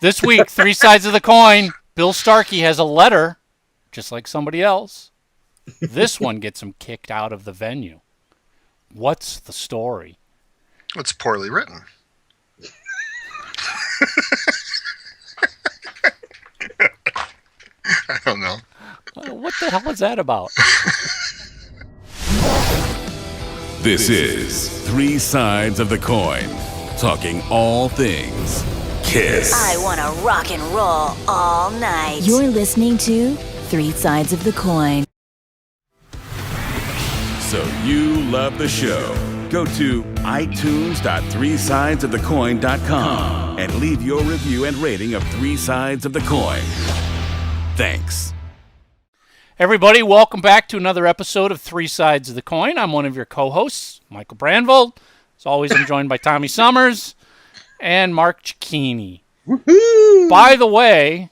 This week, three sides of the coin. Bill Starkey has a letter, just like somebody else. This one gets him kicked out of the venue. What's the story? It's poorly written. I don't know. What the hell is that about? This is Three Sides of the Coin, talking all things Kiss. I want to rock and roll all night. You're listening to Three Sides of the Coin. So you love the show. Go to itunes.threesidesofthecoin.com and leave your review and rating of Three Sides of the Coin. Thanks. Everybody, welcome back to another episode of Three Sides of the Coin. I'm one of your co-hosts, Michael Brandvold. As always, I'm joined by Tommy Summers and Mark Cicchini. Woohoo! By the way,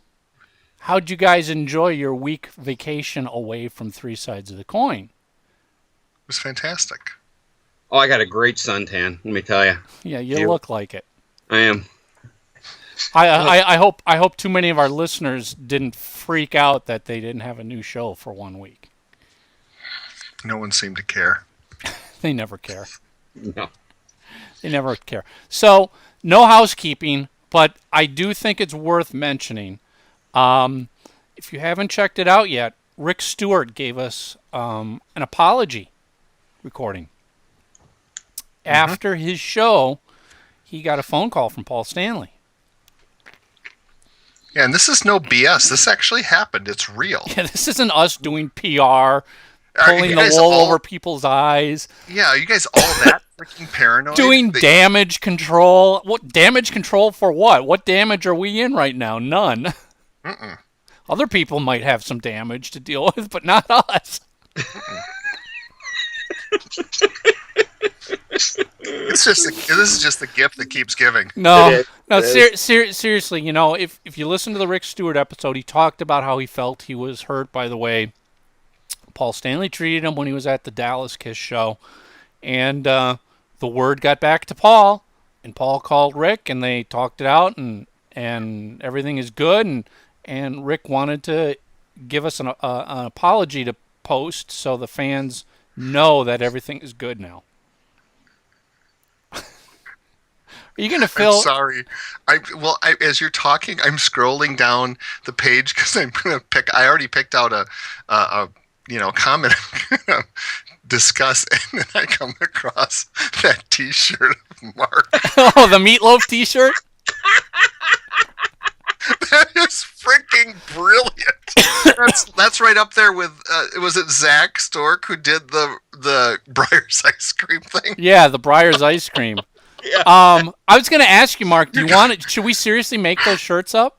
how'd you guys enjoy your week vacation away from Three Sides of the Coin? It was fantastic. Oh, I got a great suntan, let me tell you. Yeah, you look like it. I am. I hope too many of our listeners didn't freak out that they didn't have a new show for 1 week. No one seemed to care. They never care. No. They never care. So, no housekeeping, but I do think it's worth mentioning. If you haven't checked it out yet, Rick Stewart gave us an apology recording. After his show, he got a phone call from Paul Stanley. Yeah, and this is no BS. This actually happened. It's real. Yeah, this isn't us doing PR, pulling the wool over people's eyes. Yeah, are you guys all that freaking paranoid? Doing damage control. What damage control for what? What damage are we in right now? None. Mm-mm. Other people might have some damage to deal with, but not us. This is just the gift that keeps giving. No, seriously, you know, if you listen to the Rick Stewart episode, he talked about how he felt he was hurt by the way Paul Stanley treated him when he was at the Dallas Kiss show. And the word got back to Paul, and Paul called Rick, and they talked it out, and everything is good. And Rick wanted to give us an apology to post so the fans know that everything is good now. Are you going to fill? I'm sorry. As you're talking, I'm scrolling down the page because I'm going to pick. I already picked out a comment discuss, and then I come across that T-shirt of Mark. Oh, the Meatloaf T-shirt. That is freaking brilliant. That's right up there with. Was it Zach Stork who did the Breyers ice cream thing? Yeah, the Breyers ice cream. Yeah. I was going to ask you, Mark. Do you want it? Should we seriously make those shirts up?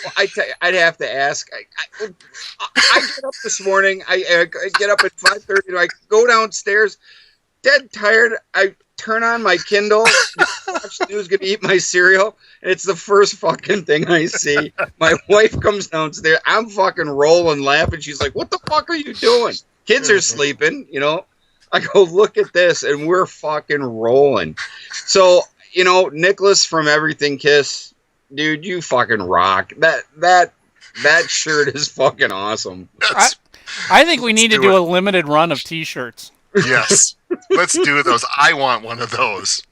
Well, I'd have to ask. I get up this morning. I get up at 5:30. I go downstairs, dead tired. I turn on my Kindle. Watch the news. Gonna eat my cereal, and it's the first fucking thing I see. My wife comes downstairs. I'm fucking rolling, laughing. She's like, "What the fuck are you doing? Kids are sleeping, you know." I go, look at this, and we're fucking rolling. So, you know, Nicholas from Everything Kiss, dude, you fucking rock. That shirt is fucking awesome. I think we need to do a limited run of T-shirts. Yes, let's do those. I want one of those.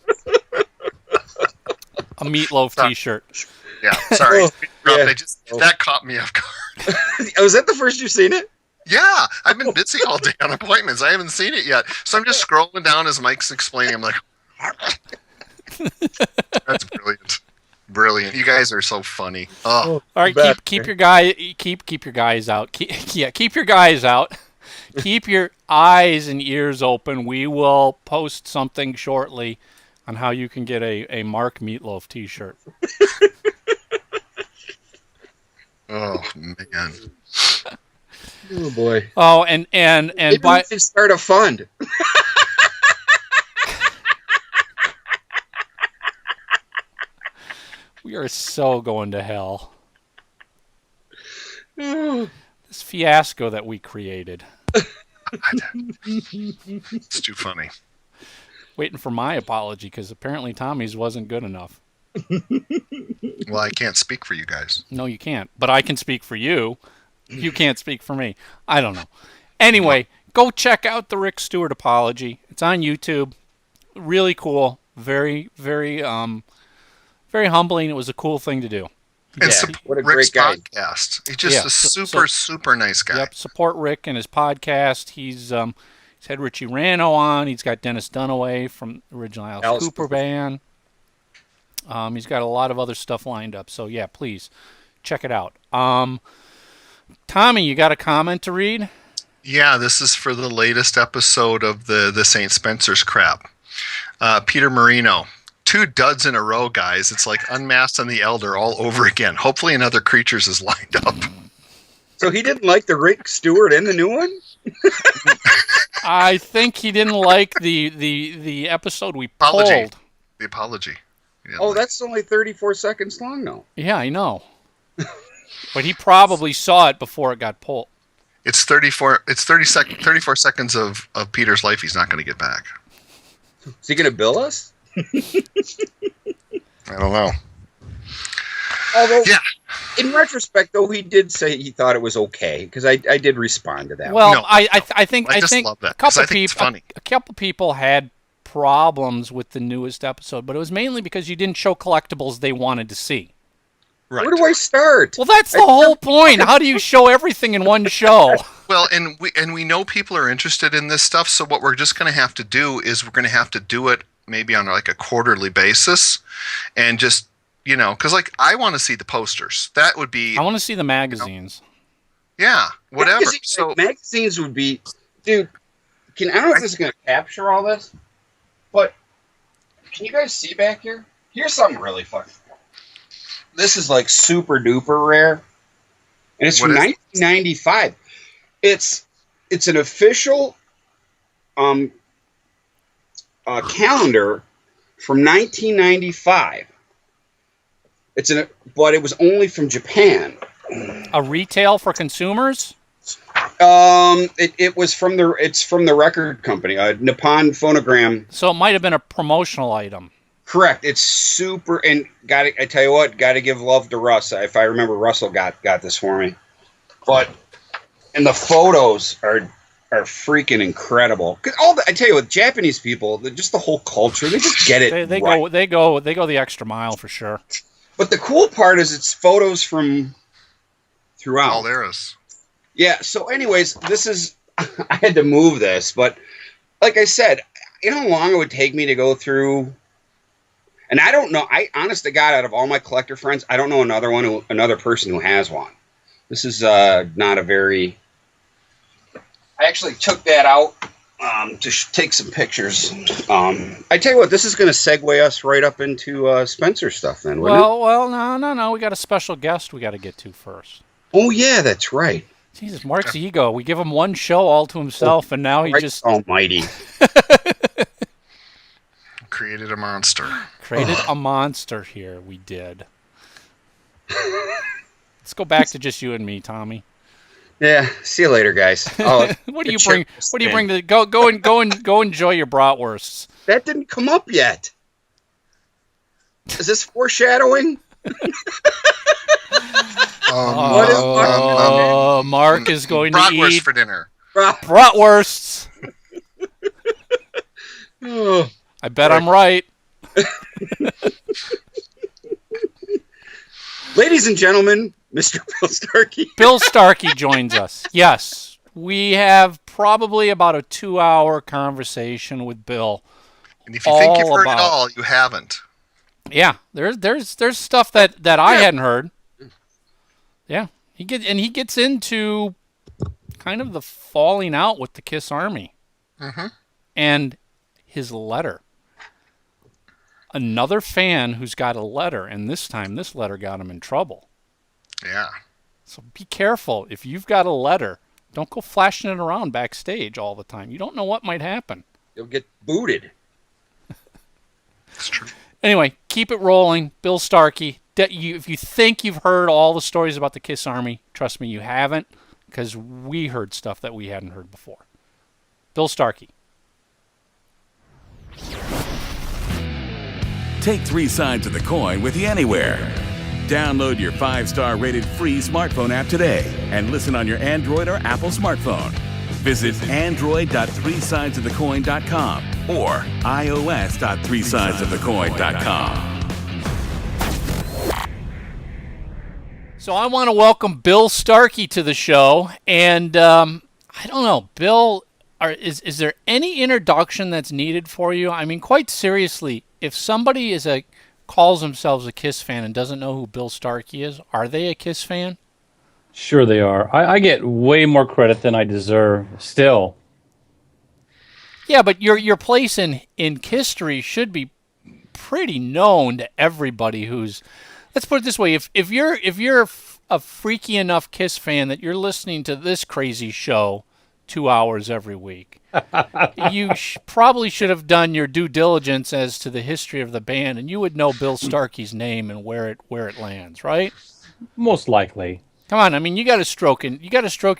A Meatloaf T-shirt. Yeah, sorry. Yeah. That caught me off guard. Was that the first you've seen it? Yeah, I've been busy all day on appointments. I haven't seen it yet. So I'm just scrolling down as Mike's explaining. I'm like, that's brilliant. Brilliant. You guys are so funny. Oh. All right, keep your guys out. Keep your guys out. Keep your eyes and ears open. We will post something shortly on how you can get a Mark Meatloaf T-shirt. Oh man. Oh boy. Oh, and maybe we should start a fund. We are so going to hell. This fiasco that we created. It's too funny. Waiting for my apology because apparently Tommy's wasn't good enough. Well, I can't speak for you guys. No, you can't. But I can speak for you. You can't speak for me. I don't know. Anyway, go check out the Rick Stewart apology. It's on YouTube. Really cool. Very, very, very humbling. It was a cool thing to do. And Yeah, support what a Rick's great guy. podcast. He's just Yeah, a so- super nice guy. Yep. Support Rick and his podcast. He's had Richie Rano on. He's got Dennis Dunaway from the original Alice Cooper band. He's got a lot of other stuff lined up. So yeah, please check it out. Tommy, you got a comment to read? Yeah, this is for the latest episode of the St. Spencer's crap. Peter Marino. 2 duds in a row, guys. It's like Unmasked and the Elder all over again. Hopefully another Creatures is lined up. So he didn't like the Rick Stewart in the new one? I think he didn't like the episode we Apology. pulled. The apology. Yeah, Oh, that's only 34 seconds long, though. Yeah, I know. But he probably saw it before it got pulled. It's 34 seconds of Peter's life he's not going to get back. Is he going to bill us? I don't know. Although, Yeah. in retrospect, though, he did say he thought it was okay, because I did respond to that. Well, No, I think I just love that, 'cause I think it's funny. a couple people had problems with the newest episode, but it was mainly because you didn't show collectibles they wanted to see. Right. Where do I start? Well, that's the whole point. How do you show everything in one show? Well, and we know people are interested in this stuff, so what we're just going to have to do is we're going to have to do it maybe on like a quarterly basis, and just because like I want to see the posters. That would be I want to see the magazines. yeah, whatever. Magazines would be, dude. I don't know if this is going to capture all this, but can you guys see back here? Here's something really fucking cool. This is like super duper rare, and it's from 1995. It's an official calendar from 1995. But it was only from Japan. A retail for consumers? It was from the record company, Nippon Phonogram. So it might have been a promotional item. Correct. It's super, and I tell you what, gotta give love to Russ. If I remember, Russell got this for me. And the photos are freaking incredible. 'Cause I tell you what, Japanese people, just the whole culture, they just get it. They right. go the extra mile for sure. But the cool part is it's photos from throughout. All there is. Yeah. So, anyways, this is. I had to move this, but like I said, you know how long it would take me to go through. And I don't know. Honest to God, out of all my collector friends, I don't know another person who has one. This is not a very. I actually took that out to take some pictures. I tell you what, this is going to segue us right up into Spencer stuff then, wouldn't it? Well, no. We got a special guest we got to get to first. Oh yeah, that's right. Jesus, Mark's ego. We give him one show all to himself, and now he Christ just almighty. Created a monster. created a monster here. We did. Let's go back to just you and me, Tommy. Yeah. See you later, guys. Oh, What do you bring? What do you bring? Go enjoy your bratwursts. That didn't come up yet. Is this foreshadowing? What is Mark is going to Bratwurst eat for dinner. bratwursts. Oh. I bet I'm right. Ladies and gentlemen, Mr. Bill Starkey. Bill Starkey joins us. Yes, we have probably about a 2-hour conversation with Bill. And if you think you've All heard about- it all, you haven't. Yeah, there's stuff that I hadn't heard. Yeah, he gets into kind of the falling out with the Kiss Army, and his letter. Another fan who's got a letter, and this time this letter got him in trouble. Yeah. So be careful. If you've got a letter, don't go flashing it around backstage all the time. You don't know what might happen. You'll get booted. It's true. Anyway, keep it rolling. Bill Starkey. If you think you've heard all the stories about the Kiss Army, trust me, you haven't, because we heard stuff that we hadn't heard before. Bill Starkey. Take 3 Sides of the Coin with you anywhere. Download your 5-star rated free smartphone app today and listen on your Android or Apple smartphone. Visit android.3sidesofthecoin.com or ios.3sidesofthecoin.com. So I want to welcome Bill Starkey to the show, and I don't know, Bill, is there any introduction that's needed for you? I mean, quite seriously, if somebody calls themselves a Kiss fan and doesn't know who Bill Starkey is, are they a Kiss fan? Sure they are. I get way more credit than I deserve still. Yeah, but your place in history should be pretty known to everybody who's. Let's put it this way: if you're a freaky enough Kiss fan that you're listening to this crazy show 2 hours every week, you probably should have done your due diligence as to the history of the band, and you would know Bill Starkey's name and where it lands, right? Most likely. Come on, I mean, you got to stroke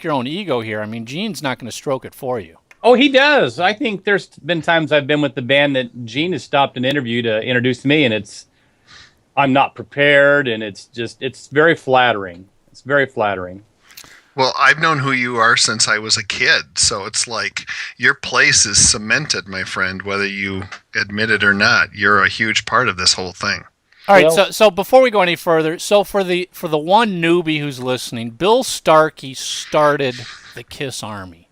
your own ego here. I mean, Gene's not going to stroke it for you. Oh, he does. I think there's been times I've been with the band that Gene has stopped an interview to introduce me, and I'm not prepared, and it's very flattering. It's very flattering. Well, I've known who you are since I was a kid, so it's like your place is cemented, my friend, whether you admit it or not. You're a huge part of this whole thing. All right, so before we go any further, so for the one newbie who's listening, Bill Starkey started the Kiss Army.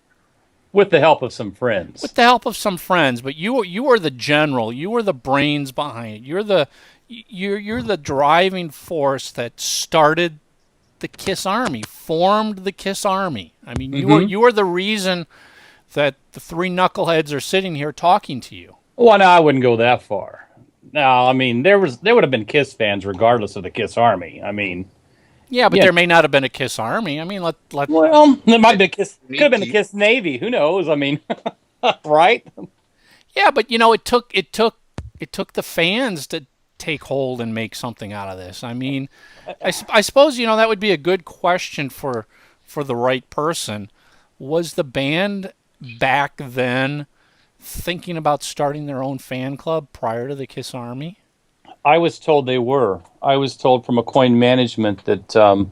With the help of some friends. With the help of some friends, but you were the general. You were the brains behind it. You're the driving force that started the Kiss Army, formed the Kiss Army. I mean, you were the reason that the 3 knuckleheads are sitting here talking to you. Well, no, I wouldn't go that far. No, I mean there would have been Kiss fans regardless of the Kiss Army. I mean. Yeah, but there may not have been a Kiss Army. I mean, let. Well, there might be a Kiss. Could have been a Kiss Navy. Who knows? I mean, right? Yeah, but it took the fans to take hold and make something out of this. I mean, I suppose that would be a good question for the right person. Was the band back then thinking about starting their own fan club prior to the Kiss Army? I was told they were. I was told from Coin management that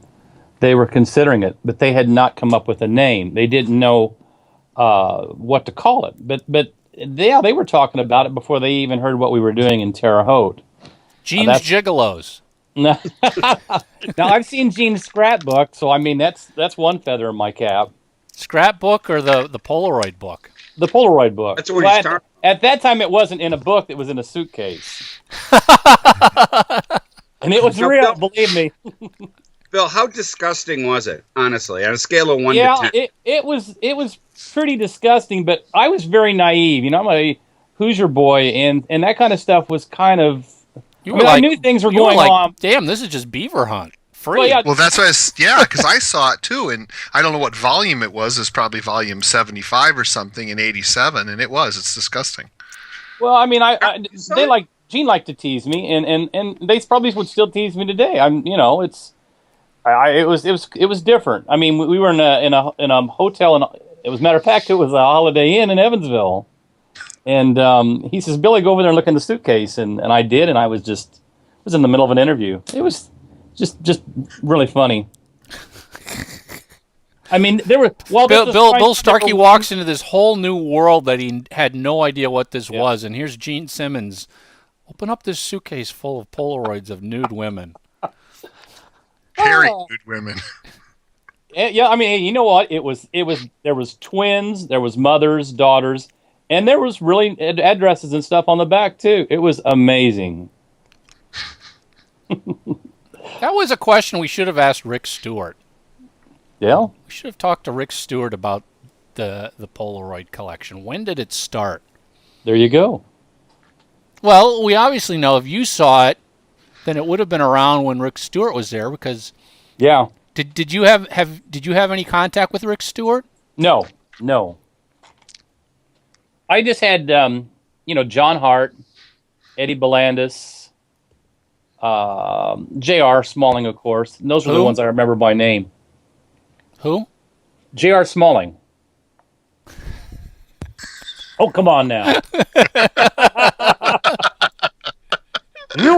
they were considering it, but they had not come up with a name. They didn't know what to call it. But they were talking about it before they even heard what we were doing in Terre Haute. Gene's Gigolos. Now I've seen Gene's scrapbook, so I mean that's one feather in my cap. Scrapbook or the Polaroid book? The Polaroid book. That's where you start. At that time, it wasn't in a book; it was in a suitcase, and it was real. Believe me. Bill, how disgusting was it? Honestly, on a scale of 1 to 10. it was pretty disgusting. But I was very naive. I'm a Hoosier boy, and that kind of stuff was kind of. I knew things were going on. Damn, this is just beaver hunt. Free. Well, that's why because I saw it too, and I don't know what volume it was. It's probably volume 75 or something in '87, and it's disgusting. Well, I mean, Gene liked to tease me, and they probably would still tease me today. It was different. I mean, we were in a hotel, and matter of fact, it was a Holiday Inn in Evansville, and he says, "Billy, go over there and look in the suitcase," and I did, and I was in the middle of an interview. It was just really funny. I mean, there were Bill Starkey walks into this whole new world that he had no idea what this was, and here's Gene Simmons. Open up this suitcase full of Polaroids of nude women. Hairy nude women. Yeah, I mean, you know what? There was twins, there was mothers, daughters, and there was really addresses and stuff on the back too. It was amazing. That was a question we should have asked Rick Stewart. Yeah? We should have talked to Rick Stewart about the Polaroid collection. When did it start? There you go. Well, we obviously know if you saw it, then it would have been around when Rick Stewart was there because. Yeah. Did you have any contact with Rick Stewart? No. I just had John Hart, Eddie Belandis, J.R. Smalling, of course. And those were the ones I remember by name. Who? J.R. Smalling. Oh, come on now.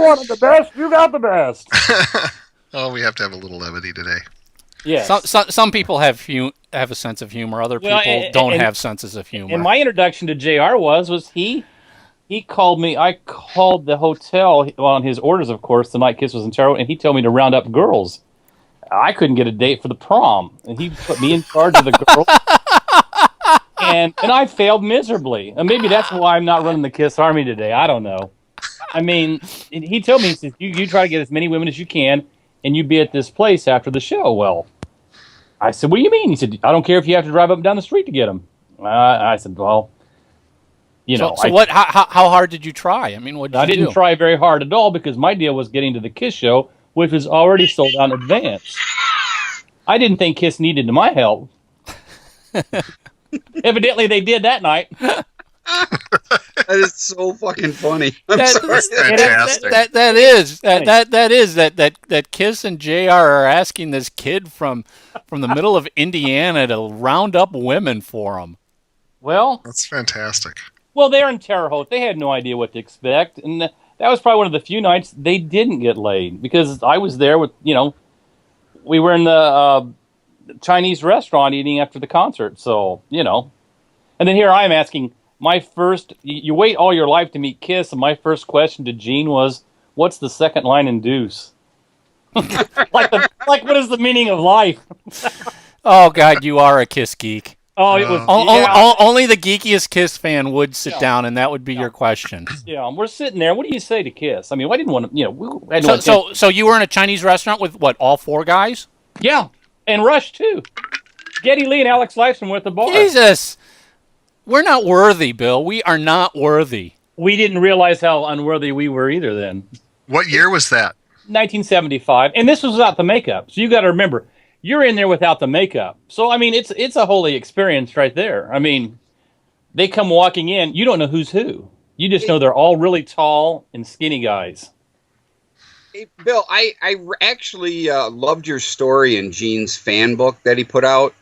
wanted the best. You got the best. Oh, we have to have a little levity today. Yes. Some people have a sense of humor. Other people don't have senses of humor. And my introduction to JR was he called me. I called the hotel on his orders, of course. The night Kiss was in Terre Haute, and he told me to round up girls. I couldn't get a date for the prom, and he put me in charge of the girls. And I failed miserably. And maybe that's why I'm not running the Kiss Army today. I don't know. I mean, he told me, he says, you try to get as many women as you can, and you be at this place after the show. Well, I said, what do you mean? He said, I don't care if you have to drive up and down the street to get them. I said, well, you know. So what? How hard did you try? I mean, what did you do? I didn't try very hard at all because my deal was getting to the Kiss show, which was already sold out in advance. I didn't think Kiss needed my help. Evidently, they did that night. That is so fucking funny. I'm sorry. That Kiss and JR are asking this kid from the middle of Indiana to round up women for them. Well, That's fantastic. well, they're in Terre Haute. They had no idea what to expect, and that was probably one of the few nights they didn't get laid because I was there with, we were in the Chinese restaurant eating after the concert, so, And then here I am asking you wait all your life to meet Kiss, and my first question to Gene was, what's the second line in Deuce? like what is the meaning of life? Oh, God, you are a Kiss geek. Oh, it was Only the geekiest Kiss fan would sit down, and that would be your question. Yeah, we're sitting there. What do you say to Kiss? I mean, I didn't want to, So you were in a Chinese restaurant with what? All four guys? Yeah, and Rush too. Geddy Lee and Alex Lifeson were at the bar. Jesus, we're not worthy, Bill. We are not worthy. We didn't realize how unworthy we were either. Then What year was that? 1975, and this was without the makeup. So you got to remember, you're in there without the makeup. So I mean, it's a holy experience right there. I mean, they come walking in, you don't know who's who. You just know they're all really tall and skinny guys. Hey, Bill, I actually loved your story in Gene's fan book that he put out.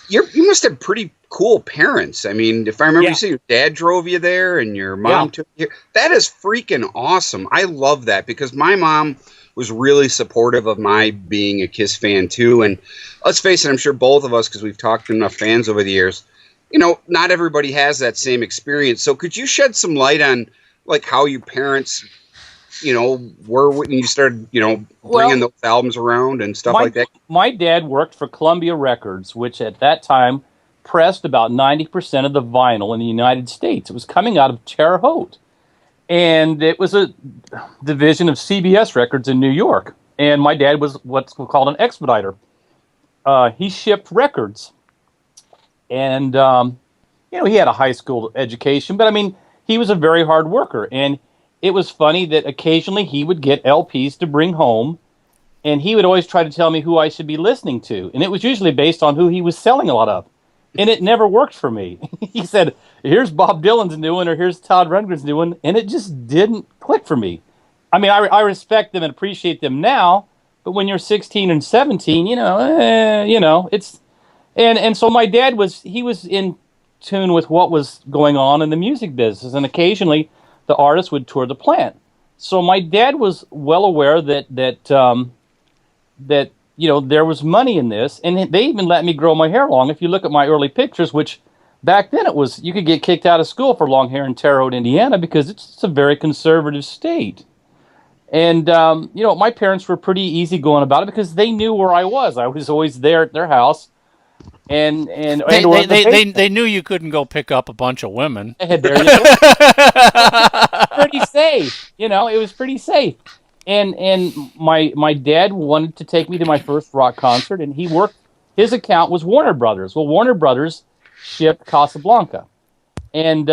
You must have pretty cool parents. I mean, if I remember, you said your dad drove you there and your mom took you. That is freaking awesome. I love that because my mom was really supportive of my being a Kiss fan too. And let's face it, I'm sure both of us, because we've talked to enough fans over the years, not everybody has that same experience. So could you shed some light on like how your parents, were when you started, bringing those albums around and stuff like that? My dad worked for Columbia Records, which at that time pressed about 90% of the vinyl in the United States. It was coming out of Terre Haute. And it was a division of CBS Records in New York. And my dad was what's called an expediter. He shipped records. And, he had a high school education. But, I mean, he was a very hard worker. And it was funny that occasionally he would get LPs to bring home. And he would always try to tell me who I should be listening to. And it was usually based on who he was selling a lot of. And it never worked for me. He said, here's Bob Dylan's new one, or here's Todd Rundgren's new one, and it just didn't click for me. I mean, I respect them and appreciate them now, but when you're 16 and 17, it's... And so my dad was in tune with what was going on in the music business, and occasionally the artist would tour the plant. So my dad was well aware that there was money in this, and they even let me grow my hair long. If you look at my early pictures, which back then you could get kicked out of school for long hair in Terre Haute, Indiana, because it's a very conservative state. And, my parents were pretty easygoing about it because they knew where I was. I was always there at their house. And they knew you couldn't go pick up a bunch of women. Pretty safe. It was pretty safe. And my dad wanted to take me to my first rock concert, and his account was Warner Brothers. Well, Warner Brothers shipped Casablanca. And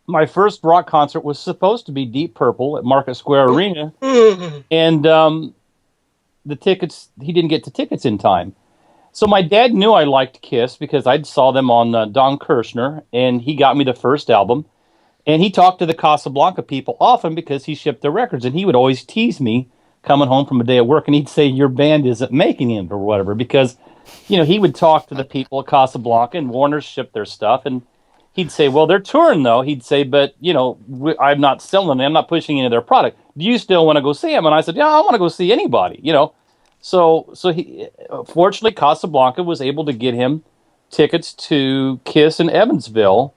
my first rock concert was supposed to be Deep Purple at Market Square Arena. And the tickets, he didn't get the tickets in time. So my dad knew I liked Kiss because I saw them on Don Kirshner, and he got me the first album. And he talked to the Casablanca people often because he shipped their records, and he would always tease me coming home from a day at work, and he'd say, your band isn't making it or whatever, because, he would talk to the people at Casablanca, and Warner shipped their stuff, and he'd say, well, they're touring though. He'd say, but I'm not selling them. I'm not pushing any of their product. Do you still want to go see them? And I said, yeah, I want to go see anybody, So he, fortunately, Casablanca was able to get him tickets to Kiss in Evansville,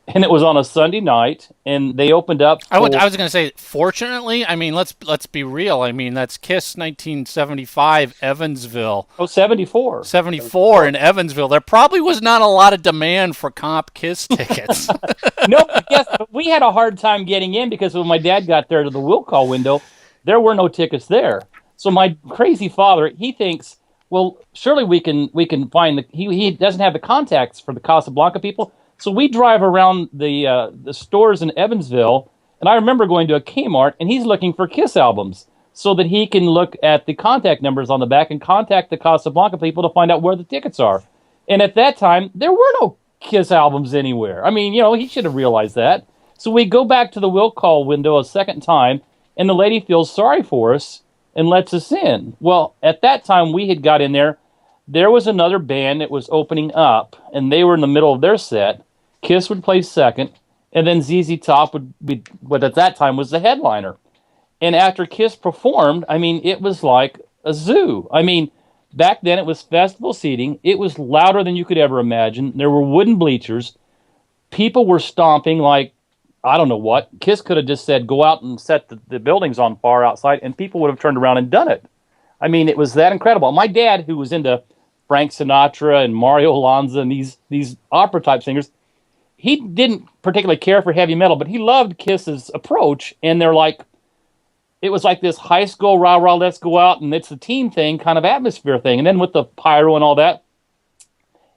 and it was on a Sunday night, and they opened up. I was going to say, fortunately, I mean, let's be real. I mean, that's Kiss 1975 Evansville. Oh, 74. 74 in Evansville. There probably was not a lot of demand for comp Kiss tickets. Nope. Yes, but we had a hard time getting in because when my dad got there to the will call window, there were no tickets there. So my crazy father, he thinks, well, surely we can find he doesn't have the contacts for the Casablanca people. So we drive around the stores in Evansville, and I remember going to a Kmart, and he's looking for Kiss albums so that he can look at the contact numbers on the back and contact the Casablanca people to find out where the tickets are. And at that time, there were no Kiss albums anywhere. I mean, he should have realized that. So we go back to the will call window a second time, and the lady feels sorry for us and lets us in. Well, at that time, we had got in there. There was another band that was opening up, and they were in the middle of their set. Kiss would play second, and then ZZ Top would be what at that time was the headliner. And after Kiss performed, I mean, it was like a zoo. I mean, back then it was festival seating. It was louder than you could ever imagine. There were wooden bleachers. People were stomping like, I don't know what. Kiss could have just said, go out and set the buildings on fire outside, and people would have turned around and done it. I mean, it was that incredible. My dad, who was into Frank Sinatra and Mario Lanza and these opera-type singers, he didn't particularly care for heavy metal, but he loved Kiss's approach, and it was like this high school rah-rah, let's go out, and it's a team thing, kind of atmosphere thing. And then with the pyro and all that,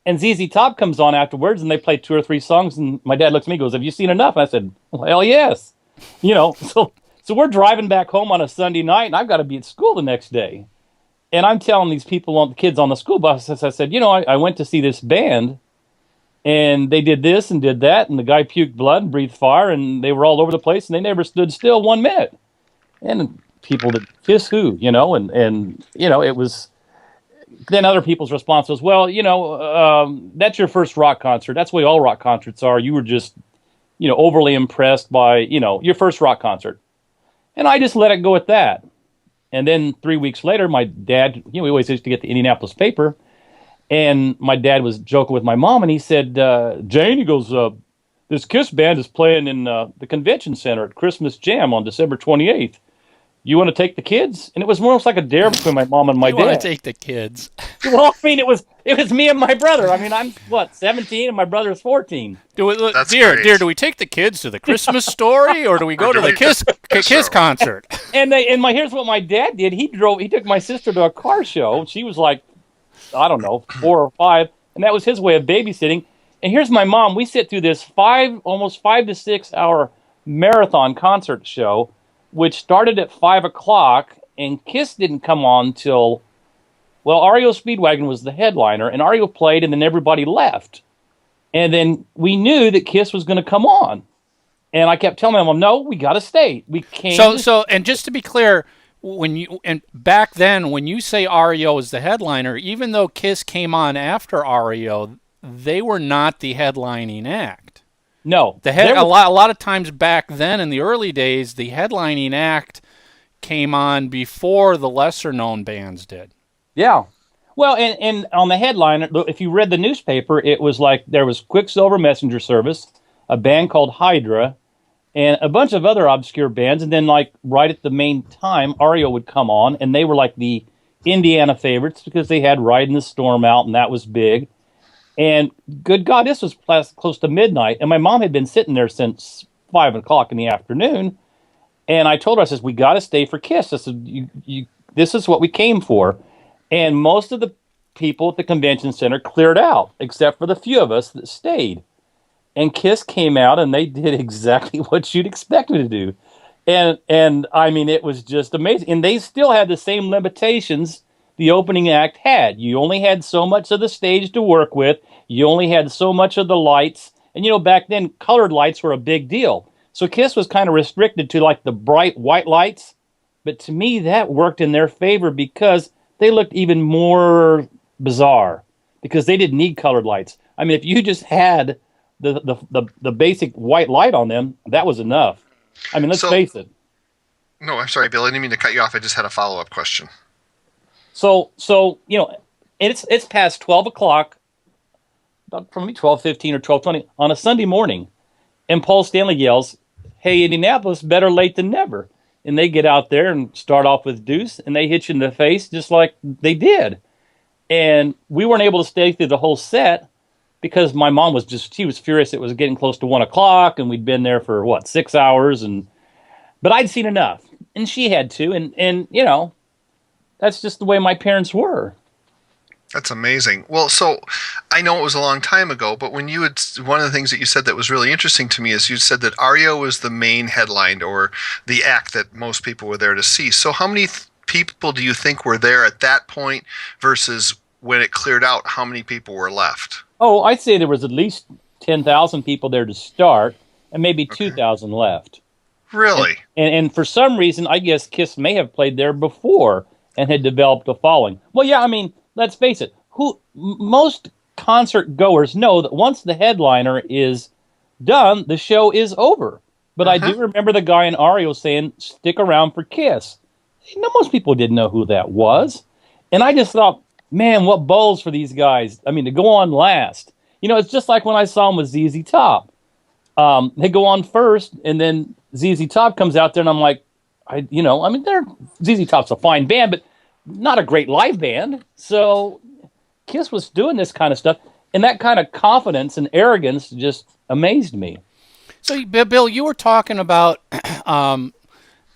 and ZZ Top comes on afterwards, and they play 2 or 3 songs, and my dad looks at me and goes, have you seen enough? And I said, well, hell yes. So we're driving back home on a Sunday night, and I've got to be at school the next day. And I'm telling these people, the kids on the school bus, I said, I went to see this band, and they did this and did that, and the guy puked blood and breathed fire, and they were all over the place, and they never stood still 1 minute. And people that Kiss who, and it was. Then other people's response was, well, that's your first rock concert. That's the way all rock concerts are. You were just, overly impressed by, your first rock concert. And I just let it go at that. And then 3 weeks later, my dad, we always used to get the Indianapolis paper. And my dad was joking with my mom, and he said, Jane, he goes, this Kiss band is playing in the convention center at Christmas Jam on December 28th. You want to take the kids? And it was more almost like a dare between my mom and my dad. You want to take the kids? Well, I mean, it was me and my brother. I mean, I'm 17 and my brother's 14. Dear, do we take the kids to the Christmas story, or do we go to the Kiss concert? And here's what my dad did. He took my sister to a car show. She was like, I don't know, 4 or 5, and that was his way of babysitting. And here's my mom. We sit through this almost 5 to 6 hour marathon concert show, which started at 5 o'clock, and Kiss didn't come on till, REO Speedwagon was the headliner, and REO played, and then everybody left. And then we knew that Kiss was going to come on. And I kept telling my mom, no, we got to stay. We can't. So, and just to be clear, back then, when you say REO is the headliner, even though Kiss came on after REO, they were not the headlining act. No, a lot of times back then in the early days, the headlining act came on before the lesser known bands did. Yeah, well, and on the headliner, if you read the newspaper, it was like there was Quicksilver Messenger Service, a band called Hydra, and a bunch of other obscure bands, and then like right at the main time, REO would come on, and they were like the Indiana favorites because they had Riding the Storm out, and that was big. And good God, this was close to midnight, and my mom had been sitting there since 5 o'clock in the afternoon. And I told her, I says, we got to stay for Kiss. I said, this is what we came for. And most of the people at the convention center cleared out, except for the few of us that stayed. And Kiss came out, and they did exactly what you'd expect me to do. And I mean, it was just amazing. And they still had the same limitations the opening act had. You only had so much of the stage to work with. You only had so much of the lights. And, back then, colored lights were a big deal. So Kiss was kind of restricted to, like, the bright white lights. But to me, that worked in their favor because they looked even more bizarre because they didn't need colored lights. I mean, if you just had the basic white light on them, that was enough. I mean, let's face it. No, I'm sorry, Bill. I didn't mean to cut you off. I just had a follow-up question. So it's past 12 o'clock, about probably 12:15 or 12:20 on a Sunday morning, and Paul Stanley yells, "Hey, Indianapolis, better late than never!" And they get out there and start off with Deuce, and they hit you in the face just like they did. And we weren't able to stay through the whole set because my mom she was furious. It was getting close to 1 o'clock, and we'd been there for 6 hours, but I'd seen enough, and she had too, and that's just the way my parents were. That's amazing. Well, so I know it was a long time ago, but one of the things that you said that was really interesting to me is you said that Aria was the main headline or the act that most people were there to see. So how many people do you think were there at that point versus when it cleared out, how many people were left? Oh, I'd say there was at least 10,000 people there to start and maybe 2,000 left. Really? And for some reason, I guess Kiss may have played there before and had developed a following. Well, yeah, I mean, let's face it. Most concert goers know that once the headliner is done, the show is over. But I do remember the guy in Ario saying, "Stick around for Kiss." Most people didn't know who that was. And I just thought, man, what balls for these guys. I mean, to go on last. It's just like when I saw them with ZZ Top. They go on first, and then ZZ Top comes out there, and I'm like, ZZ Top's a fine band, but not a great live band. So Kiss was doing this kind of stuff, and that kind of confidence and arrogance just amazed me. So, Bill, you were talking about,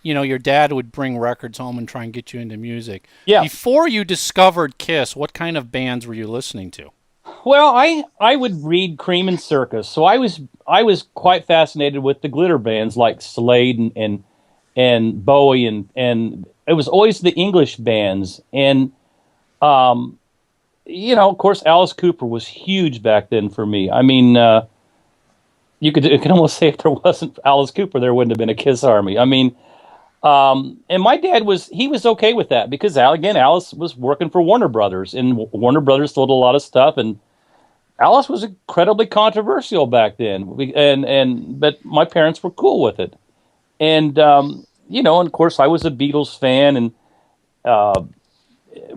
your dad would bring records home and try and get you into music. Yeah. Before you discovered Kiss, what kind of bands were you listening to? Well, I would read Cream and Circus, so I was quite fascinated with the glitter bands like Slade and Bowie and it was always the English bands. And, of course, Alice Cooper was huge back then for me. I mean, you could almost say if there wasn't Alice Cooper, there wouldn't have been a Kiss Army. I mean, and my dad was okay with that because, again, Alice was working for Warner Brothers, and Warner Brothers sold a lot of stuff, and Alice was incredibly controversial back then. But my parents were cool with it. And, and of course, I was a Beatles fan and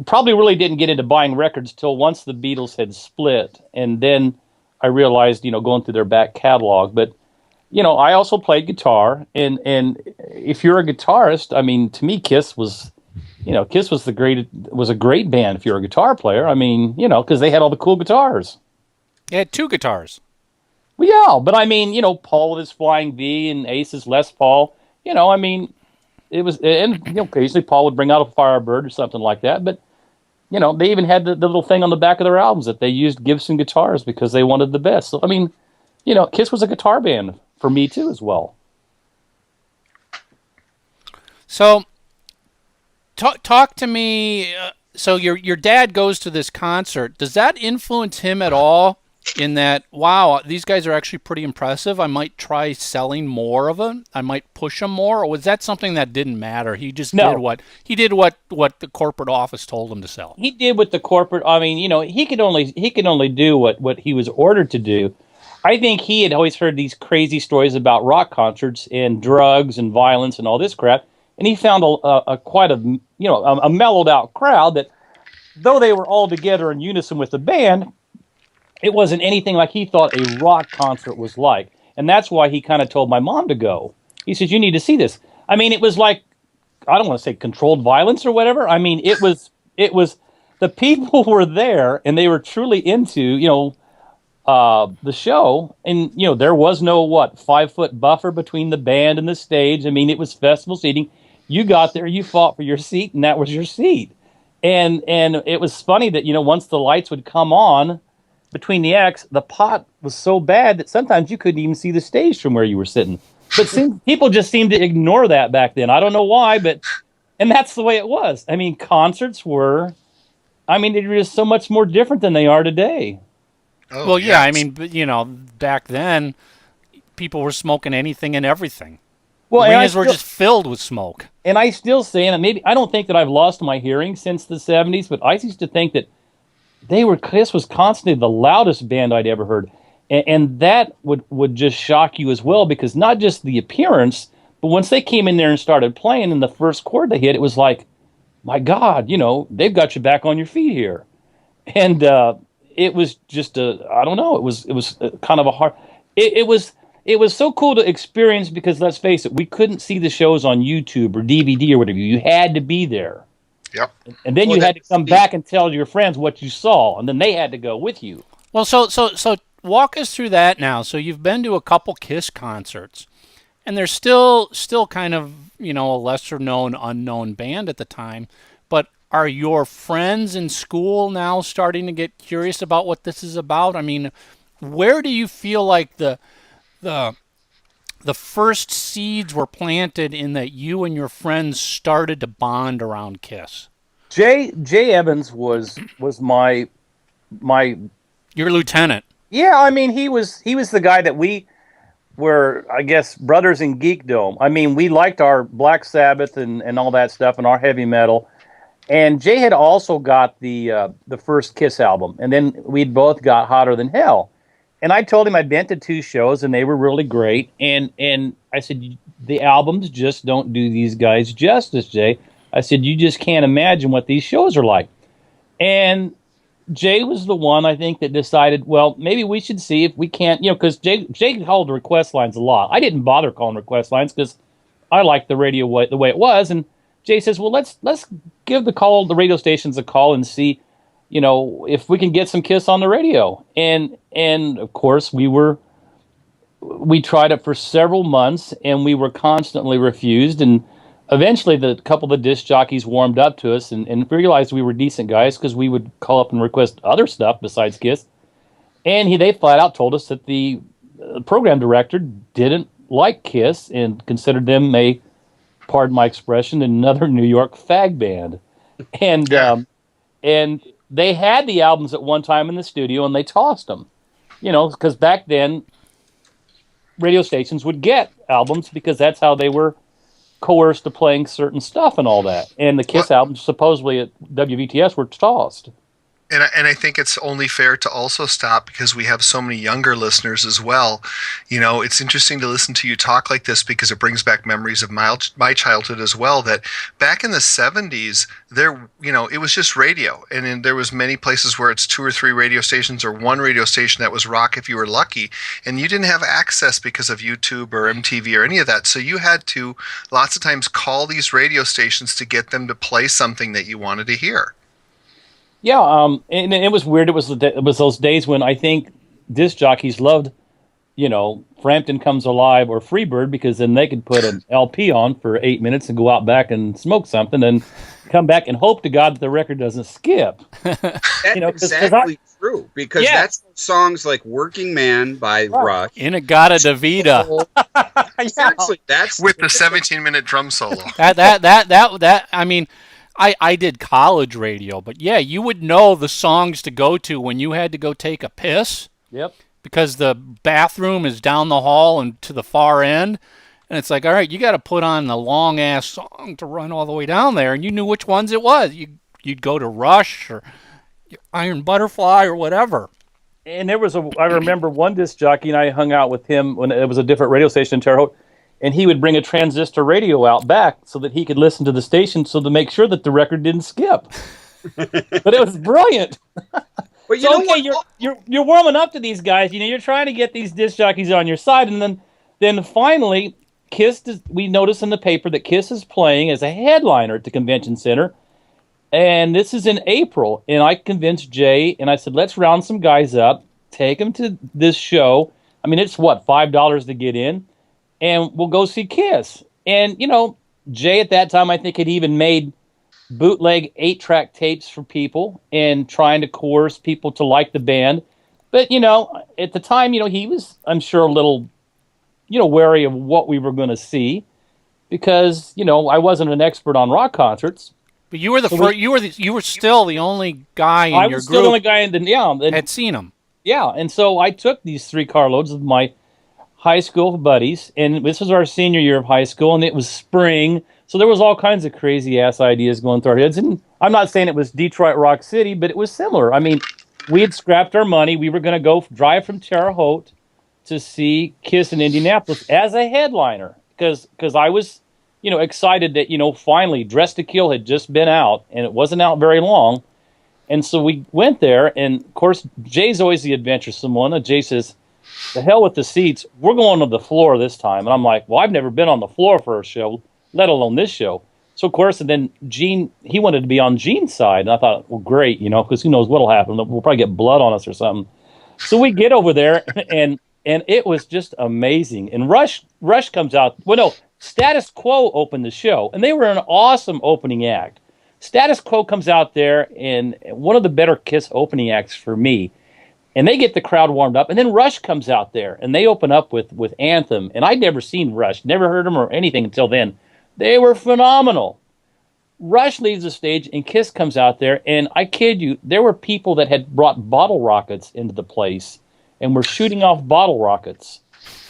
probably really didn't get into buying records till once the Beatles had split. And then I realized, going through their back catalog. But, I also played guitar. And if you're a guitarist, I mean, to me, Kiss was a great band if you're a guitar player. I mean, because they had all the cool guitars. They had two guitars. Well, yeah, but I mean, Paul with his Flying V and Ace's Les Paul. I mean, it was, and occasionally Paul would bring out a Firebird or something like that. But they even had the little thing on the back of their albums that they used Gibson guitars because they wanted the best. So I mean, Kiss was a guitar band for me too as well. So, talk to me. So your dad goes to this concert. Does that influence him at all? In that, wow, these guys are actually pretty impressive. I might try selling more of them. I might push them more. Or was that something that didn't matter? He just did what the corporate office told him to sell. He did what the corporate. I mean, he could only do what he was ordered to do. I think he had always heard these crazy stories about rock concerts and drugs and violence and all this crap, and he found a mellowed out crowd that, though they were all together in unison with the band, it wasn't anything like he thought a rock concert was like. And that's why he kind of told my mom to go. He says, "You need to see this." I mean, it was like, I don't want to say controlled violence or whatever. I mean, it was the people were there and they were truly into, the show. And, there was no 5-foot buffer between the band and the stage. I mean, it was festival seating. You got there, you fought for your seat, and that was your seat. And it was funny that, once the lights would come on, between the acts, the pot was so bad that sometimes you couldn't even see the stage from where you were sitting. But people just seemed to ignore that back then. I don't know why, and that's the way it was. I mean, concerts were just so much more different than they are today. Oh, well, yeah, I mean, back then, people were smoking anything and everything. Well, arenas were just filled with smoke. And I still say, and maybe I don't think that I've lost my hearing since the 70s, but I used to think that Kiss was constantly the loudest band I'd ever heard. And that would just shock you as well, because not just the appearance, but once they came in there and started playing, and the first chord they hit, it was like, my God, they've got you back on your feet here. And it was just I don't know, it was kind of a hard. It was so cool to experience, because let's face it, we couldn't see the shows on YouTube or DVD or whatever. You had to be there. Yep. And then you had to come back and tell your friends what you saw, and then they had to go with you. Well, so walk us through that now. So you've been to a couple Kiss concerts, and they're still kind of, a lesser known, unknown band at the time. But are your friends in school now starting to get curious about what this is about? I mean, where do you feel like the first seeds were planted in that you and your friends started to bond around Kiss? Jay Evans was my your lieutenant. Yeah, I mean, he was the guy that we were, I guess, brothers in geekdom. I mean, we liked our Black Sabbath and all that stuff and our heavy metal. And Jay had also got the first Kiss album, and then we'd both got Hotter Than Hell. And I told him I'd been to 2 shows, and they were really great. And I said, the albums just don't do these guys justice, Jay. I said, you just can't imagine what these shows are like. And Jay was the one, I think, that decided, well, maybe we should see if we can't, because Jay called request lines a lot. I didn't bother calling request lines because I liked the radio the way it was. And Jay says, well, let's give the radio stations a call and see, if we can get some Kiss on the radio. And of course, we tried it for several months, and we were constantly refused. And eventually, the couple of the disc jockeys warmed up to us and realized we were decent guys, because we would call up and request other stuff besides Kiss. And they flat out told us that the program director didn't like Kiss and considered them pardon my expression, another New York fag band. And they had the albums at one time in the studio, and they tossed them. Because back then, radio stations would get albums because that's how they were coerced to playing certain stuff and all that. And the Kiss albums supposedly at WVTS were tossed. And I think it's only fair to also stop, because we have so many younger listeners as well. It's interesting to listen to you talk like this, because it brings back memories of my childhood as well, that back in the 70s, it was just radio. And then there was many places where it's 2 or 3 radio stations, or one radio station that was rock if you were lucky. And you didn't have access because of YouTube or MTV or any of that. So you had to lots of times call these radio stations to get them to play something that you wanted to hear. Yeah, and it was weird. It was those days when I think disc jockeys loved, Frampton Comes Alive or Freebird, because then they could put an LP on for 8 minutes and go out back and smoke something and come back and hope to God that the record doesn't skip. That's exactly true, because that's songs like "Working Man" by Rush, "Inagata Davida." Seriously, that's with the 17-minute drum solo. That I mean. I did college radio, but yeah, you would know the songs to go to when you had to go take a piss. Yep. Because the bathroom is down the hall and to the far end. And it's like, all right, you got to put on the long-ass song to run all the way down there. And you knew which ones it was. You'd go to Rush or Iron Butterfly or whatever. And I remember one disc jockey, and I hung out with him when it was a different radio station in Terre Haute. And he would bring a transistor radio out back so that he could listen to the station, so to make sure that the record didn't skip. But it was brilliant. But you're warming up to these guys. You're trying to get these disc jockeys on your side, and then finally, we notice in the paper that Kiss is playing as a headliner at the convention center, and this is in April. And I convinced Jay, and I said, let's round some guys up, take them to this show. I mean, it's $5 to get in. And we'll go see Kiss. And, Jay at that time, I think, had even made bootleg 8-track tapes for people and trying to coerce people to like the band. But, at the time, he was, I'm sure, a little, wary of what we were going to see, because, I wasn't an expert on rock concerts. But you were you were still the only guy in your group. I was still the only guy had seen them. Yeah, and so I took these 3 carloads of my high school buddies, and this was our senior year of high school, and it was spring, so there was all kinds of crazy ass ideas going through our heads. And I'm not saying it was Detroit Rock City, but it was similar. I mean, we had scrapped our money. We were going to go drive from Terre Haute to see Kiss in Indianapolis as a headliner because I was, excited that, finally Dress to Kill had just been out and it wasn't out very long. And so we went there, and of course, Jay's always the adventuresome one. And Jay says, the hell with the seats. We're going to the floor this time. And I'm like, well, I've never been on the floor for a show, let alone this show. So, of course, and then Gene, he wanted to be on Gene's side. And I thought, well, great, because who knows what'll happen. We'll probably get blood on us or something. So we get over there, and it was just amazing. And Rush comes out. Well, no, Status Quo opened the show, and they were an awesome opening act. Status Quo comes out there, and one of the better Kiss opening acts for me. And they get the crowd warmed up. And then Rush comes out there, and they open up with Anthem. And I'd never seen Rush, never heard them or anything until then. They were phenomenal. Rush leaves the stage, and Kiss comes out there. And I kid you, there were people that had brought bottle rockets into the place and were shooting off bottle rockets.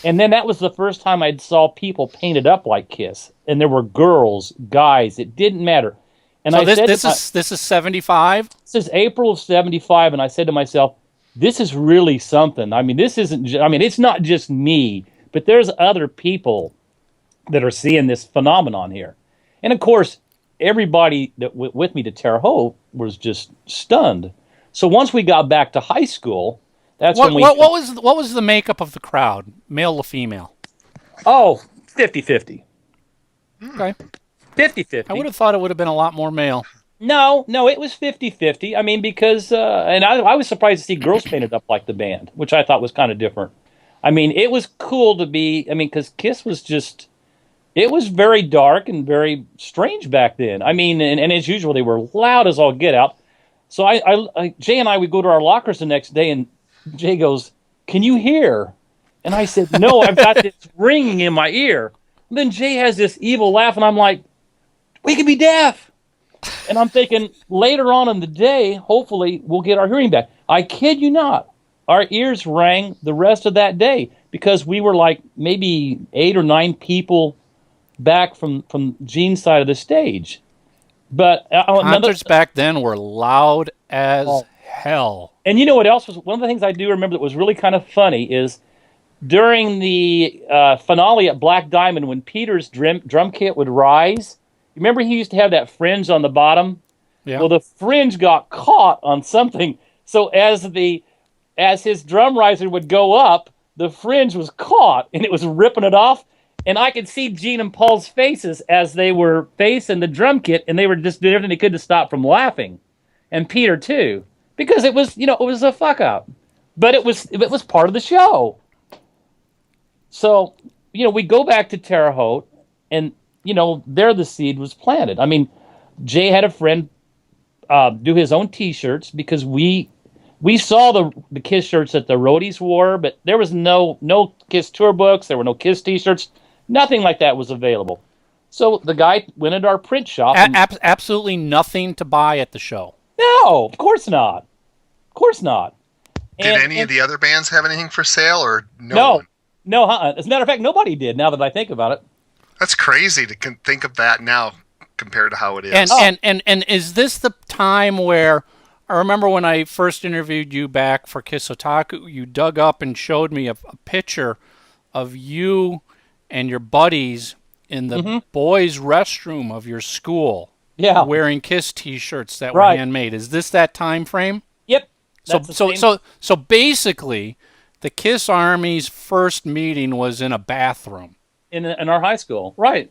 And then that was the first time I saw people painted up like Kiss. And there were girls, guys, it didn't matter. And so I this is 75? This is April of 75, and I said to myself, this is really something. I mean, it's not just me, but there's other people that are seeing this phenomenon here. And of course, everybody that went with me to Terre Haute was just stunned. So once we got back to high school, that's when we... What was the makeup of the crowd, male or female? Oh, 50-50. Okay. 50-50. I would have thought it would have been a lot more male. No, it was 50-50. I mean, because, and I was surprised to see girls painted up like the band, which I thought was kind of different. I mean, it was cool to be, because Kiss was just, it was very dark and very strange back then. I mean, and as usual, they were loud as all get out. So Jay and I would go to our lockers the next day, and Jay goes, "Can you hear?" And I said, "No, I've got this ringing in my ear." And then Jay has this evil laugh, and I'm like, "We could be deaf." And I'm thinking, later on in the day, hopefully, we'll get our hearing back. I kid you not. Our ears rang the rest of that day because we were like maybe 8 or 9 people back from Gene's side of the stage. But concerts back then were loud as hell. And you know what else was? One of the things I do remember that was really kind of funny is during the finale at Black Diamond when Peter's drum kit would rise. Remember he used to have that fringe on the bottom? Yeah. Well, the fringe got caught on something. So as his drum riser would go up, the fringe was caught, and it was ripping it off. And I could see Gene and Paul's faces as they were facing the drum kit, and they were just doing everything they could to stop from laughing. And Peter, too. Because it was, it was a fuck-up. But it was part of the show. So, we go back to Terre Haute, and there the seed was planted. I mean, Jay had a friend do his own T-shirts because we saw the Kiss shirts that the roadies wore, but there was no Kiss tour books. There were no Kiss T-shirts. Nothing like that was available. So the guy went into our print shop. Absolutely nothing to buy at the show. No, of course not. Of course not. Did any of the other bands have anything for sale, or no? No. As a matter of fact, nobody did. Now that I think about it. That's crazy to think of that now compared to how it is. And is this the time where I remember when I first interviewed you back for Kiss Otaku, you dug up and showed me a picture of you and your buddies in the boys' restroom of your school, wearing Kiss T-shirts that were handmade. Is this that time frame? Yep. So basically, the Kiss Army's first meeting was in a bathroom. In our high school, right?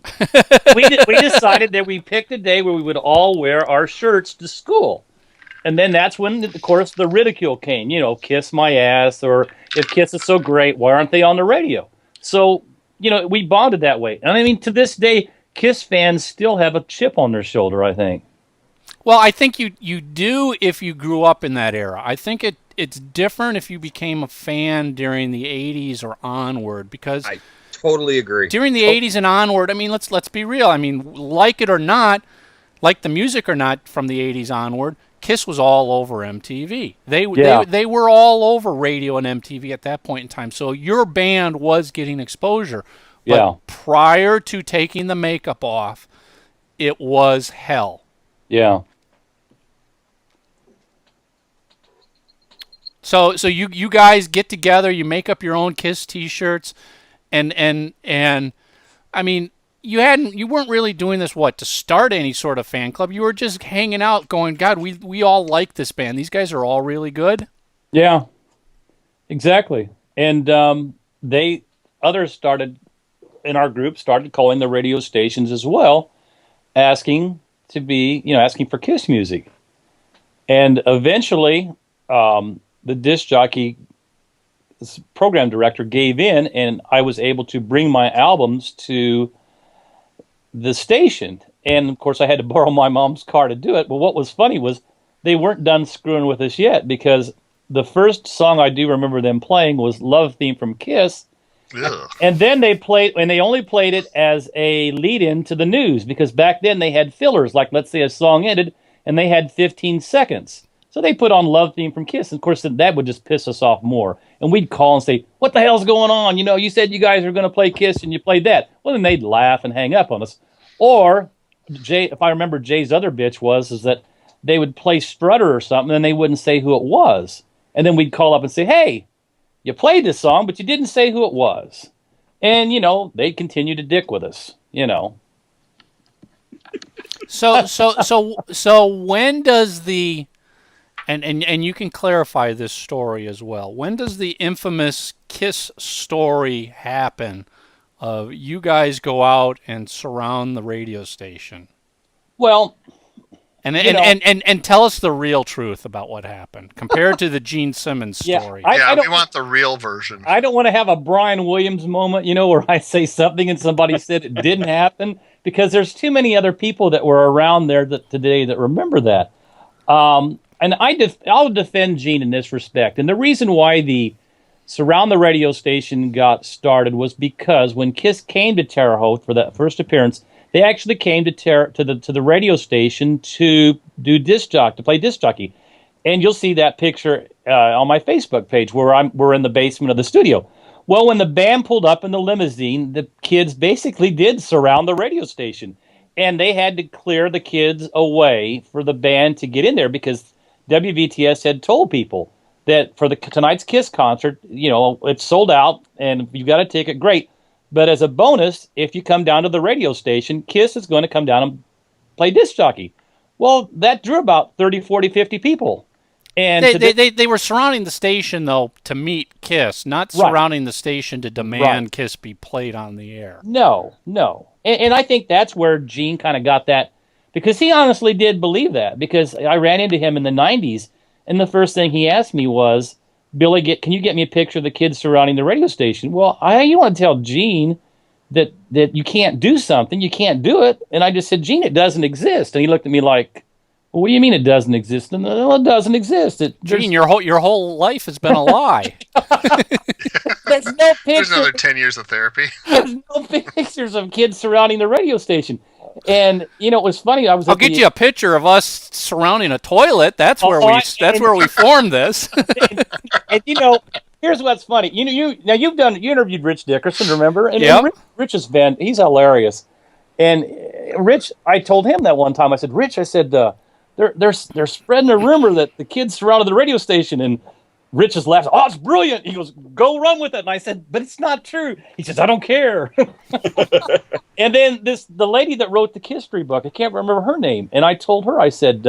we decided that we picked a day where we would all wear our shirts to school, and then that's when, of course, the ridicule came. Kiss my ass, or if Kiss is so great, why aren't they on the radio? So we bonded that way, and I mean, to this day, Kiss fans still have a chip on their shoulder, I think. Well, I think you do if you grew up in that era. I think it's different if you became a fan during the 80s or onward, because I totally agree. During the 80s and onward, I mean, let's be real. I mean, like it or not, like the music or not from the 80s onward, Kiss was all over MTV. They were all over radio and MTV at that point in time. So your band was getting exposure. But prior to taking the makeup off, it was hell. Yeah. So you guys get together, you make up your own Kiss T-shirts, and I mean, you weren't really doing this to start any sort of fan club. You were just hanging out, going, God, we all like this band. These guys are all really good. Yeah, exactly. And others started in our group started calling the radio stations as well, asking for Kiss music. And eventually, the disc jockey program director gave in, and I was able to bring my albums to the station. And of course, I had to borrow my mom's car to do it. But what was funny was they weren't done screwing with us yet, because the first song I do remember them playing was Love Theme from Kiss. Ugh. And then they only played it as a lead-in to the news, because back then they had fillers, like let's say a song ended and they had 15 seconds. So they put on Love Theme from Kiss. And of course, that would just piss us off more. And we'd call and say, what the hell's going on? You said you guys were going to play Kiss and you played that. Well, then they'd laugh and hang up on us. Or, if I remember, Jay's other bitch is that they would play Strutter or something and they wouldn't say who it was. And then we'd call up and say, hey, you played this song, but you didn't say who it was. And, they'd continue to dick with us, So when does the and you can clarify this story as well. When does the infamous Kiss story happen of you guys go out and surround the radio station? Well, and tell us the real truth about what happened compared to the Gene Simmons story. We want the real version. I don't want to have a Brian Williams moment, where I say something and somebody said it didn't happen, because there's too many other people that were around there today that remember that. And I'll defend Gene in this respect. And the reason why the Surround the Radio Station got started was because when Kiss came to Terre Haute for that first appearance, they actually came to the radio station to play disc jockey. And you'll see that picture on my Facebook page where we're in the basement of the studio. Well, when the band pulled up in the limousine, the kids basically did surround the radio station. And they had to clear the kids away for the band to get in there, because WVTS had told people that for tonight's Kiss concert, it's sold out, and if you've got a ticket, great. But as a bonus, if you come down to the radio station, Kiss is going to come down and play disc jockey. Well, that drew about 30, 40, 50 people. And they were surrounding the station, though, to meet Kiss, not surrounding the station to demand Kiss be played on the air. No. And I think that's where Gene kind of got that, because he honestly did believe that, because I ran into him in the 90s, and the first thing he asked me was, Billy, can you get me a picture of the kids surrounding the radio station? Well, you want to tell Gene that you can't do something, you can't do it. And I just said, Gene, it doesn't exist. And he looked at me like, well, what do you mean it doesn't exist? And it doesn't exist. Gene, your whole life has been a lie. There's no picture. There's another 10 years of therapy. There's no pictures of kids surrounding the radio station. And it was funny. I'll get you a picture of us surrounding a toilet. That's where we formed this. and here's what's funny. You interviewed Rich Dickerson, remember? And Rich is he's hilarious. And Rich, I told him that one time. I said, Rich, they're spreading a rumor that the kids surrounded the radio station, and Rich is laughing. Oh, it's brilliant. He goes, go run with it. And I said, but it's not true. He says, I don't care. And then the lady that wrote the history book, I can't remember her name. And I told her, I said,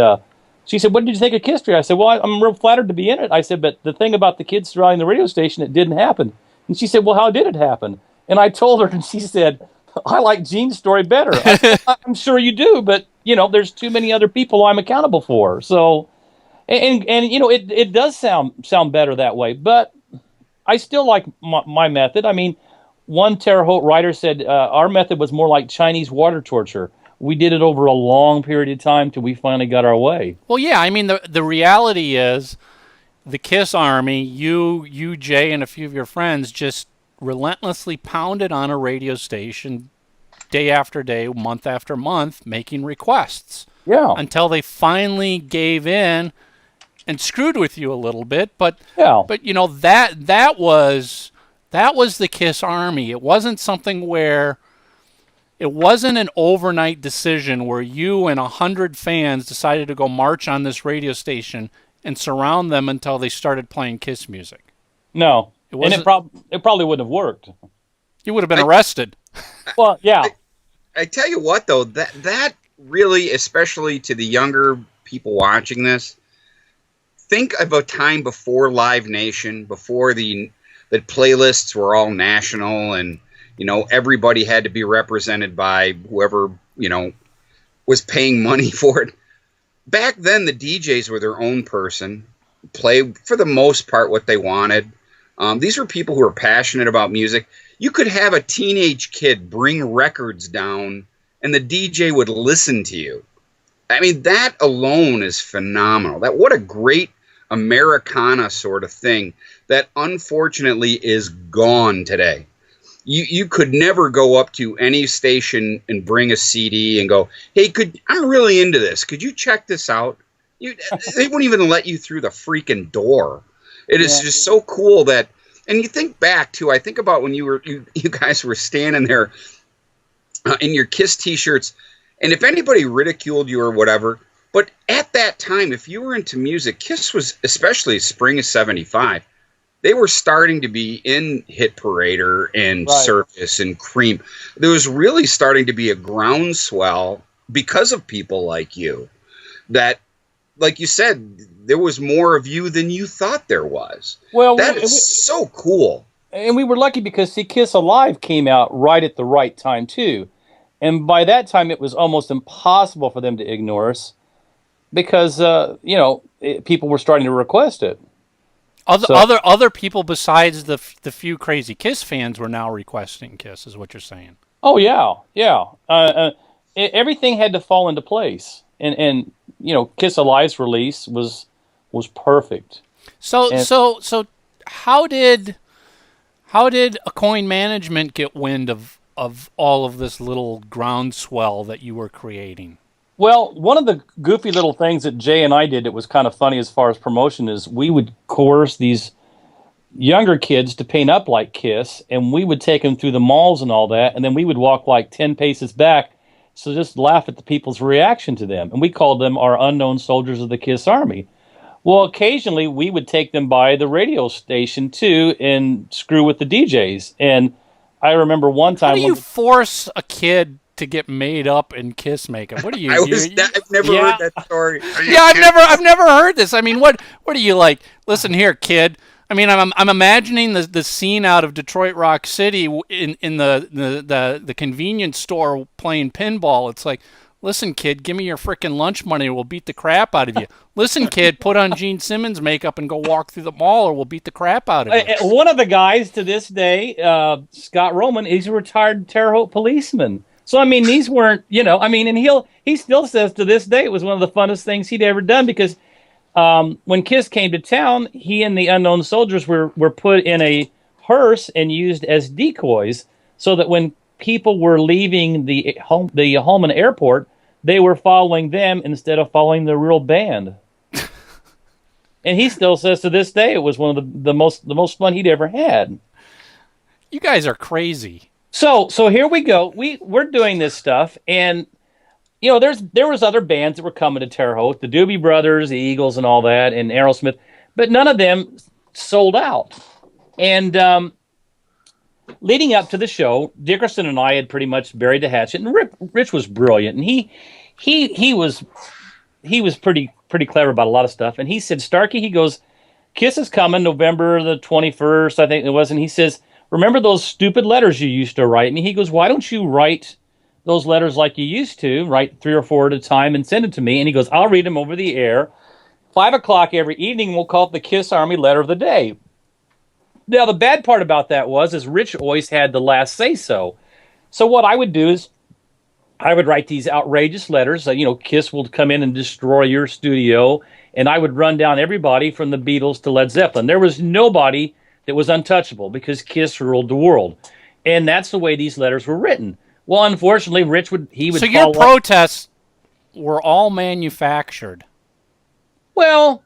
she said, what did you think of history? I said, well, I'm real flattered to be in it. I said, but the thing about the kids surrounding the radio station, it didn't happen. And she said, well, how did it happen? And I told her, and she said, I like Gene's story better. I said, I'm sure you do, but, there's too many other people I'm accountable for. So, and it does sound better that way, but I still like my method. I mean, one Terre Haute writer said our method was more like Chinese water torture. We did it over a long period of time till we finally got our way. Well, yeah, I mean, the reality is the Kiss Army, you, Jay, and a few of your friends just relentlessly pounded on a radio station day after day, month after month, making requests. Yeah. Until they finally gave in and screwed with you a little bit, but that was the Kiss Army. It wasn't something where it wasn't an overnight decision where you and 100 fans decided to go march on this radio station and surround them until they started playing Kiss music. No, It and wasn't. it probably wouldn't have worked. You would have been arrested. Well, yeah. I tell you what, though, that really, especially to the younger people watching this, think of a time before Live Nation, before the playlists were all national, and everybody had to be represented by whoever was paying money for it. Back then, the DJs were their own person, play for the most part what they wanted. These were people who were passionate about music. You could have a teenage kid bring records down, and the DJ would listen to you. I mean, that alone is phenomenal. What a great Americana sort of thing that unfortunately is gone today. You could never go up to any station and bring a CD and go, "Hey, I'm really into this. Could you check this out?" They wouldn't even let you through the freaking door. It is just so cool that, and you think back too. I think about when you guys were standing there in your Kiss T-shirts, and if anybody ridiculed you or whatever, but at that time, if you were into music, Kiss was, especially spring of '75. They were starting to be in Hit Parader and Circus and Cream. There was really starting to be a groundswell because of people like you that, like you said, there was more of you than you thought there was. Well, that is so cool. And we were lucky because, see, Kiss Alive came out right at the right time, too. And by that time, it was almost impossible for them to ignore us because, people were starting to request it. Other people besides the few crazy Kiss fans were now requesting Kiss, is what you're saying. Oh yeah. Everything had to fall into place, and Kiss Alive's release was perfect. So how did Coin Management get wind of all of this little groundswell that you were creating? Well, one of the goofy little things that Jay and I did that was kind of funny as far as promotion is we would coerce these younger kids to paint up like Kiss, and we would take them through the malls and all that, and then we would walk like 10 paces back, so just laugh at the people's reaction to them. And we called them our unknown soldiers of the Kiss Army. Well, occasionally we would take them by the radio station, too, and screw with the DJs. And I remember one time... How do you force a kid to get made up in Kiss makeup? What do you? I've never heard that story. I've never heard this. I mean, what are you like? Listen here, kid. I mean, I'm imagining the scene out of Detroit Rock City in the convenience store playing pinball. It's like, listen, kid, give me your frickin' lunch money or we'll beat the crap out of you. Listen, kid, put on Gene Simmons makeup and go walk through the mall or we'll beat the crap out of you. One of the guys to this day, Scott Roman, he's a retired Terre Haute policeman. So, I mean, these weren't, and he still says to this day it was one of the funnest things he'd ever done because when Kiss came to town, he and the Unknown Soldiers were put in a hearse and used as decoys so that when people were leaving the Holman Airport, they were following them instead of following the real band. And he still says to this day it was one of the most fun he'd ever had. You guys are crazy. So here we go. We're doing this stuff, and there was other bands that were coming to Terre Haute, the Doobie Brothers, the Eagles, and all that, and Aerosmith, but none of them sold out. And leading up to the show, Dickerson and I had pretty much buried the hatchet, and Rich was brilliant, and he was pretty clever about a lot of stuff. And he said, Starkey, he goes, Kiss is coming November the 21st, I think it was, and he says, remember those stupid letters you used to write me? He goes, why don't you write those letters like you used to, write 3 or 4 at a time and send it to me? And he goes, I'll read them over the air. 5 o'clock every evening, we'll call it the Kiss Army Letter of the Day. Now, the bad part about that is Rich always had the last say-so. So what I would do is I would write these outrageous letters. Kiss will come in and destroy your studio. And I would run down everybody from the Beatles to Led Zeppelin. There was nobody that was untouchable because Kiss ruled the world. And that's the way these letters were written. Well, unfortunately, Rich would So your protests were all manufactured. Well,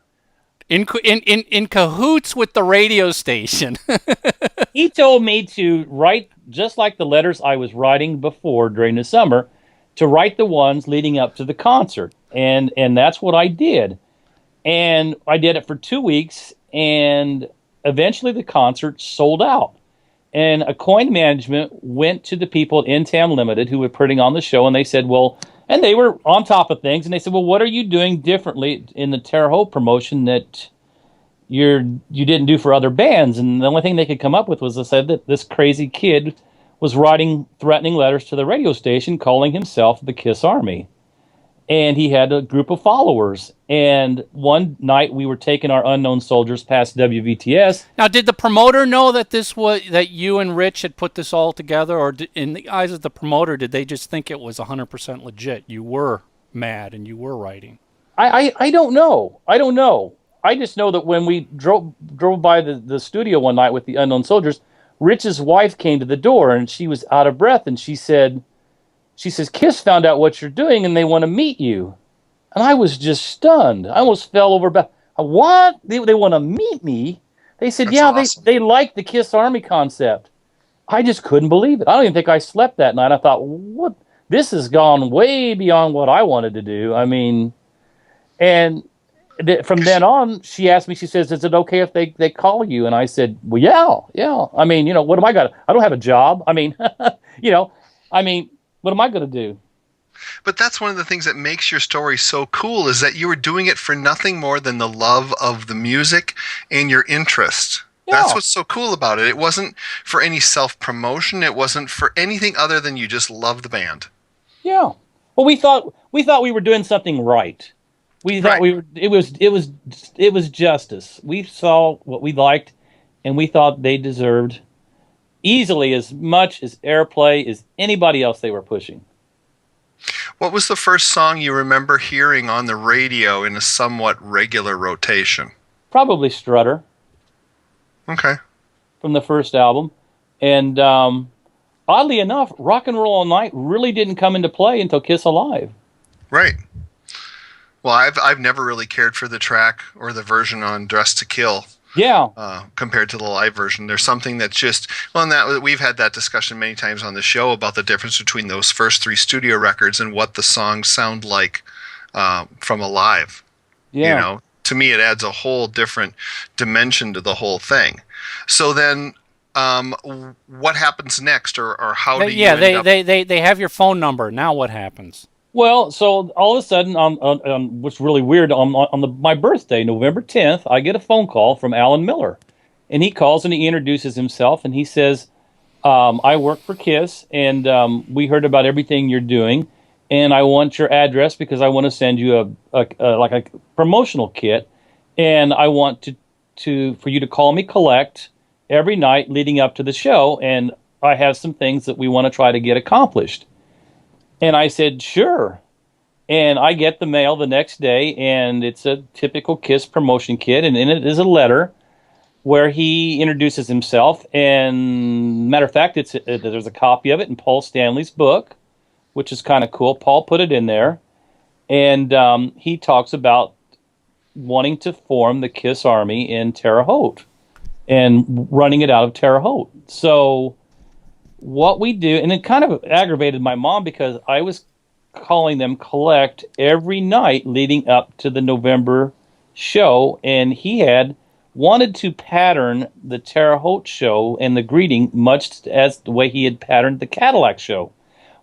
in cahoots with the radio station. He told me to write just like the letters I was writing before during the summer, to write the ones leading up to the concert. And that's what I did. And I did it for 2 weeks, and eventually the concert sold out. And a coin management went to the people at NTAM Limited who were putting on the show, and they said, well, and they were on top of things, and they said, well, what are you doing differently in the Terre Haute promotion that you didn't do for other bands? And the only thing they could come up with was they said that this crazy kid was writing threatening letters to the radio station calling himself the Kiss Army. And he had a group of followers. And one night we were taking our Unknown Soldiers past WVTS. Now, did the promoter know that that you and Rich had put this all together, or in the eyes of the promoter, did they just think it was 100% legit? You were mad and you were writing. I don't know. I don't know. I just know that when we drove by the studio one night with the Unknown Soldiers, Rich's wife came to the door and she was out of breath, and she says, Kiss found out what you're doing and they want to meet you. And I was just stunned. I almost fell over back. What? They want to meet me? They said, That's yeah, awesome. they like the Kiss Army concept. I just couldn't believe it. I don't even think I slept that night. I thought, what? This has gone way beyond what I wanted to do. I mean, and from then on, she asked me, she says, is it okay if they call you? And I said, well, yeah. I mean, what am I got? I don't have a job. I mean, what am I going to do? But that's one of the things that makes your story so cool, is that you were doing it for nothing more than the love of the music and your interest. Yeah. That's what's so cool about it. It wasn't for any self-promotion. It wasn't for anything other than you just loved the band. Yeah. Well, we thought we were doing something right. We thought Right. it was justice. We saw what we liked, and we thought they deserved easily as much as airplay as anybody else they were pushing. What was the first song you remember hearing on the radio in a somewhat regular rotation? Probably Strutter Okay. from the first album. And oddly enough, Rock and Roll All Night really didn't come into play until Kiss Alive. Right. Well, I've never really cared for the track or the version on Dress to Kill. Yeah. Compared to the live version. There's something that's just, well, and that we've had that discussion many times on the show about the difference between those first 3 studio records and what the songs sound like from a live. Yeah. To me, it adds a whole different dimension to the whole thing. So then, what happens next, or how do you? End up... they have your phone number. Now what happens? Well, so all of a sudden, on what's really weird, my birthday, November 10th, I get a phone call from Alan Miller. And he calls and he introduces himself, and he says, I work for KISS, and we heard about everything you're doing, and I want your address because I want to send you a promotional kit, and I want for you to call me collect every night leading up to the show, and I have some things that we want to try to get accomplished. And I said, sure. And I get the mail the next day, and it's a typical KISS promotion kit, and in it is a letter where he introduces himself. And matter of fact, there's a copy of it in Paul Stanley's book, which is kind of cool. Paul put it in there, and he talks about wanting to form the KISS Army in Terre Haute and running it out of Terre Haute. So what we do, and it kind of aggravated my mom because I was calling them collect every night leading up to the November show, and he had wanted to pattern the Terre Haute show and the greeting much as the way he had patterned the Cadillac show.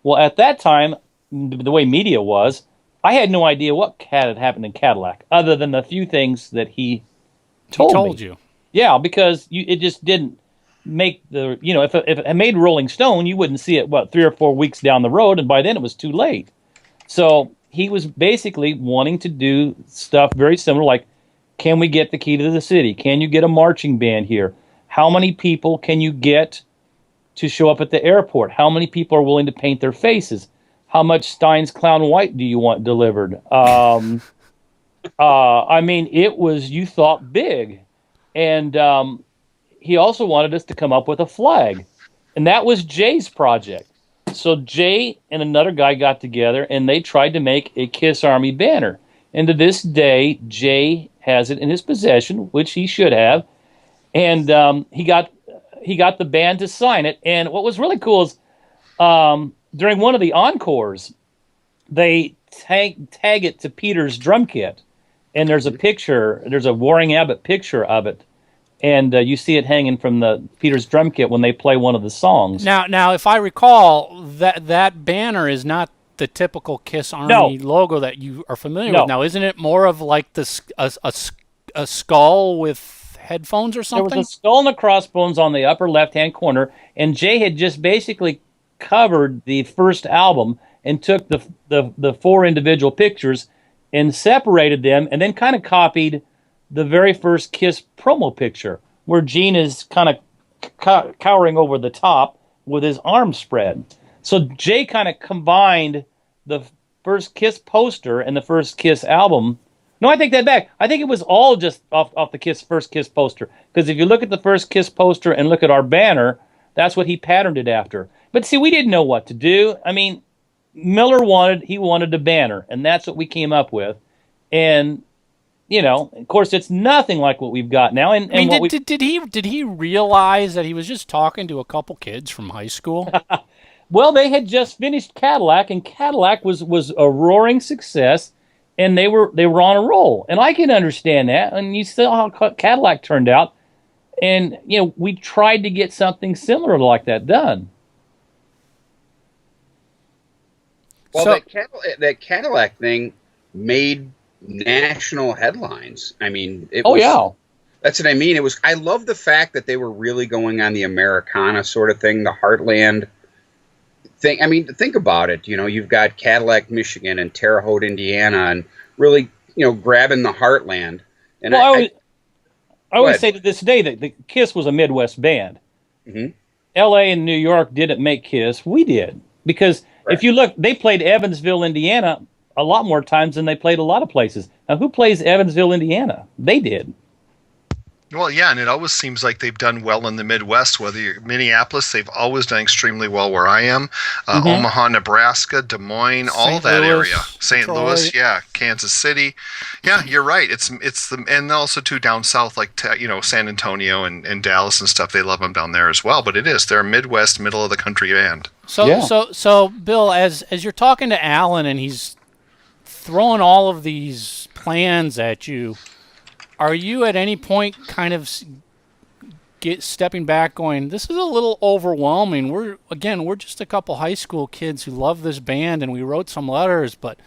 Well, at that time, the way media was, I had no idea what had happened in Cadillac other than the few things that he told me. You. Yeah, because it just didn't make the, if it made Rolling Stone, you wouldn't see it, 3 or 4 weeks down the road, and by then it was too late. So he was basically wanting to do stuff very similar, like, can we get the key to the city? Can you get a marching band here? How many people can you get to show up at the airport? How many people are willing to paint their faces? How much Stein's Clown White do you want delivered? I mean, it was, you thought big. And he also wanted us to come up with a flag. And that was Jay's project. So Jay and another guy got together, and they tried to make a KISS Army banner. And to this day, Jay has it in his possession, which he should have. And he got the band to sign it. And what was really cool is during one of the encores, they tag it to Peter's drum kit. and there's a picture. There's a Warring Abbott picture of it, and you see it hanging from the Peter's drum kit when they play one of the songs. Now, if I recall, that banner is not the typical Kiss Army logo that you are familiar with. Now, isn't it more of like this a skull with headphones or something? There was a skull and a crossbones on the upper left-hand corner, and Jay had just basically covered the first album and took the four individual pictures and separated them, and then kind of copied the very first Kiss promo picture, where Gene is kind of cowering over the top with his arms spread. So Jay kind of combined the first Kiss poster and the first Kiss album. No, I take that back. I think it was all just off the first Kiss poster. Because if you look at the first Kiss poster and look at our banner, that's what he patterned it after. But see, we didn't know what to do. I mean, Miller wanted a banner, and that's what we came up with. And of course, it's nothing like what we've got now. And I mean, did he realize that he was just talking to a couple kids from high school? Well, they had just finished Cadillac, and Cadillac was a roaring success, and they were on a roll. And I can understand that. And you saw how Cadillac turned out, and we tried to get something similar like that done. Well, that Cadillac thing made national headlines. I mean, that's what I mean. I love the fact that they were really going on the Americana sort of thing, the Heartland thing. I mean, think about it. You've got Cadillac, Michigan, and Terre Haute, Indiana, and really, grabbing the Heartland. And I always say to this day that the Kiss was a Midwest band. Mm-hmm. L.A. and New York didn't make Kiss. We did. Because if you look, they played Evansville, Indiana a lot more times than they played a lot of places. Now, who plays Evansville, Indiana? They did. Well, yeah, and it always seems like they've done well in the Midwest. Whether you're Minneapolis, they've always done extremely well where I am. Omaha, Nebraska, Des Moines, all that area. St. Louis, yeah, Kansas City. Yeah, you're right. And also too down south, like San Antonio and Dallas and stuff. They love them down there as well. But they're a Midwest, middle of the country band. So Bill, as you're talking to Alan and he's throwing all of these plans at you, are you at any point kind of stepping back going, this is a little overwhelming? We're just a couple high school kids who love this band and we wrote some letters, but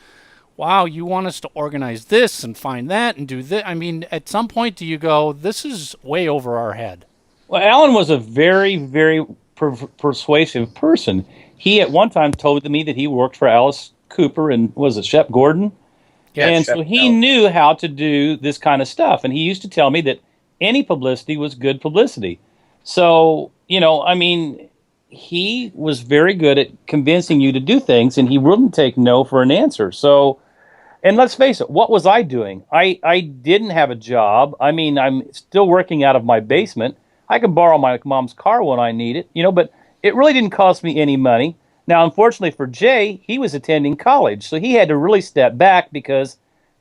wow, you want us to organize this and find that and do this? I mean, at some point do you go, this is way over our head? Well, Alan was a very, very persuasive person. He at one time told me that he worked for Alice Cooper and was it Shep Gordon? Yeah, and so he knew how to do this kind of stuff. And he used to tell me that any publicity was good publicity. So, I mean, he was very good at convincing you to do things, and he wouldn't take no for an answer. So, and let's face it, what was I doing? I didn't have a job. I mean, I'm still working out of my basement. I could borrow my mom's car when I need it, but it really didn't cost me any money. Now, unfortunately for Jay, he was attending college, so he had to really step back because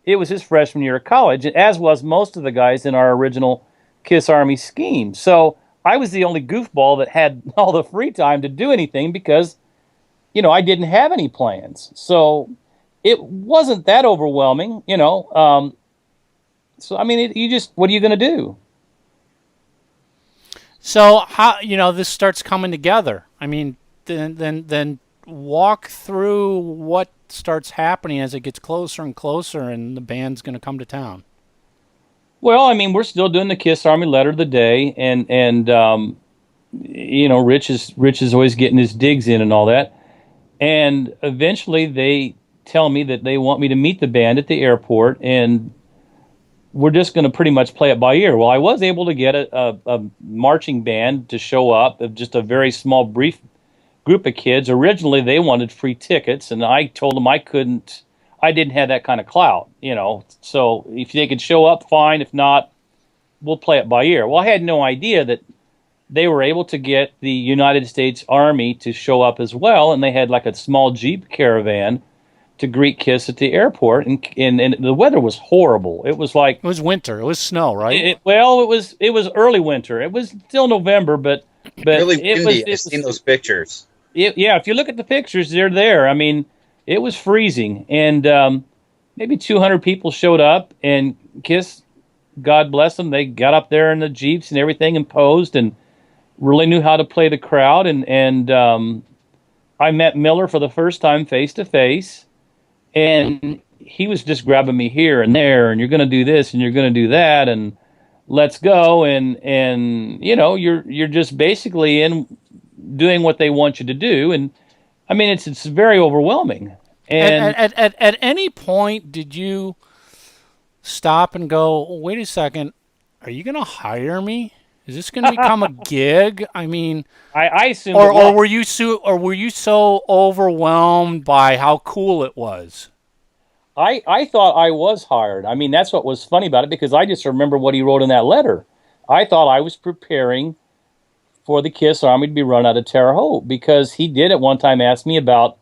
it was his freshman year of college, as was most of the guys in our original Kiss Army scheme. So I was the only goofball that had all the free time to do anything because, I didn't have any plans. So it wasn't that overwhelming, So, I mean, what are you going to do? So how, this starts coming together. I mean, then walk through what starts happening as it gets closer and closer and the band's going to come to town. Well, I mean, we're still doing the Kiss Army Letter of the Day, and Rich is always getting his digs in and all that. And eventually they tell me that they want me to meet the band at the airport, and we're just going to pretty much play it by ear. Well, I was able to get a marching band to show up, just a very small, brief group of kids. Originally, they wanted free tickets, and I told them I didn't have that kind of clout, So if they could show up, fine. If not, we'll play it by ear. Well, I had no idea that they were able to get the United States Army to show up as well, and they had like a small Jeep caravan to greet Kiss at the airport, and the weather was horrible. It was like... It was winter. It was snow, right? It was early winter. It was still November, but really windy. I've seen those pictures. If you look at the pictures, they're there. I mean, it was freezing, and maybe 200 people showed up, and Kiss, God bless them, they got up there in the Jeeps and everything and posed and really knew how to play the crowd. And I met Miller for the first time face to face, and he was just grabbing me here and there, and you're going to do this and you're going to do that, and let's go. And you're just basically in doing what they want you to do. And I mean, it's very overwhelming. And At any point, did you stop and go, wait a second, are you going to hire me? Is this going to become a gig? I mean, I assume, or were you so overwhelmed by how cool it was? I thought I was hired. I mean, that's what was funny about it, because I just remember what he wrote in that letter. I thought I was preparing for the Kiss Army to be run out of Terre Haute, because he did at one time ask me about,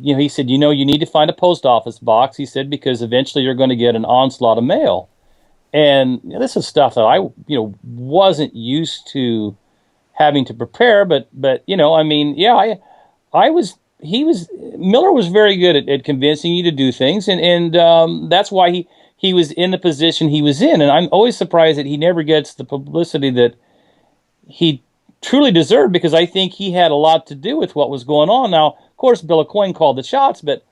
he said, you need to find a post office box. He said, because eventually you're going to get an onslaught of mail. And this is stuff that I, wasn't used to having to prepare. But I mean, yeah, Miller was very good at convincing you to do things. And that's why he was in the position he was in. And I'm always surprised that he never gets the publicity that he truly deserved, because I think he had a lot to do with what was going on. Now, of course, Bill Aucoin called the shots, but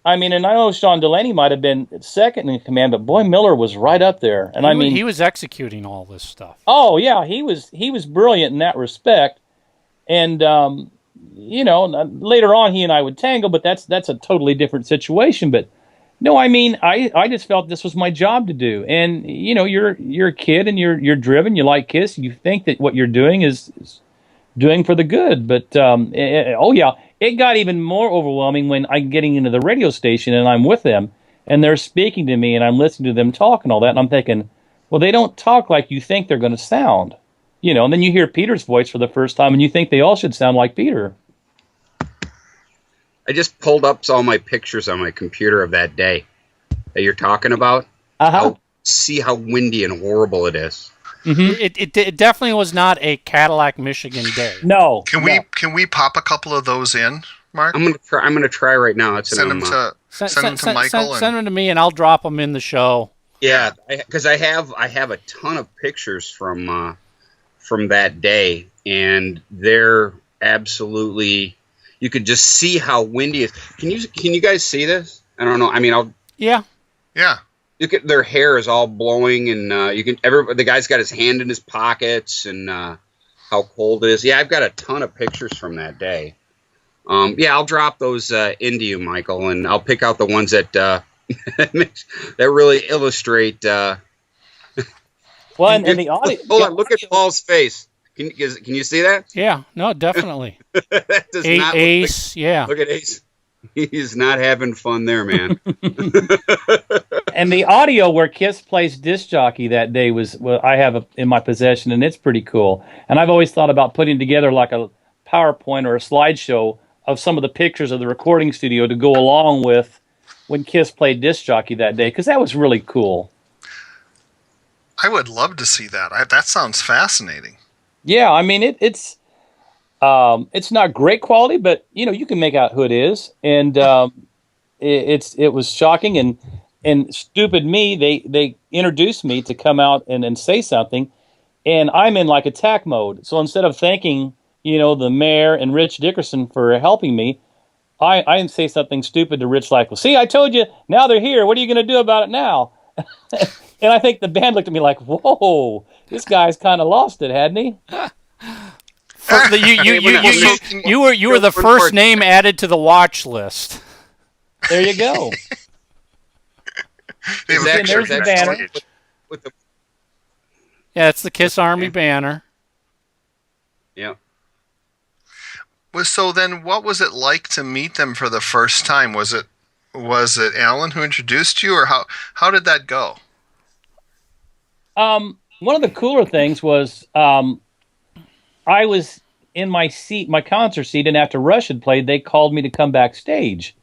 I mean, and I know Sean Delaney might have been second in command, but boy, Miller was right up there. And he was executing all this stuff. Oh yeah, he was brilliant in that respect. And later on he and I would tangle, but that's a totally different situation. But no, I mean, I just felt this was my job to do. And you're a kid and you're driven, you like Kiss, you think that what you're doing is doing for the good. But it got even more overwhelming when I'm getting into the radio station and I'm with them and they're speaking to me and I'm listening to them talk and all that, and I'm thinking, well, they don't talk like you think they're going to sound, and then you hear Peter's voice for the first time and you think they all should sound like Peter. I just pulled up all my pictures on my computer of that day that you're talking about. Uh-huh. See how windy and horrible it is. Mm-hmm. It definitely was not a Cadillac, Michigan day. No. Can we pop a couple of those in, Mark? I'm gonna try right now. Send them to Michael. Send them to me, and I'll drop them in the show. Yeah, because I have a ton of pictures from that day, and they're absolutely. You could just see how windy it is. Can you guys see this? I don't know. I mean, Yeah. Look at their hair is all blowing, and the guy's got his hand in his pockets, and how cold it is. Yeah, I've got a ton of pictures from that day. I'll drop those into you, Michael, and I'll pick out the ones that that really illustrate. Well, and the audio. Hold on, look at Paul's face. Can you see that? Yeah. No, definitely. That does not look Ace. Yeah. Look at Ace. He's not having fun there, man. And the audio where Kiss plays disc jockey that day I have in my possession, and it's pretty cool. And I've always thought about putting together like a PowerPoint or a slideshow of some of the pictures of the recording studio to go along with when Kiss played disc jockey that day, because that was really cool. I would love to see that. That sounds fascinating. Yeah, I mean it's not great quality, but you can make out who it is, and it was shocking and stupid me. They introduced me to come out and say something, and I'm in like attack mode. So instead of thanking the mayor and Rich Dickerson for helping me, I say something stupid to Rich like, well, see, I told you. Now they're here. What are you going to do about it now? And I think the band looked at me like, whoa, this guy's kind of lost it, hadn't he? You were the first name added to the watch list. There you go. There's the banner. Yeah, it's the Kiss Army banner. Yeah. So then, what was it like to meet them for the first time? Was it Alan who introduced you, or how did that go? One of the cooler things was I was in my concert seat, and after Rush had played, they called me to come backstage.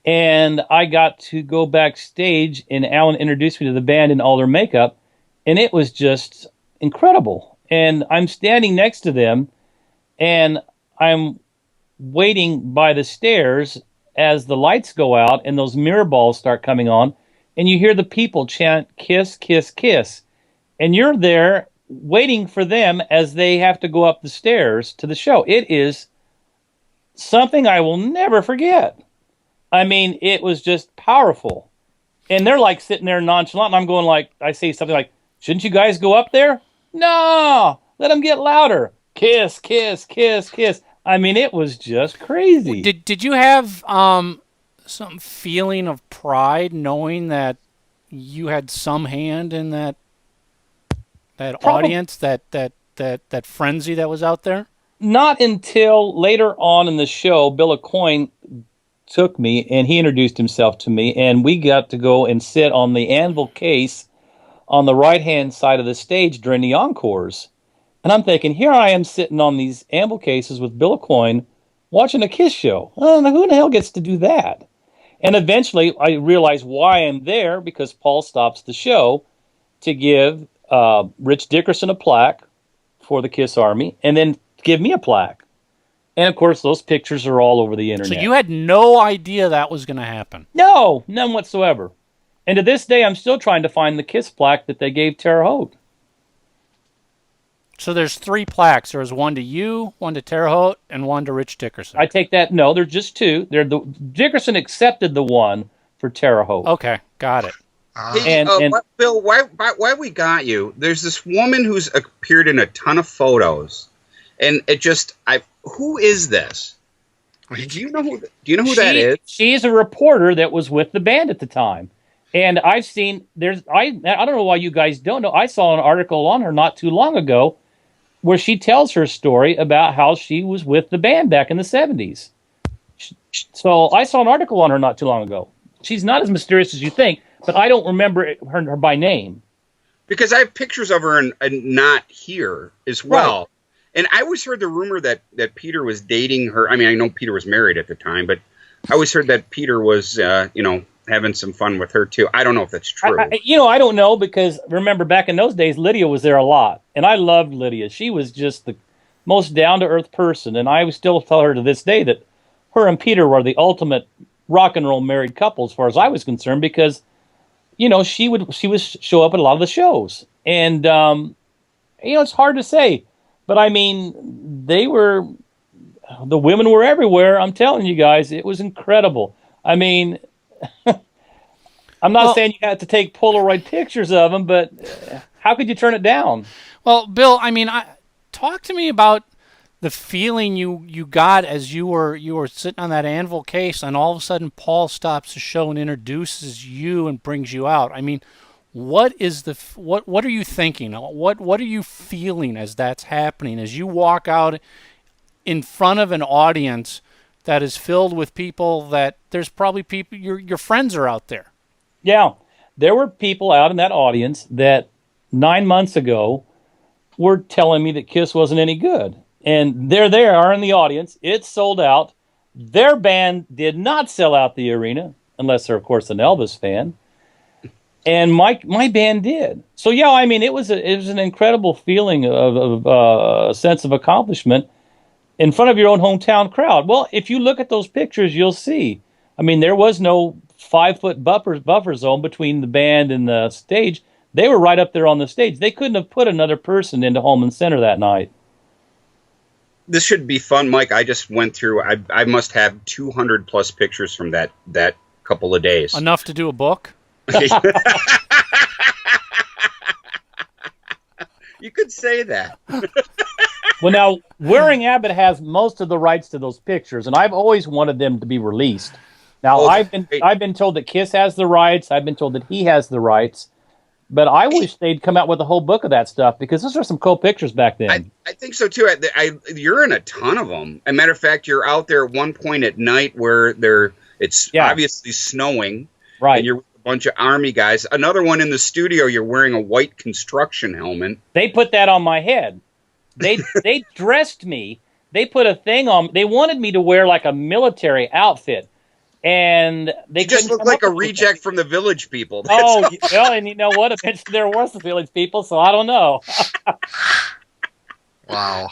And I got to go backstage, and Alan introduced me to the band in all their makeup, and it was just incredible. And I'm standing next to them, and I'm waiting by the stairs as the lights go out and those mirror balls start coming on. and you hear the people chant "Kiss, kiss, kiss," and you're there waiting for them as they have to go up the stairs to the show. It is something I will never forget. I mean, it was just powerful. And they're like sitting there nonchalant, and I'm going like, I say something like, shouldn't you guys go up there? No, let them get louder. Kiss, kiss, kiss, kiss. I mean, it was just crazy. Did you have some feeling of pride knowing that you had some hand in that audience, that frenzy that was out there? Not until later on in the show, Bill Aucoin took me and he introduced himself to me, and we got to go and sit on the anvil case on the right-hand side of the stage during the encores. And I'm thinking, here I am sitting on these anvil cases with Bill Aucoin watching a Kiss show. Who in the hell gets to do that? And eventually I realized why I'm there, because Paul stops the show to give Rich Dickerson a plaque for the Kiss Army and then give me a plaque. And, of course, those pictures are all over the internet. So you had no idea that was going to happen? No, none whatsoever. And to this day, I'm still trying to find the Kiss plaque that they gave Terre Haute. So there's 3 plaques. There was one to you, one to Terre Haute, and one to Rich Dickerson. I take that. No, there's just 2. Dickerson accepted the one for Terre Haute. Okay, got it. And Bill, why we got you? There's this woman who's appeared in a ton of photos, and it just, who is this? Do you know who that is? She's a reporter that was with the band at the time. And I've seen, I don't know why you guys don't know. I saw an article on her not too long ago where she tells her story about how she was with the band back in the 70s. So I saw an article on her not too long ago. She's not as mysterious as you think, but I don't remember her by name. Because I have pictures of her and not here as well. Right. And I always heard the rumor that Peter was dating her. I mean, I know Peter was married at the time, but I always heard that Peter was, having some fun with her too. I don't know if that's true. I don't know, because remember back in those days, Lydia was there a lot. And I loved Lydia. She was just the most down-to-earth person. And I still tell her to this day that her and Peter were the ultimate rock and roll married couple as far as I was concerned, because, she would show up at a lot of the shows. And, it's hard to say. But, I mean, the women were everywhere. I'm telling you guys, it was incredible. I mean, I'm not saying you have to take Polaroid pictures of them, but how could you turn it down? Well, Bill, I mean, talk to me about the feeling you got as you were sitting on that anvil case, and all of a sudden Paul stops the show and introduces you and brings you out. I mean, what are you thinking? What are you feeling as that's happening, as you walk out in front of an audience that is filled with people that there's probably people your friends are out there? Yeah, there were people out in that audience that 9 months ago were telling me that Kiss wasn't any good. And there they are in the audience. It's sold out. Their band did not sell out the arena, unless they're, of course, an Elvis fan. And my band did. So, yeah, I mean, it was an incredible feeling of a sense of accomplishment in front of your own hometown crowd. Well, if you look at those pictures, you'll see. I mean, there was no 5-foot buffer zone between the band and the stage. They were right up there on the stage. They couldn't have put another person into Holman Center that night. This should be fun, Mike. I just went through. I must have 200 plus pictures from that couple of days. Enough to do a book? You could say that. Well, now, Waring Abbott has most of the rights to those pictures, and I've always wanted them to be released. Now, I've been told that Kiss has the rights. I've been told that he has the rights. But I wish they'd come out with a whole book of that stuff, because those are some cool pictures back then. I think so, too. You're in a ton of them. As a matter of fact, you're out there at one point at night where it's obviously snowing. Right. And you're with a bunch of Army guys. Another one in the studio, you're wearing a white construction helmet. They put that on my head. They dressed me. They put a thing on. They wanted me to wear like a military outfit. And they just looked like a reject from the Village People. Well, and you know what? Eventually there was the Village People, so I don't know. Wow.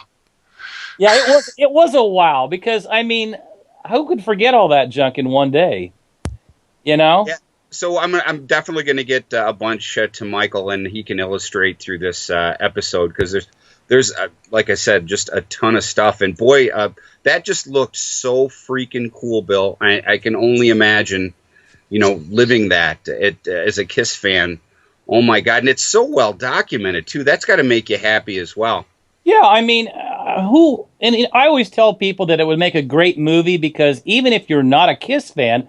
Yeah, it was a wow, because I mean, who could forget all that junk in one day? You know? Yeah. So I'm definitely going to get a bunch to Michael, and he can illustrate through this episode, because there's like I said, just a ton of stuff. And boy, that just looked so freaking cool, Bill. I can only imagine, living that as a Kiss fan. Oh my God. And it's so well documented too. That's got to make you happy as well. Yeah, I mean, I always tell people that it would make a great movie, because even if you're not a Kiss fan,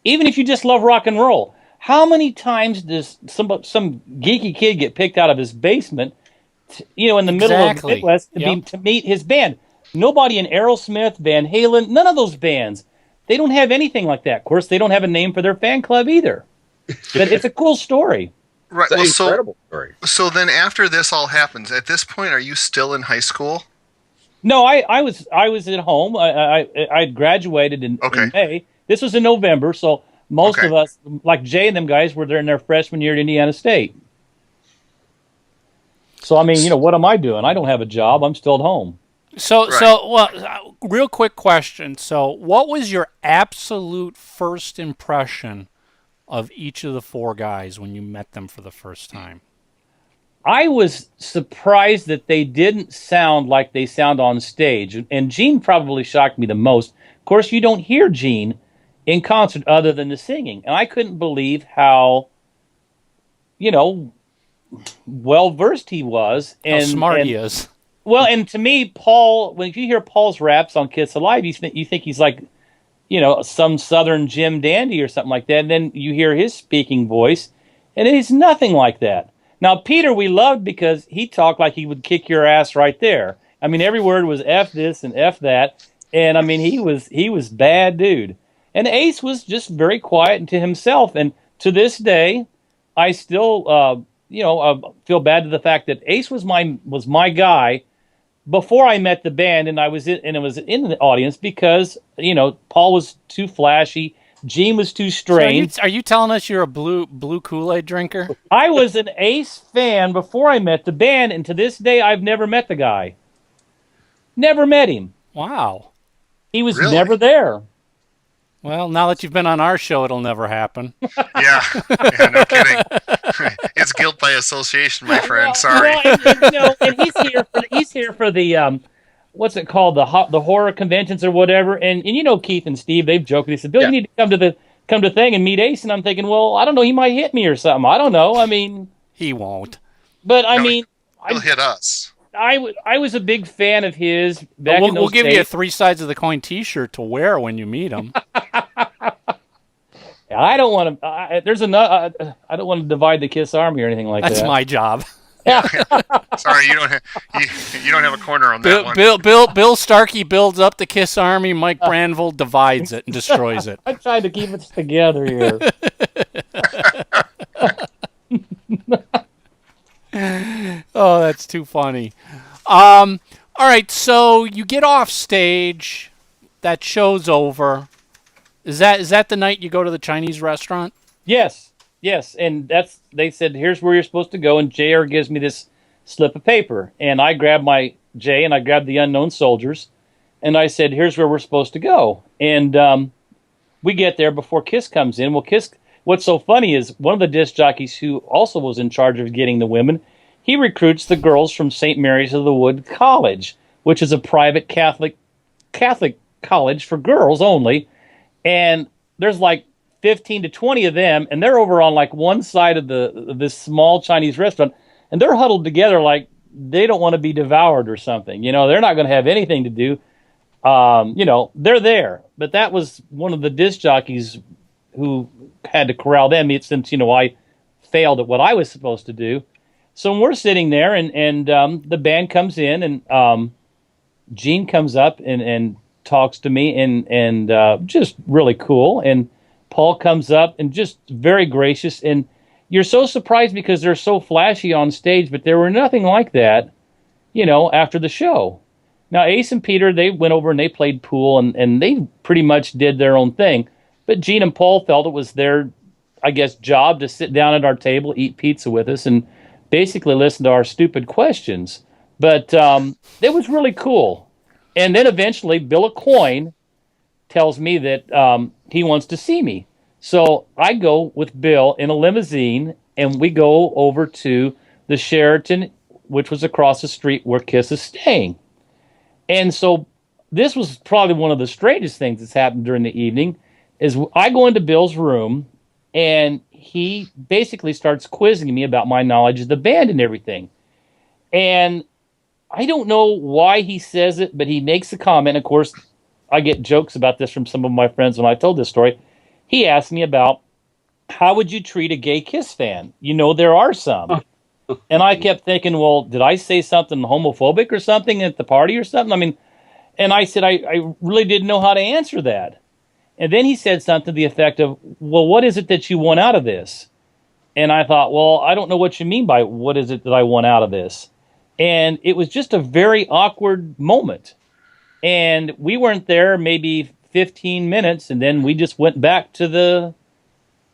even if you just love rock and roll, how many times does some geeky kid get picked out of his basement, in the middle of the Midwest to meet his band? Nobody in Aerosmith, Van Halen, none of those bands, they don't have anything like that. Of course, they don't have a name for their fan club either. But it's a cool story. Right. It's an incredible story. So then after this all happens, at this point, are you still in high school? No, I was at home. I graduated in May. This was in November, so most of us, like Jay and them guys, were there in their freshman year at Indiana State. So, I mean, what am I doing? I don't have a job. I'm still at home. So, real quick question. So, what was your absolute first impression of each of the four guys when you met them for the first time? I was surprised that they didn't sound like they sound on stage. And Gene probably shocked me the most. Of course, you don't hear Gene in concert other than the singing. And I couldn't believe how, well-versed he was. And how smart he is. Well, and to me, Paul, when you hear Paul's raps on Kiss Alive, you think he's like, some Southern Jim Dandy or something like that. And then you hear his speaking voice, and it is nothing like that. Now, Peter, we loved because he talked like he would kick your ass right there. I mean, every word was F this and F that. And I mean, he was bad dude. And Ace was just very quiet and to himself. And to this day, I still, feel bad to the fact that Ace was my guy before I met the band, and I was in the audience because Paul was too flashy, Gene was too strange. So are you telling us you're a blue Kool-Aid drinker? I was an Ace fan before I met the band, and to this day I've never met the guy. Never met him. Wow. He was never there. Well, now that you've been on our show, it'll never happen. Yeah, no kidding. It's guilt by association, my friend. Sorry. And he's here for the what's it called, the horror conventions or whatever. And Keith and Steve, they've joked. They said, Bill, you need to come to thing and meet Ace. And I'm thinking, well, I don't know, he might hit me or something. I don't know. I mean, he won't. But I mean, he'll hit us. I was a big fan of his back in those We'll give days. you a 3 sides of the coin T-shirt to wear when you meet him. I don't want to. I don't want to divide the Kiss Army or anything like that. That's my job. Sorry, you don't have a corner on that one. Bill Starkey builds up the Kiss Army. Mike Brandville divides it and destroys it. I tried to keep it together here. Oh, that's too funny. All right, so you get off stage. That show's over. Is that the night you go to the Chinese restaurant? Yes, and they said, here's where you're supposed to go, and JR gives me this slip of paper, and I grabbed my J and I grabbed the Unknown Soldiers, and I said, here's where we're supposed to go, and we get there before Kiss comes in. Well, Kiss. What's so funny is one of the disc jockeys who also was in charge of getting the women, he recruits the girls from St. Mary's of the Wood College, which is a private Catholic college for girls only. And there's like 15 to 20 of them, and they're over on like one side of this small Chinese restaurant, and they're huddled together like they don't want to be devoured or something. They're not going to have anything to do. They're there. But that was one of the disc jockeys who had to corral them since, I failed at what I was supposed to do. So when we're sitting there and the band comes in and Gene comes up and talks to me and just really cool. And Paul comes up and just very gracious. And you're so surprised because they're so flashy on stage, but there were nothing like that, after the show. Now, Ace and Peter, they went over and they played pool and they pretty much did their own thing. But Gene and Paul felt it was their, I guess, job to sit down at our table, eat pizza with us, and basically listen to our stupid questions. But it was really cool. And then eventually Bill Aucoin tells me that he wants to see me. So I go with Bill in a limousine, and we go over to the Sheraton, which was across the street where Kiss is staying. And so this was probably one of the strangest things that's happened during the evening. Is I go into Bill's room, and he basically starts quizzing me about my knowledge of the band and everything. And I don't know why he says it, but he makes a comment. Of course, I get jokes about this from some of my friends when I told this story. He asked me about how would you treat a gay Kiss fan? You know, there are some. And I kept thinking, well, did I say something homophobic or something at the party or something? I mean, and I said, I really didn't know how to answer that. And then he said something to the effect of, well, what is it that you want out of this? And I thought, well, I don't know what you mean by what is it that I want out of this. And it was just a very awkward moment. And we weren't there maybe 15 minutes, and then we just went back to the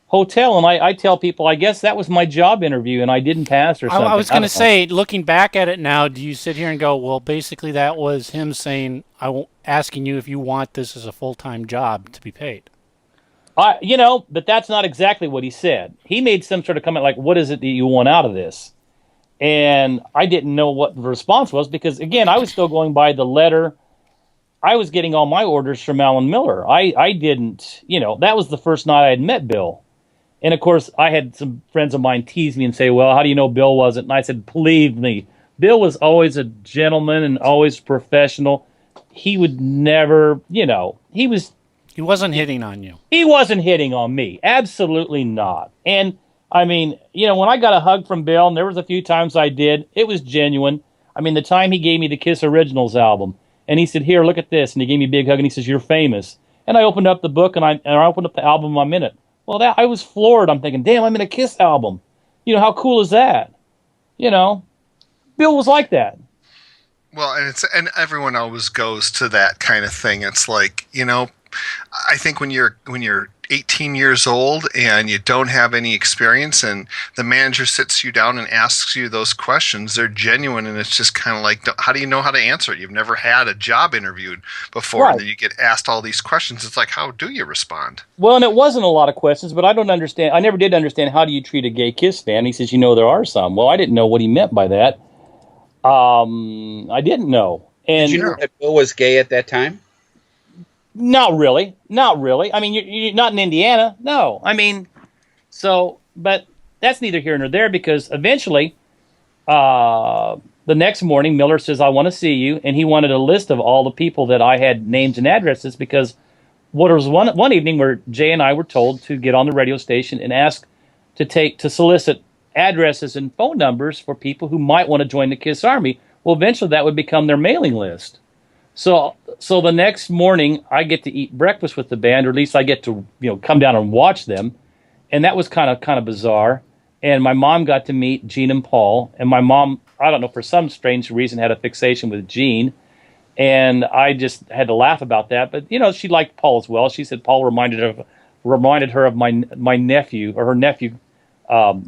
hotel. And I tell people, I guess that was my job interview, and I didn't pass or something. I was going to say, looking back at it now, do you sit here and go, well, basically that was him saying, asking you if you want this as a full-time job to be paid? But that's not exactly what he said. He made some sort of comment like, what is it that you want out of this? And I didn't know what the response was because, again, I was still going by the letter. I was getting all my orders from Alan Miller. I didn't, that was the first night I had met Bill. And, of course, I had some friends of mine tease me and say, well, how do you know Bill wasn't? And I said, believe me, Bill was always a gentleman and always professional. He would never, he wasn't hitting on you. He wasn't hitting on me. Absolutely not. And I mean, when I got a hug from Bill, and there was a few times I did, it was genuine. I mean, the time he gave me the Kiss Originals album, and he said, here, look at this. And he gave me a big hug, and he says, you're famous. And I opened up the book, and I opened up the album I'm in it. Well, I was floored. I'm thinking, damn, I'm in a Kiss album. How cool is that? Bill was like that. Well, and everyone always goes to that kind of thing. It's like, I think when you're 18 years old and you don't have any experience and the manager sits you down and asks you those questions, they're genuine, and it's just kind of like, how do you know how to answer it? You've never had a job interviewed before, right. And then you get asked all these questions. It's like, how do you respond? Well, and it wasn't a lot of questions, but I don't understand. I never did understand, how do you treat a gay Kiss fan? He says, there are some. Well, I didn't know what he meant by that. I didn't know. And did you know that Bill was gay at that time? Not really. I mean, you're not in Indiana. No. I mean, but that's neither here nor there because eventually, the next morning, Miller says, I want to see you. And he wanted a list of all the people that I had names and addresses because what was one evening where Jay and I were told to get on the radio station and ask to solicit addresses and phone numbers for people who might want to join the Kiss Army. Well, eventually that would become their mailing list. So the next morning, I get to eat breakfast with the band, or at least I get to come down and watch them, and that was kind of bizarre. And my mom got to meet Gene and Paul, and my mom, I don't know, for some strange reason, had a fixation with Gene, and I just had to laugh about that. But she liked Paul as well. She said Paul reminded her of my nephew, or her nephew,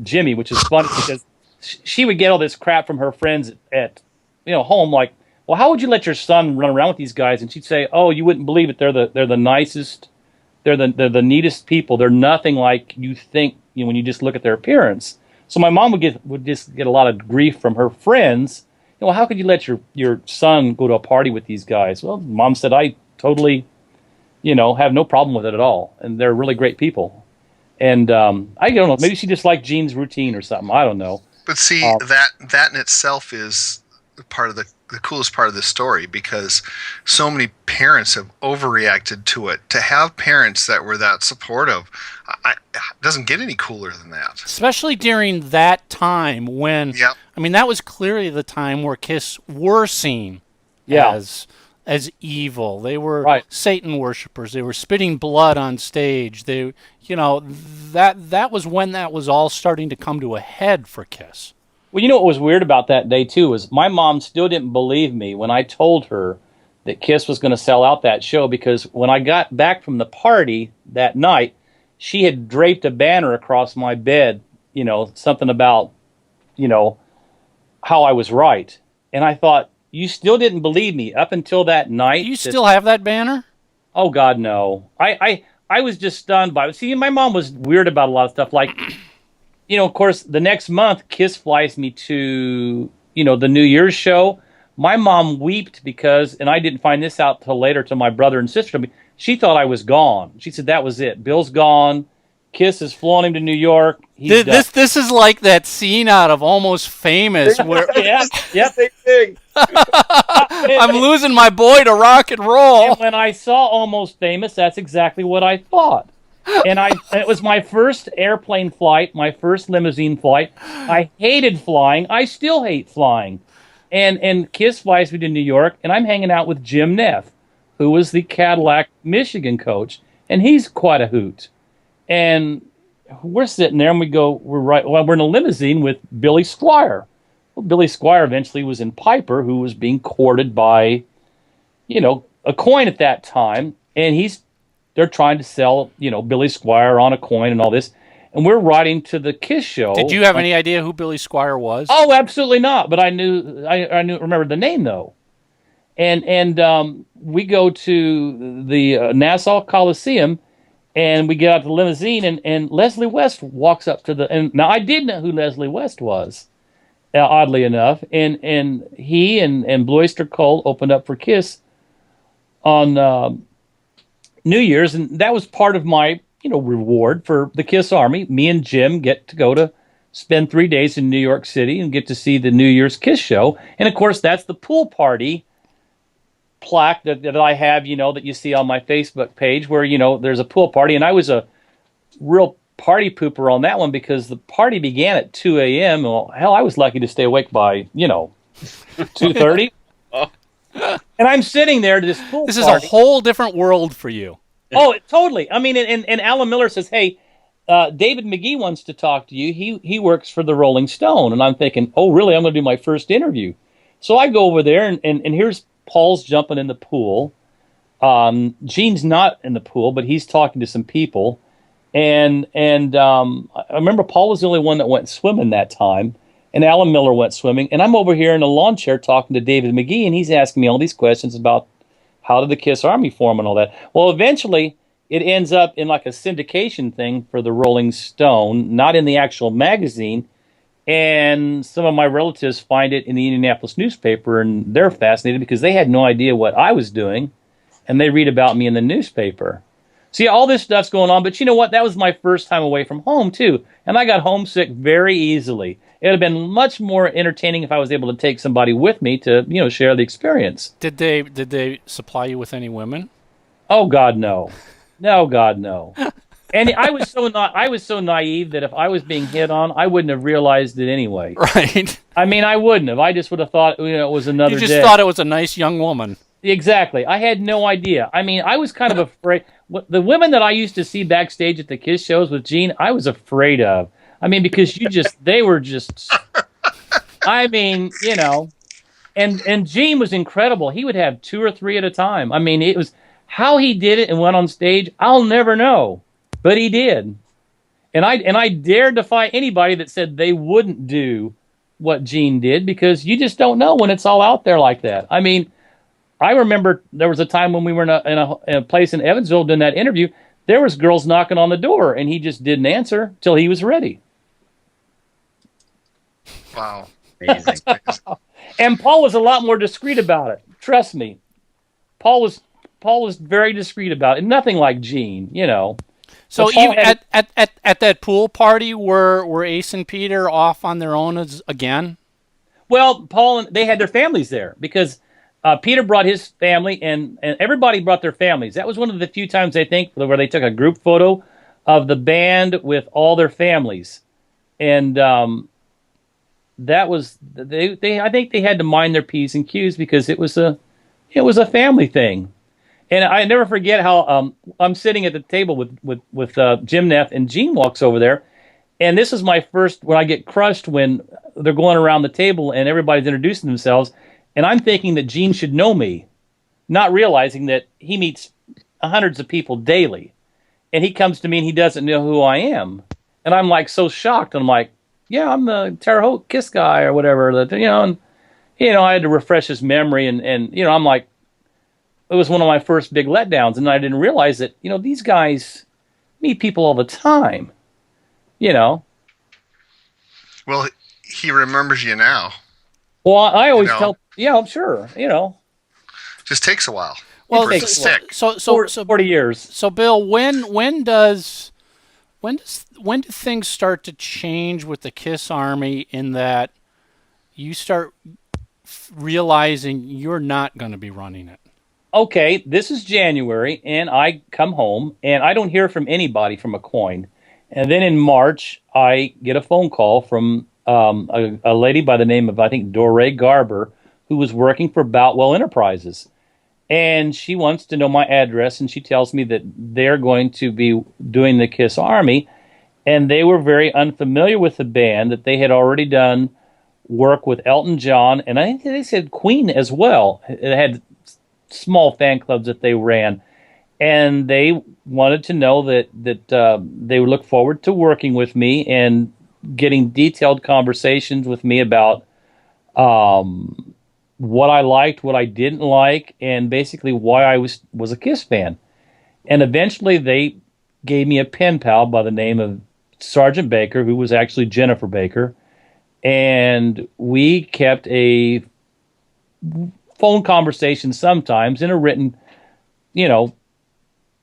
Jimmy, which is funny because she would get all this crap from her friends at home, like, well, how would you let your son run around with these guys? And she'd say, oh, you wouldn't believe it. They're the nicest. They're the neatest people. They're nothing like you think when you just look at their appearance. So my mom would just get a lot of grief from her friends. Well, how could you let your son go to a party with these guys? Well, Mom said, I totally, have no problem with it at all. And they're really great people. And I don't know, maybe she just liked Gene's routine or something. I don't know. But see, that in itself is part of the coolest part of this story because so many parents have overreacted to it. To have parents that were that supportive, it doesn't get any cooler than that. Especially during that time when, yep. I mean, that was clearly the time where Kiss were seen as evil. They were Satan worshipers. They were spitting blood on stage. They, that was when that was all starting to come to a head for Kiss. Well, what was weird about that day, too, was my mom still didn't believe me when I told her that Kiss was going to sell out that show because when I got back from the party that night, she had draped a banner across my bed, something about, how I was right. And I thought, you still didn't believe me up until that night. Do you still have that banner? Oh, God, no. I was just stunned by it. See, my mom was weird about a lot of stuff. Like, of course, the next month, Kiss flies me to, the New Year's show. My mom wept because, and I didn't find this out till later, till my brother and sister told me, she thought I was gone. She said that was it. Bill's gone. Kiss has flown him to New York. He's done. This is like that scene out of Almost Famous where Yeah, yep. Same thing. I'm losing my boy to rock and roll. And when I saw Almost Famous, that's exactly what I thought. And it was my first airplane flight, my first limousine flight. I hated flying. I still hate flying. And Kiss flies me to New York, and I'm hanging out with Jim Neff, who was the Cadillac Michigan coach, and he's quite a hoot. And we're sitting there, and we're in a limousine with Billy Squier. Well, Billy Squier eventually was in Piper, who was being courted by, a coin at that time, and they're trying to sell, Billy Squier on a coin and all this. And we're riding to the Kiss show. Did you have any idea who Billy Squier was? Oh, absolutely not. But I remembered the name though. And we go to the Nassau Coliseum, and we get out the limousine, and Leslie West walks up to and now I did know who Leslie West was, oddly enough. And he and Blue Oyster Cult opened up for Kiss on New Year's, and that was part of my reward for the Kiss Army. Me and Jim get to go to spend 3 days in New York City and get to see the New Year's Kiss show. And of course, that's the pool party plaque that I have, that you see on my Facebook page, where there's a pool party. And I was a real party pooper on that one because the party began at 2 a.m. Well, hell, I was lucky to stay awake by 2:30. And I'm sitting there to this pool This party. is a whole different world for you. Oh, totally. I mean, and Alan Miller says, hey, David McGee wants to talk to you. He works for the Rolling Stone. And I'm thinking, oh, really? I'm going to do my first interview. So I go over there, and here's Paul's jumping in the pool. Gene's not in the pool, but he's talking to some people. And I remember Paul was the only one that went swimming that time. And Alan Miller went swimming. And I'm over here in a lawn chair talking to David McGee, and he's asking me all these questions about how did the Kiss Army form and all that. Well, eventually, it ends up in like a syndication thing for the Rolling Stone, not in the actual magazine. And some of my relatives find it in the Indianapolis newspaper, and they're fascinated because they had no idea what I was doing, and they read about me in the newspaper. See, all this stuff's going on, but you know what? That was my first time away from home, too, and I got homesick very easily. It would have been much more entertaining if I was able to take somebody with me to, share the experience. Did they supply you with any women? Oh God, no. No, God, no. And I was so naive that if I was being hit on, I wouldn't have realized it anyway. Right. I mean, I wouldn't have. I just would have thought it was another You just day. thought it was a nice young woman. Exactly. I had no idea. I mean, I was kind of afraid. The women that I used to see backstage at the Kiss shows with Gene, I was afraid of. I mean, because they were just, I mean, and Gene was incredible. He would have 2 or 3 at a time. I mean, it was how he did it and went on stage. I'll never know, but he did. And I dare defy anybody that said they wouldn't do what Gene did, because you just don't know when it's all out there like that. I mean, I remember there was a time when we were in a place in Evansville doing that interview. There was girls knocking on the door, and he just didn't answer till he was ready. Wow. Amazing. And Paul was a lot more discreet about it. Trust me. Paul was very discreet about it. Nothing like Gene, So But Paul even at that pool party, were Ace and Peter off on their own again? Well, Paul they had their families there because Peter brought his family, and everybody brought their families. That was one of the few times, I think, where they took a group photo of the band with all their families. And that was they. I think they had to mind their P's and Q's because it was a family thing. And I never forget how I'm sitting at the table with Jim Neff, and Gene walks over there, and this is my first when I get crushed when they're going around the table and everybody's introducing themselves, and I'm thinking that Gene should know me, not realizing that he meets hundreds of people daily, and he comes to me and he doesn't know who I am, and I'm like so shocked. I'm like, yeah, I'm the Terre Haute Kiss guy or whatever. I had to refresh his memory, and I'm like, was one of my first big letdowns, and I didn't realize that, these guys meet people all the time, you know. Well, he remembers you now. Well, I You always know, tell, yeah, I'm sure, just takes a while Well, for it takes to stick. so 40 years. So, Bill, when do things start to change with the Kiss Army in that you start realizing you're not going to be running it? Okay, this is January, and I come home, and I don't hear from anybody from a coin. And then in March, I get a phone call from a lady by the name of, I think, Doré Garber, who was working for Boutwell Enterprises. And she wants to know my address, and she tells me that they're going to be doing the Kiss Army. And they were very unfamiliar with the band, that they had already done work with Elton John, and I think they said Queen as well. It had small fan clubs that they ran, and they wanted to know that they would look forward to working with me and getting detailed conversations with me about what I liked, what I didn't like, and basically why I was a Kiss fan. And eventually they gave me a pen pal by the name of Sergeant Baker, who was actually Jennifer Baker, and we kept a phone conversation sometimes in a written,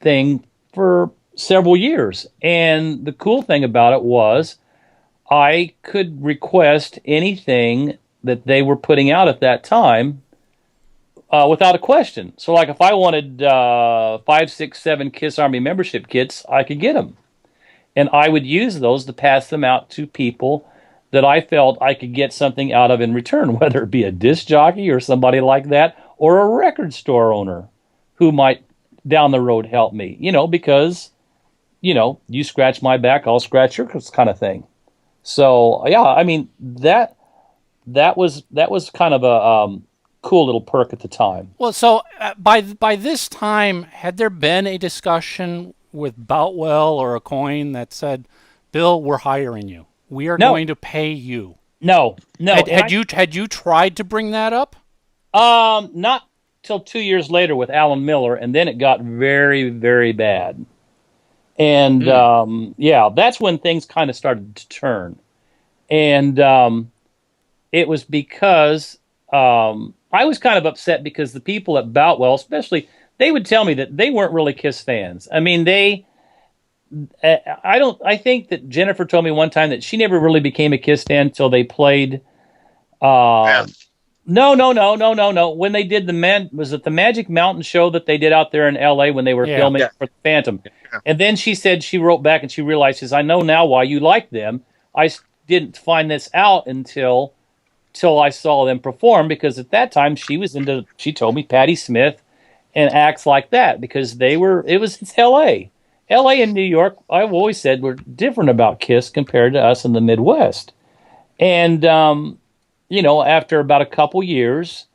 thing for several years. And the cool thing about it was I could request anything that they were putting out at that time without a question. So, like, if I wanted 5, 6, 7 Kiss Army membership kits, I could get them. And I would use those to pass them out to people that I felt I could get something out of in return, whether it be a disc jockey or somebody like that, or a record store owner who might down the road help me, because, you scratch my back, I'll scratch yours kind of thing. So, yeah, I mean, that was kind of a cool little perk at the time. Well, so by this time, had there been a discussion with Boutwell or a coin that said, "Bill, we're hiring you. We are No. going to pay you"? No. Had you tried to bring that up? Not till 2 years later with Alan Miller, and then it got very, very bad. And yeah, that's when things kind of started to turn. And it was because I was kind of upset because the people at Boutwell, especially, they would tell me that they weren't really Kiss fans. I mean, I think that Jennifer told me one time that she never really became a Kiss fan until they played. No. When they did was it the Magic Mountain show that they did out there in L.A. when they were filming for the Phantom? Yeah. And then she said she wrote back and she realized, I know now why you like them. I didn't find this out until I saw them perform, because at that time she told me Patti Smith and acts like that, because it's L.A. L.A. and New York, I've always said, were different about Kiss compared to us in the Midwest. And, after about a couple years,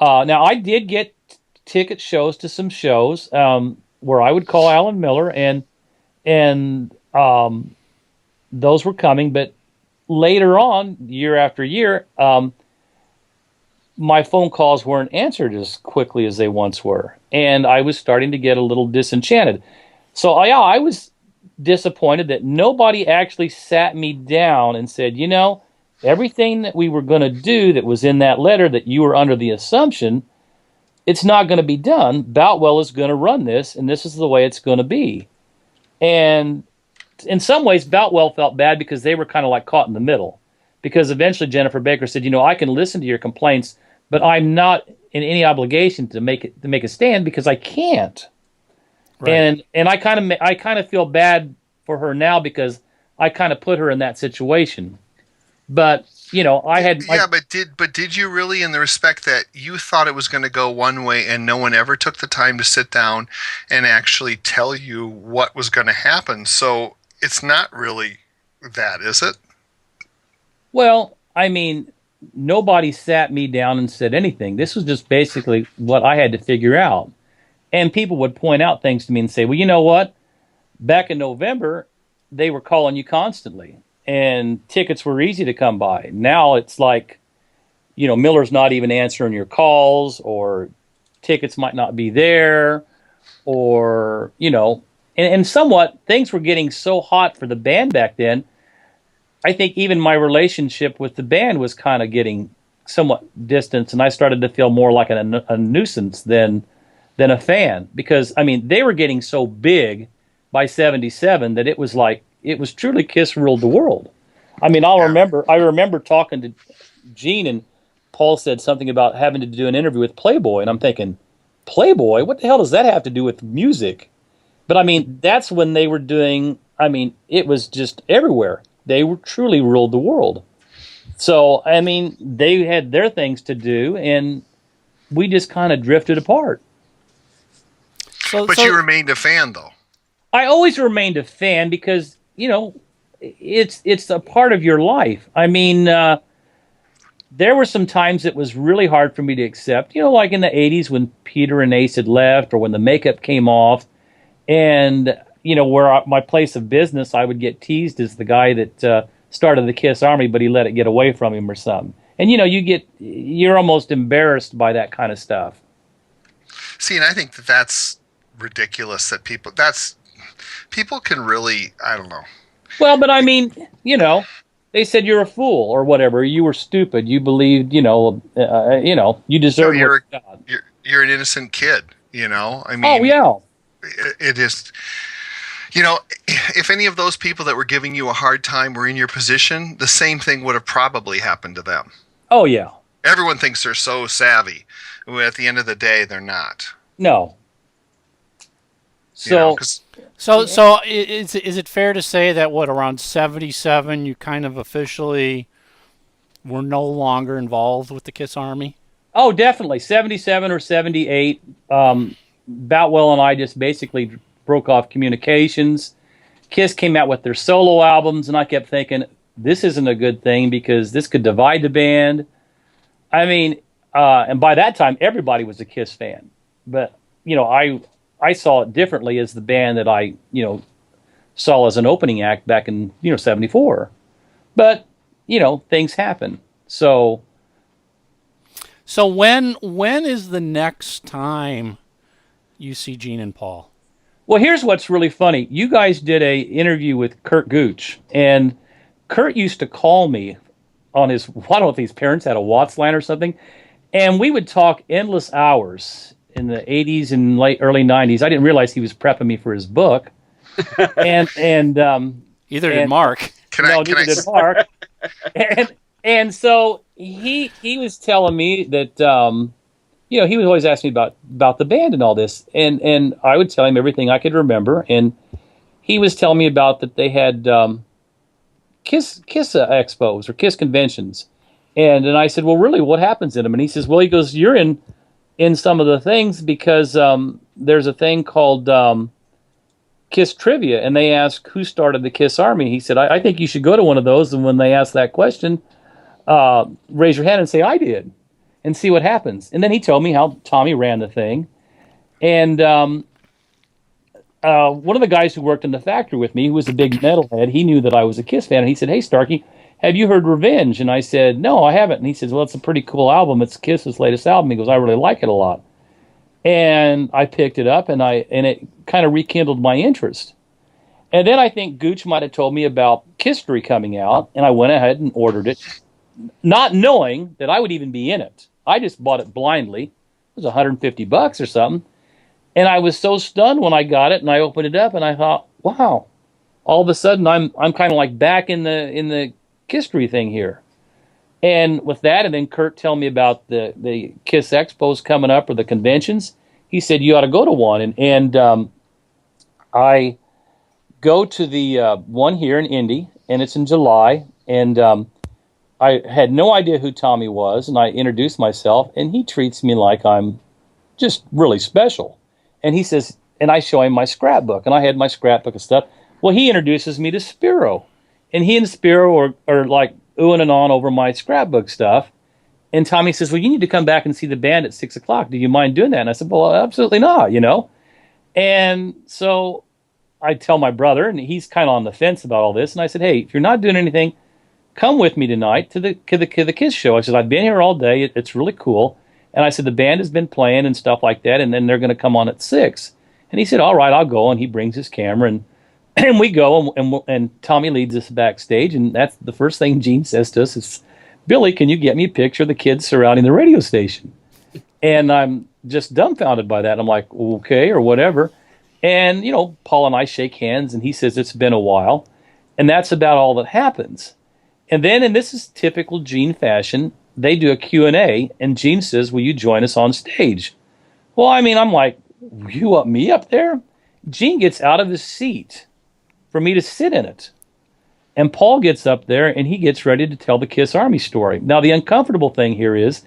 now I did get ticket shows to some shows where I would call Alan Miller, and those were coming. But later on, year after year, my phone calls weren't answered as quickly as they once were. And I was starting to get a little disenchanted. So I was disappointed that nobody actually sat me down and said, everything that we were going to do that was in that letter that you were under the assumption, it's not going to be done. Boutwell is going to run this, and this is the way it's going to be. And in some ways, Boutwell felt bad because they were kind of like caught in the middle. Because eventually Jennifer Baker said, I can listen to your complaints, but I'm not in any obligation to make a stand, because I can't. Right. And I kind of feel bad for her now, because I kind of put her in that situation. But I had but did you really, in the respect that you thought it was going to go one way and no one ever took the time to sit down and actually tell you what was going to happen? So it's not really that, is it? Well, I mean, nobody sat me down and said anything. This was just basically what I had to figure out. And people would point out things to me and say, well, you know what? Back in November, they were calling you constantly, and tickets were easy to come by. Now it's like, Miller's not even answering your calls, or, tickets might not be there, or, and somewhat things were getting so hot for the band back then. I think even my relationship with the band was kind of getting somewhat distant, and I started to feel more like a nuisance than a fan, because they were getting so big by '77 that it was truly Kiss ruled the world. I remember talking to Gene, and Paul said something about having to do an interview with Playboy, and I'm thinking, Playboy? What the hell does that have to do with music? But that's when they were doing. It was just everywhere. They were truly ruled the world. So they had their things to do, and we just kind of drifted apart. But you remained a fan, though. I always remained a fan because it's a part of your life. There were some times it was really hard for me to accept. Like in the '80s when Peter and Ace had left, or when the makeup came off, and where my place of business, I would get teased as the guy that started the Kiss Army, but he let it get away from him or something. And you're almost embarrassed by that kind of stuff. See, and I think that's ridiculous that people can really, I don't know. Well, but they said you're a fool or whatever. You were stupid. You believed, you deserve you're an innocent kid. Oh yeah. It is. If any of those people that were giving you a hard time were in your position, the same thing would have probably happened to them. Oh yeah. Everyone thinks they're so savvy. At the end of the day, they're not. No. So is it fair to say that around '77 you kind of officially were no longer involved with the Kiss Army? Oh, definitely. '77 or '78. Boutwell and I just basically broke off communications. Kiss came out with their solo albums, and I kept thinking, this isn't a good thing because this could divide the band. And by that time, everybody was a Kiss fan. But, I saw it differently as the band that I, saw as an opening act back in, '74. But, things happen. So when is the next time you see Gene and Paul? Well, here's what's really funny. You guys did a interview with Kurt Gooch, and Kurt used to call me on his, I don't know if his parents had a Watts line or something, and we would talk endless hours in the '80s and early '90s. I didn't realize he was prepping me for his book, and either did Mark. Neither did Mark. And so he was telling me that he would always ask me about the band and all this, and I would tell him everything I could remember, and he was telling me about that they had Kiss expos or Kiss conventions, and then I said, well, really, what happens in them? And he says, well, you're in some of the things because there's a thing called Kiss Trivia, and they ask who started the Kiss Army. He said, I think you should go to one of those, and when they ask that question, raise your hand and say, I did, and see what happens. And then he told me how Tommy ran the thing. And one of the guys who worked in the factory with me, who was a big metalhead, he knew that I was a Kiss fan, and he said, hey, Starkey, have you heard Revenge? And I said, no, I haven't. And he says, well, it's a pretty cool album. It's Kiss's latest album. He goes, I really like it a lot. And I picked it up, and it kind of rekindled my interest. And then I think Gooch might have told me about Kisstory coming out, and I went ahead and ordered it, not knowing that I would even be in it. I just bought it blindly. It was $150 or something. And I was so stunned when I got it, and I opened it up, and I thought, wow, all of a sudden I'm kind of like back in the Kisstory thing here. And with that, and then Kurt told me about the Kiss Expos coming up, or the conventions. He said, you ought to go to one. And I go to the one here in Indy, and it's in July. And I had no idea who Tommy was, and I introduced myself, and he treats me like I'm just really special. And he says, and I show him my scrapbook, and I had my scrapbook of stuff. Well, he introduces me to Spiro, and he and Spiro are like oohing and on over my scrapbook stuff. And Tommy says, well, you need to come back and see the band at 6 o'clock. Do you mind doing that? And I said, well, absolutely not, And so I tell my brother, and he's kind of on the fence about all this. And I said, hey, if you're not doing anything, come with me tonight to the Kiss show. I said, I've been here all day. It's really cool. And I said, the band has been playing and stuff like that, and then they're going to come on at 6. And he said, all right, I'll go. And he brings his camera, and and we go, and Tommy leads us backstage, and that's the first thing Gene says to us is, Billy, can you get me a picture of the kids surrounding the radio station? And I'm just dumbfounded by that. I'm like, okay, or whatever. And, Paul and I shake hands, and he says, it's been a while. And that's about all that happens. And then, and this is typical Gene fashion, they do a Q&A, and Gene says, will you join us on stage? Well, I'm like, you want me up there? Gene gets out of his seat for me to sit in it. And Paul gets up there, and he gets ready to tell the Kiss Army story. Now, the uncomfortable thing here is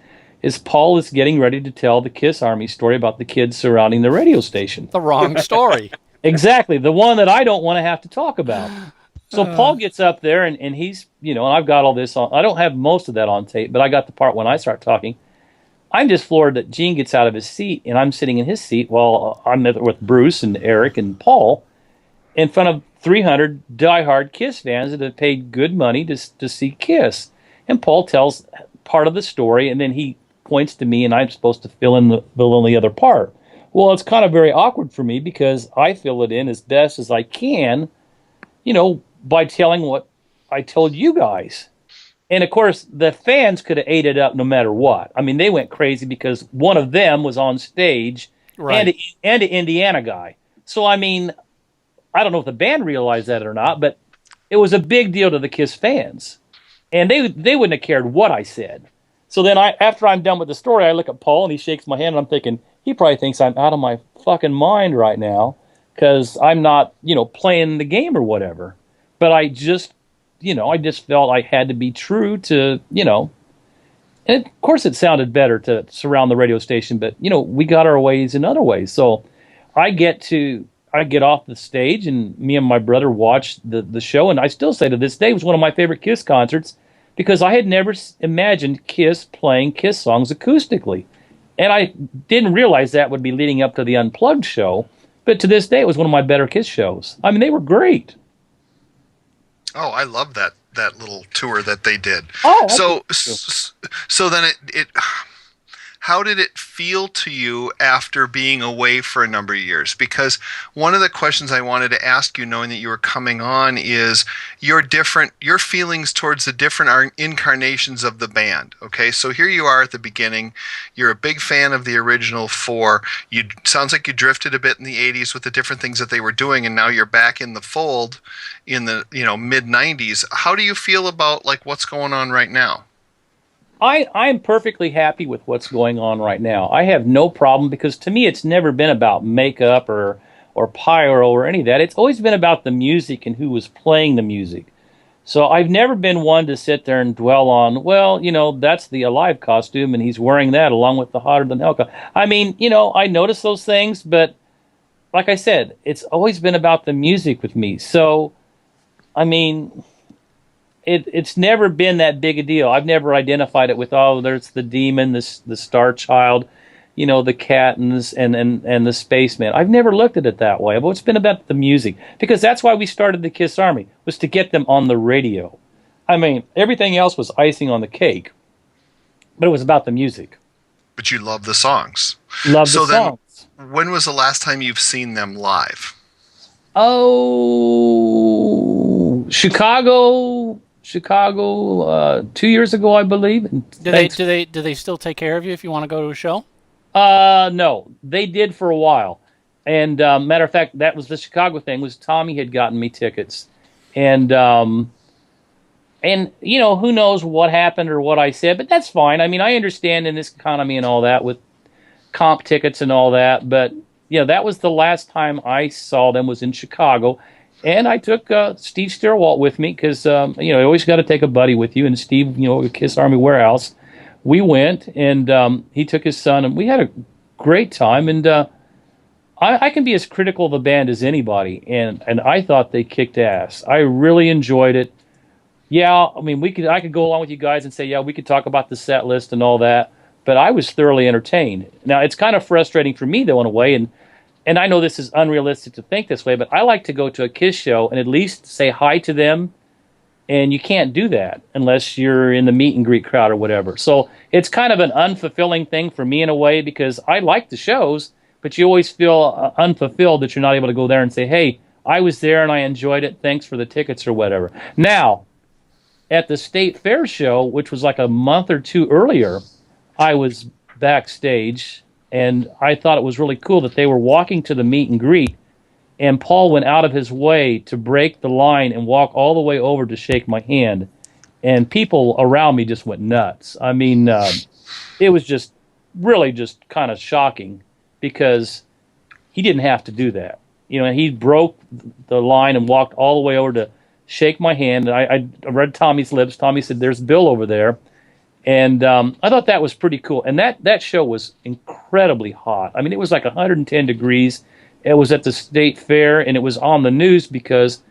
Paul is getting ready to tell the Kiss Army story about the kids surrounding the radio station. The wrong story. Exactly, the one that I don't want to have to talk about. So Paul gets up there, and he's, and I've got all this on. I don't have most of that on tape, but I got the part when I start talking. I'm just floored that Gene gets out of his seat, and I'm sitting in his seat while I'm with Bruce and Eric and Paul in front of 300 diehard Kiss fans that have paid good money to see Kiss. And Paul tells part of the story, and then he points to me, and I'm supposed to fill in the other part. Well, it's kind of very awkward for me because I fill it in as best as I can, by telling what I told you guys. And, of course, the fans could have ate it up no matter what. They went crazy because one of them was on stage, right, and an Indiana guy. So, I don't know if the band realized that or not, but it was a big deal to the Kiss fans. And they wouldn't have cared what I said. So then after I'm done with the story, I look at Paul, and he shakes my hand, and I'm thinking, he probably thinks I'm out of my fucking mind right now because I'm not, playing the game or whatever. But I just felt I had to be true to, and of course it sounded better to surround the radio station, but, we got our ways in other ways. So I get off the stage, and me and my brother watch the show, and I still say to this day it was one of my favorite Kiss concerts because I had never imagined Kiss playing Kiss songs acoustically. And I didn't realize that would be leading up to the Unplugged show, but to this day it was one of my better Kiss shows. They were great. Oh, I love that little tour that they did. Oh, so then it how did it feel to you after being away for a number of years? Because one of the questions I wanted to ask you, knowing that you were coming on, is your feelings towards the different incarnations of the band. Okay, so here you are at the beginning. You're a big fan of the original four. Sounds like you drifted a bit in the 80s with the different things that they were doing, and now you're back in the fold in the mid 90s. How do you feel about what's going on right now? I'm perfectly happy with what's going on right now. I have no problem because to me it's never been about makeup or pyro or any of that. It's always been about the music and who was playing the music. So I've never been one to sit there and dwell on, that's the Alive costume and he's wearing that along with the Hotter Than Hell. I notice those things, but like I said, it's always been about the music with me. So, It's never been that big a deal. I've never identified it with, there's the demon, the Star Child, the cat and the spaceman. I've never looked at it that way. But it's been about the music because that's why we started the Kiss Army, was to get them on the radio. Everything else was icing on the cake, but it was about the music. But you love the songs. Love the songs. Then, when was the last time you've seen them live? Oh, Chicago 2 years ago, I believe. Do they still take care of you if you want to go to a show? No, they did for a while. And matter of fact, that was the Chicago thing. Was Tommy had gotten me tickets, and who knows what happened or what I said, but that's fine. I understand in this economy and all that with comp tickets and all that, but that was the last time I saw them was in Chicago. And I took Steve Stirwalt with me because, you always got to take a buddy with you. And Steve, Kiss Army Warehouse, we went, and he took his son, and we had a great time. And I can be as critical of the band as anybody, and I thought they kicked ass. I really enjoyed it. Yeah, I could go along with you guys and say, yeah, we could talk about the set list and all that, but I was thoroughly entertained. Now, it's kind of frustrating for me, though, in a way, and I know this is unrealistic to think this way, but I like to go to a Kiss show and at least say hi to them And you can't do that unless you're in the meet and greet crowd or whatever. So it's kind of an unfulfilling thing for me in a way, because I like the shows, but you always feel unfulfilled that you're not able to go there and say, hey, I was there and I enjoyed it. Thanks for the tickets or whatever. Now, at the State Fair show, which was like a month or two earlier, I was backstage, and I thought it was really cool that they were walking to the meet and greet, and Paul went out of his way to break the line and walk all the way over to shake my hand. And people around me just went nuts. I mean, it was just really just kind of shocking, because he didn't have to do that. You know, he broke the line and walked all the way over to shake my hand. And I read Tommy's lips. Tommy said, "There's Bill over there." And I thought that was pretty cool. And that show was incredibly hot. I mean, it was like 110 degrees. It was at the State Fair, and it was on the news because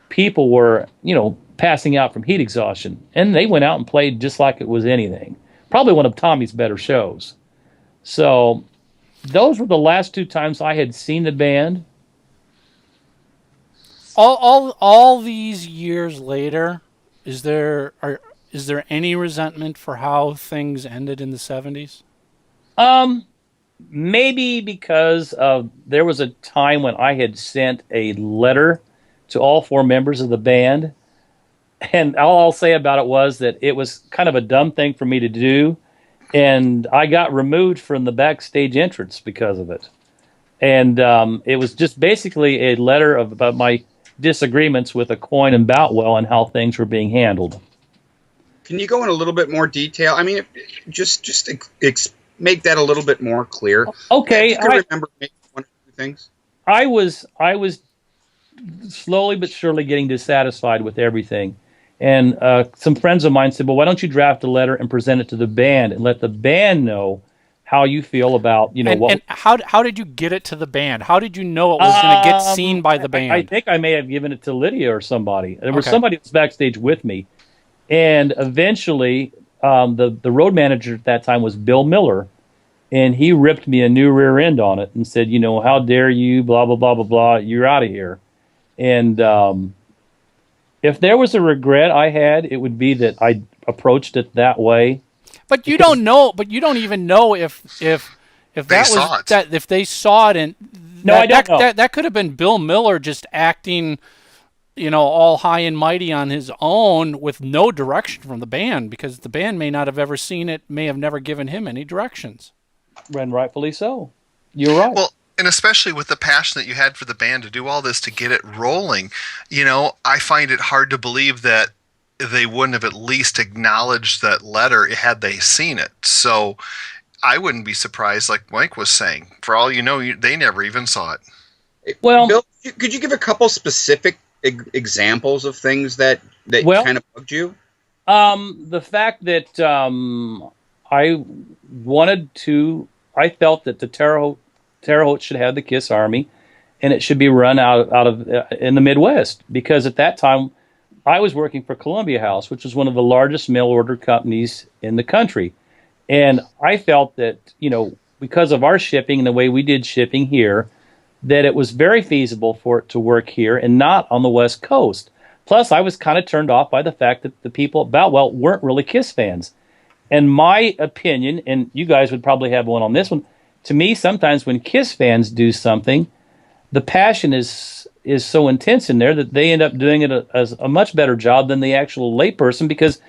people were, passing out from heat exhaustion. And they went out and played just like it was anything. Probably one of Tommy's better shows. So those were the last two times I had seen the band. All these years later, is there any resentment for how things ended in the 70s? Maybe because there was a time when I had sent a letter to all four members of the band, and all I'll say about it was that it was kind of a dumb thing for me to do, and I got removed from the backstage entrance because of it. And it was just basically a letter about my disagreements with Aucoin and Boutwell and how things were being handled. Can you go in a little bit more detail? I mean, just make that a little bit more clear. Okay, I remember maybe one or two things. I was slowly but surely getting dissatisfied with everything, and some friends of mine said, "Well, why don't you draft a letter and present it to the band and let the band know how you feel about what?" And how did you get it to the band? How did you know it was going to get seen by the band? I think I may have given it to Lydia or somebody. There was somebody that was backstage with me, and eventually the road manager at that time was Bill Miller, and he ripped me a new rear end on it and said, "How dare you, blah, blah, blah, blah, blah, you're out of here." And if there was a regret I had, it would be that I approached it that way. But you don't know. But you don't even know if they saw it, and I don't know. That could have been Bill Miller just acting, all high and mighty on his own with no direction from the band, because the band may not have ever seen it, may have never given him any directions. And rightfully so. You're right. Well, and especially with the passion that you had for the band to do all this to get it rolling, I find it hard to believe that they wouldn't have at least acknowledged that letter had they seen it. So I wouldn't be surprised, like Mike was saying. For all you know, they never even saw it. Well, Bill, could you give a couple specific examples of things that kind of bugged you? The fact that I felt that the Terre Haute should have the Kiss Army, and it should be run out of in the Midwest, because at that time I was working for Columbia House, which was one of the largest mail order companies in the country. And I felt that, because of our shipping and the way we did shipping here, that it was very feasible for it to work here and not on the West Coast. Plus, I was kind of turned off by the fact that the people at Boutwell weren't really Kiss fans. And my opinion, and you guys would probably have one on this one, to me, sometimes when Kiss fans do something, the passion is so intense in there that they end up doing it as a much better job than the actual layperson, because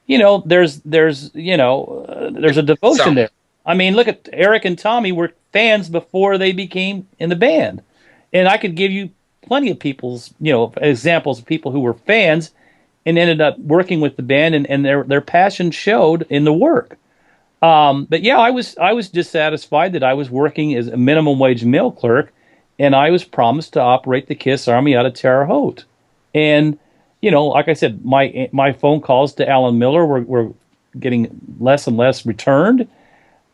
there's a devotion there. I mean, look at Eric and Tommy were fans before they became in the band, and I could give you plenty of people's examples of people who were fans and ended up working with the band, and their passion showed in the work. But yeah, I was dissatisfied that I was working as a minimum wage mail clerk, and I was promised to operate the Kiss Army out of Terre Haute. And, like I said, my phone calls to Alan Miller were getting less and less returned.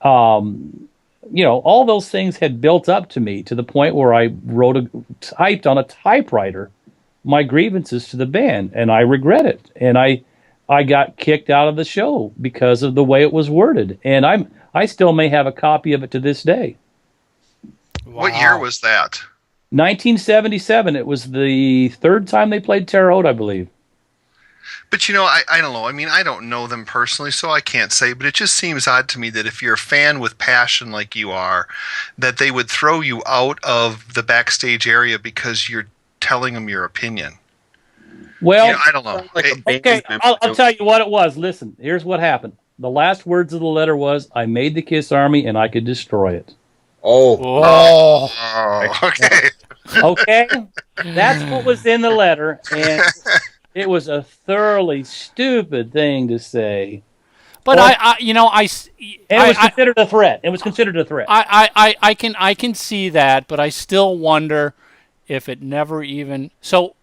All those things had built up to me to the point where I typed on a typewriter my grievances to the band, and I regret it. And I got kicked out of the show because of the way it was worded. And I still may have a copy of it to this day. Wow. What year was that? 1977. It was the third time they played Terre Haute, I believe. But I don't know. I mean, I don't know them personally, so I can't say. But it just seems odd to me that if you're a fan with passion like you are, that they would throw you out of the backstage area because you're telling them your opinion. Well, I don't know. Like a band okay, member. I'll tell you what it was. Listen, here's what happened. The last words of the letter was, "I made the Kiss Army and I could destroy it." Oh, Oh, Oh, okay. Okay, that's what was in the letter, and it was a thoroughly stupid thing to say. but Well, and it was considered a threat. It was considered a threat. I can see that, but I still wonder if it never even. So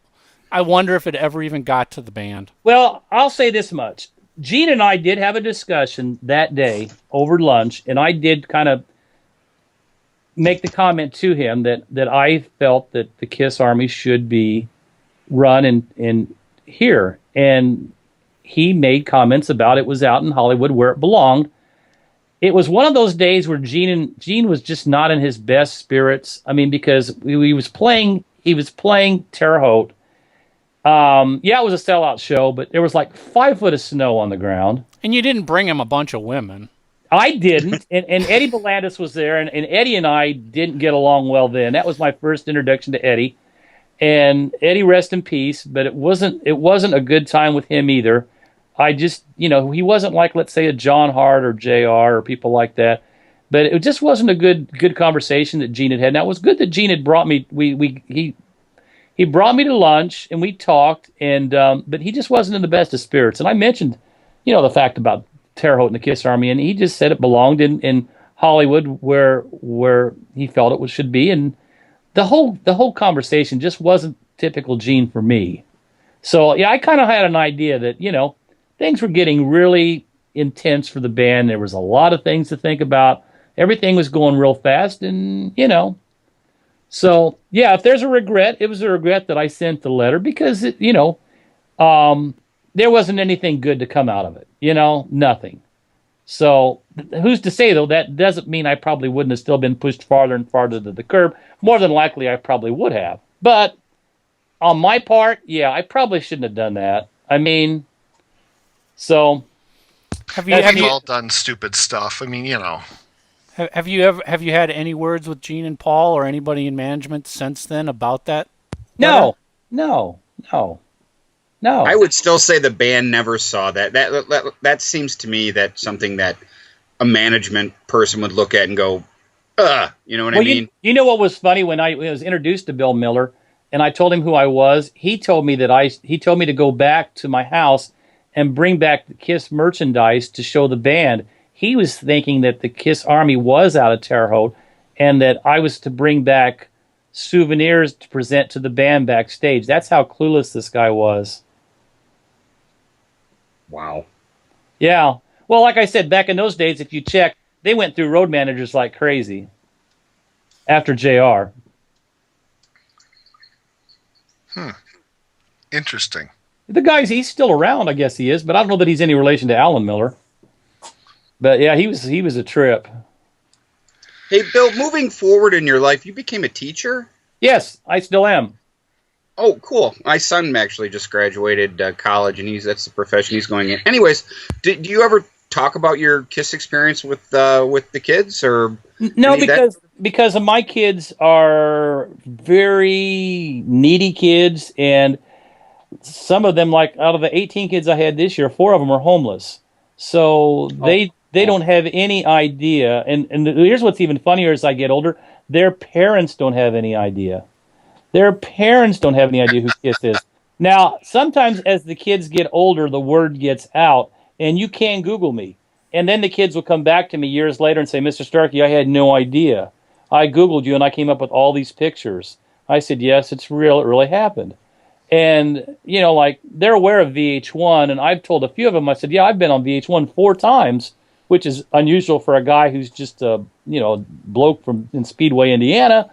I wonder if it ever even got to the band. Well, I'll say this much. Gene and I did have a discussion that day over lunch, and I did kind of make the comment to him that I felt that the Kiss Army should be run in here. And he made comments about it was out in Hollywood where it belonged. It was one of those days where Gene was just not in his best spirits. I mean, because he was playing Terre Haute. Yeah, it was a sellout show, but there was like 5 foot of snow on the ground. And you didn't bring him a bunch of women. I didn't, and Eddie Belandis was there, and Eddie and I didn't get along well then. That was my first introduction to Eddie, and Eddie, rest in peace. But it wasn't a good time with him either. I just, he wasn't like, let's say, a John Hart or JR or people like that. But it just wasn't a good conversation that Gene had had. Now it was good that Gene had brought me. He brought me to lunch and we talked, and but he just wasn't in the best of spirits. And I mentioned, the fact about Terre Haute and the Kiss Army, and he just said it belonged in Hollywood where he felt it should be, and the whole conversation just wasn't typical Gene for me. So yeah, I kind of had an idea that things were getting really intense for the band. There was a lot of things to think about. Everything was going real fast, and So yeah, if there's a regret, it was a regret that I sent the letter because there wasn't anything good to come out of it. Nothing. So who's to say, though, that doesn't mean I probably wouldn't have still been pushed farther and farther to the curb. More than likely, I probably would have. But on my part, yeah, I probably shouldn't have done that. I mean, so We've all done stupid stuff. I mean, Have you had any words with Gene and Paul or anybody in management since then about that? No. I would still say the band never saw that. That seems to me that something that a management person would look at and go, you know what I mean? You know what was funny when I was introduced to Bill Miller and I told him who I was, he told me to go back to my house and bring back the Kiss merchandise to show the band. He was thinking that the Kiss Army was out of Terre Haute and that I was to bring back souvenirs to present to the band backstage. That's how clueless this guy was. Wow. Yeah. Well, like I said, back in those days, if you check, they went through road managers like crazy after JR. Interesting. The guy's, he's still around, I guess he is, but I don't know that he's any relation to Alan Miller. But yeah, he was a trip. Hey, Bill, moving forward in your life, you became a teacher? Yes, I still am. Oh, cool. My son actually just graduated college, and that's the profession he's going in. Anyways, do you ever talk about your Kiss experience with the kids, or no? Because my kids are very needy kids, and some of them, like out of the 18 kids I had this year, 4 of them are homeless. So they don't have any idea. And here's what's even funnier: as I get older, their parents don't have any idea. Their parents don't have any idea who Kiss is. Now, sometimes as the kids get older, the word gets out, and you can Google me. And then the kids will come back to me years later and say, Mr. Starkey, I had no idea. I Googled you, and I came up with all these pictures. I said, yes, it's real. It really happened. And, like, they're aware of VH1, and I've told a few of them, I said, yeah, I've been on VH1 4 times, which is unusual for a guy who's just a, bloke in Speedway, Indiana.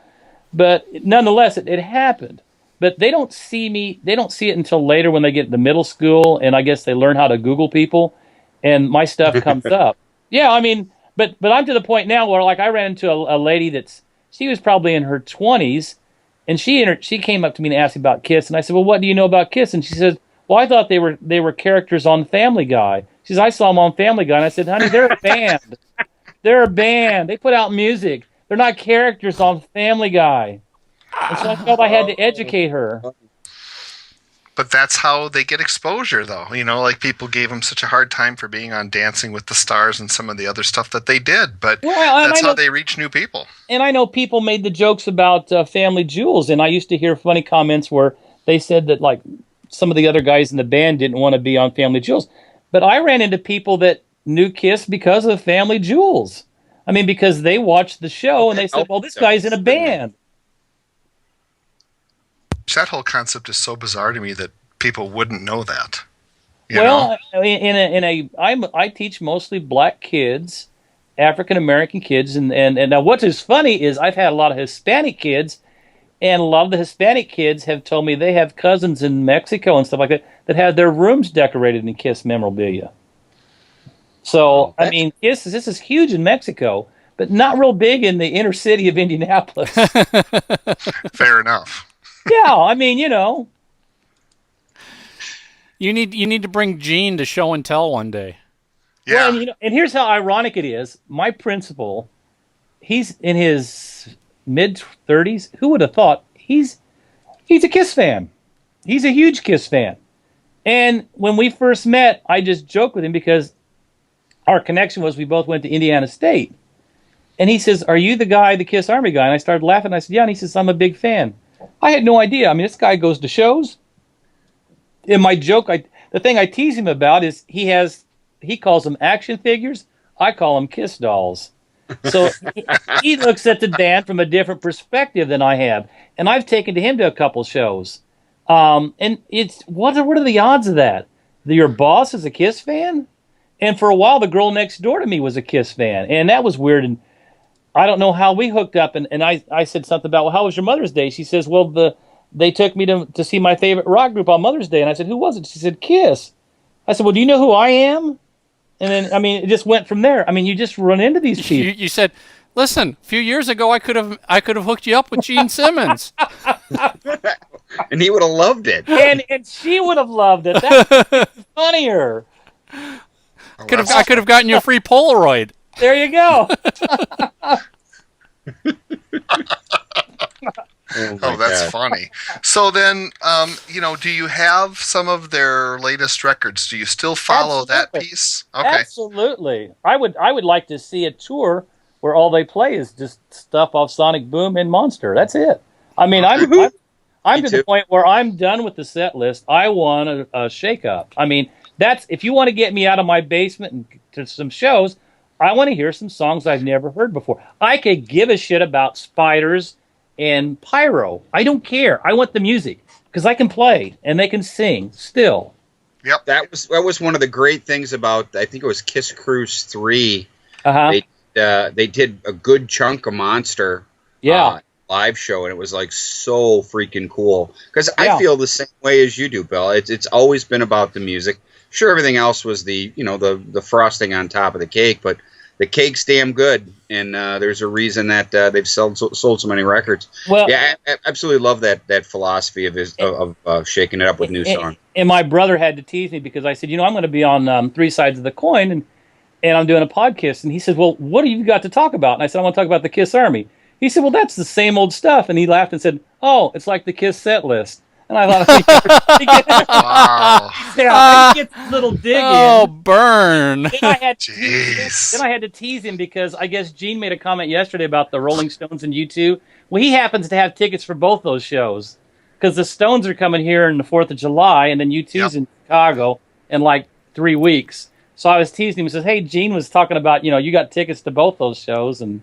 But nonetheless, it happened. But they don't see me. They don't see it until later when they get to middle school, and I guess they learn how to Google people, and my stuff comes up. Yeah, I mean, but I'm to the point now where, like, I ran into a lady she was probably in her 20s, and she came up to me and asked me about Kiss, and I said, well, what do you know about Kiss? And she says, well, I thought they were characters on Family Guy. She says, I saw them on Family Guy. And I said, honey, they're a band. They're a band. They put out music. They're not characters on Family Guy. And so I felt I had to educate her. But that's how they get exposure, though. Like people gave them such a hard time for being on Dancing with the Stars and some of the other stuff that they did. But that's how they reach new people. And I know people made the jokes about Family Jewels, and I used to hear funny comments where they said that like some of the other guys in the band didn't want to be on Family Jewels. But I ran into people that knew Kiss because of Family Jewels. I mean, because they watched the show and they said, well, this guy's in a band. That whole concept is so bizarre to me that people wouldn't know that. Well, I teach mostly black kids, African American kids, and now what is funny is I've had a lot of Hispanic kids, and a lot of the Hispanic kids have told me they have cousins in Mexico and stuff like that have their rooms decorated in Kiss memorabilia. So I mean, this is huge in Mexico, but not real big in the inner city of Indianapolis. Fair enough. Yeah, I mean, You need to bring Gene to show and tell one day. Yeah. Well, and here's how ironic it is. My principal, he's in his mid-30s. Who would have thought? He's a Kiss fan. He's a huge Kiss fan. And when we first met, I just joked with him because our connection was we both went to Indiana State. And he says, are you the guy, the Kiss Army guy? And I started laughing. I said, yeah. And he says, I'm a big fan. I had no idea. I mean, this guy goes to shows. In my joke, the thing I tease him about is he calls them action figures. I call them Kiss dolls. So he looks at the band from a different perspective than I have. And I've taken him to a couple shows. And it's what are the odds of that? Your boss is a Kiss fan? And for a while, the girl next door to me was a Kiss fan. And that was weird. And I don't know how we hooked up. And I said something about, well, how was your Mother's Day? She says, well, they took me to see my favorite rock group on Mother's Day. And I said, who was it? She said, Kiss. I said, well, do you know who I am? And then, I mean, it just went from there. I mean, you just run into these people. You said, listen, a few years ago, I could have hooked you up with Gene Simmons. And he would have loved it. And she would have loved it. That's funnier. I could have gotten you a free Polaroid. There you go. Oh, that's funny. So then, do you have some of their latest records? Do you still follow that piece? Okay. Absolutely. I would like to see a tour where all they play is just stuff off Sonic Boom and Monster. That's it. I mean, I'm to the point where I'm done with the set list. I want a shake up. I mean, if you want to get me out of my basement and to some shows, I want to hear some songs I've never heard before. I could give a shit about Spiders and Pyro. I don't care. I want the music because I can play and they can sing still. Yep. That was one of the great things about, I think it was Kiss Cruise 3. Uh-huh. They did a good chunk of Monster live show, and it was like so freaking cool. Because I feel the same way as you do, Bill. It's always been about the music. Sure, everything else was the frosting on top of the cake, but the cake's damn good, and there's a reason that they've sold so many records. Well, yeah, I absolutely love that philosophy of his of shaking it up with new songs. And my brother had to tease me because I said, I'm going to be on Three Sides of the Coin, and I'm doing a podcast, and he said, well, what have you got to talk about? And I said, I want to talk about the Kiss Army. He said, well, that's the same old stuff, and he laughed and said, oh, it's like the Kiss set list. And I thought, he gets a little dig in. Oh, burn. Then I had to tease him because I guess Gene made a comment yesterday about the Rolling Stones and U2. Well, he happens to have tickets for both those shows because the Stones are coming here on the 4th of July, and then U2's in Chicago in like 3 weeks. So I was teasing him. He says, hey, Gene was talking about, you got tickets to both those shows, and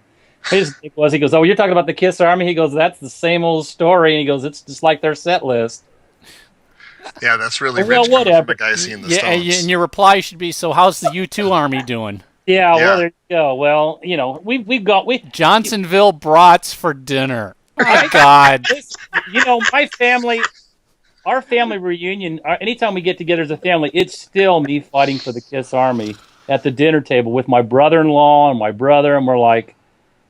his thing was, he goes, oh, you're talking about the Kiss Army? He goes, that's the same old story. And he goes, it's just like their set list. Yeah, that's really rich coming from a guy seeing the Stones. And your reply should be, so how's the U2 Army doing? Yeah, well, there you go. Well, we've got Johnsonville brats for dinner. My God. My family, our family reunion, anytime we get together as a family, it's still me fighting for the Kiss Army at the dinner table with my brother-in-law and my brother, and we're like,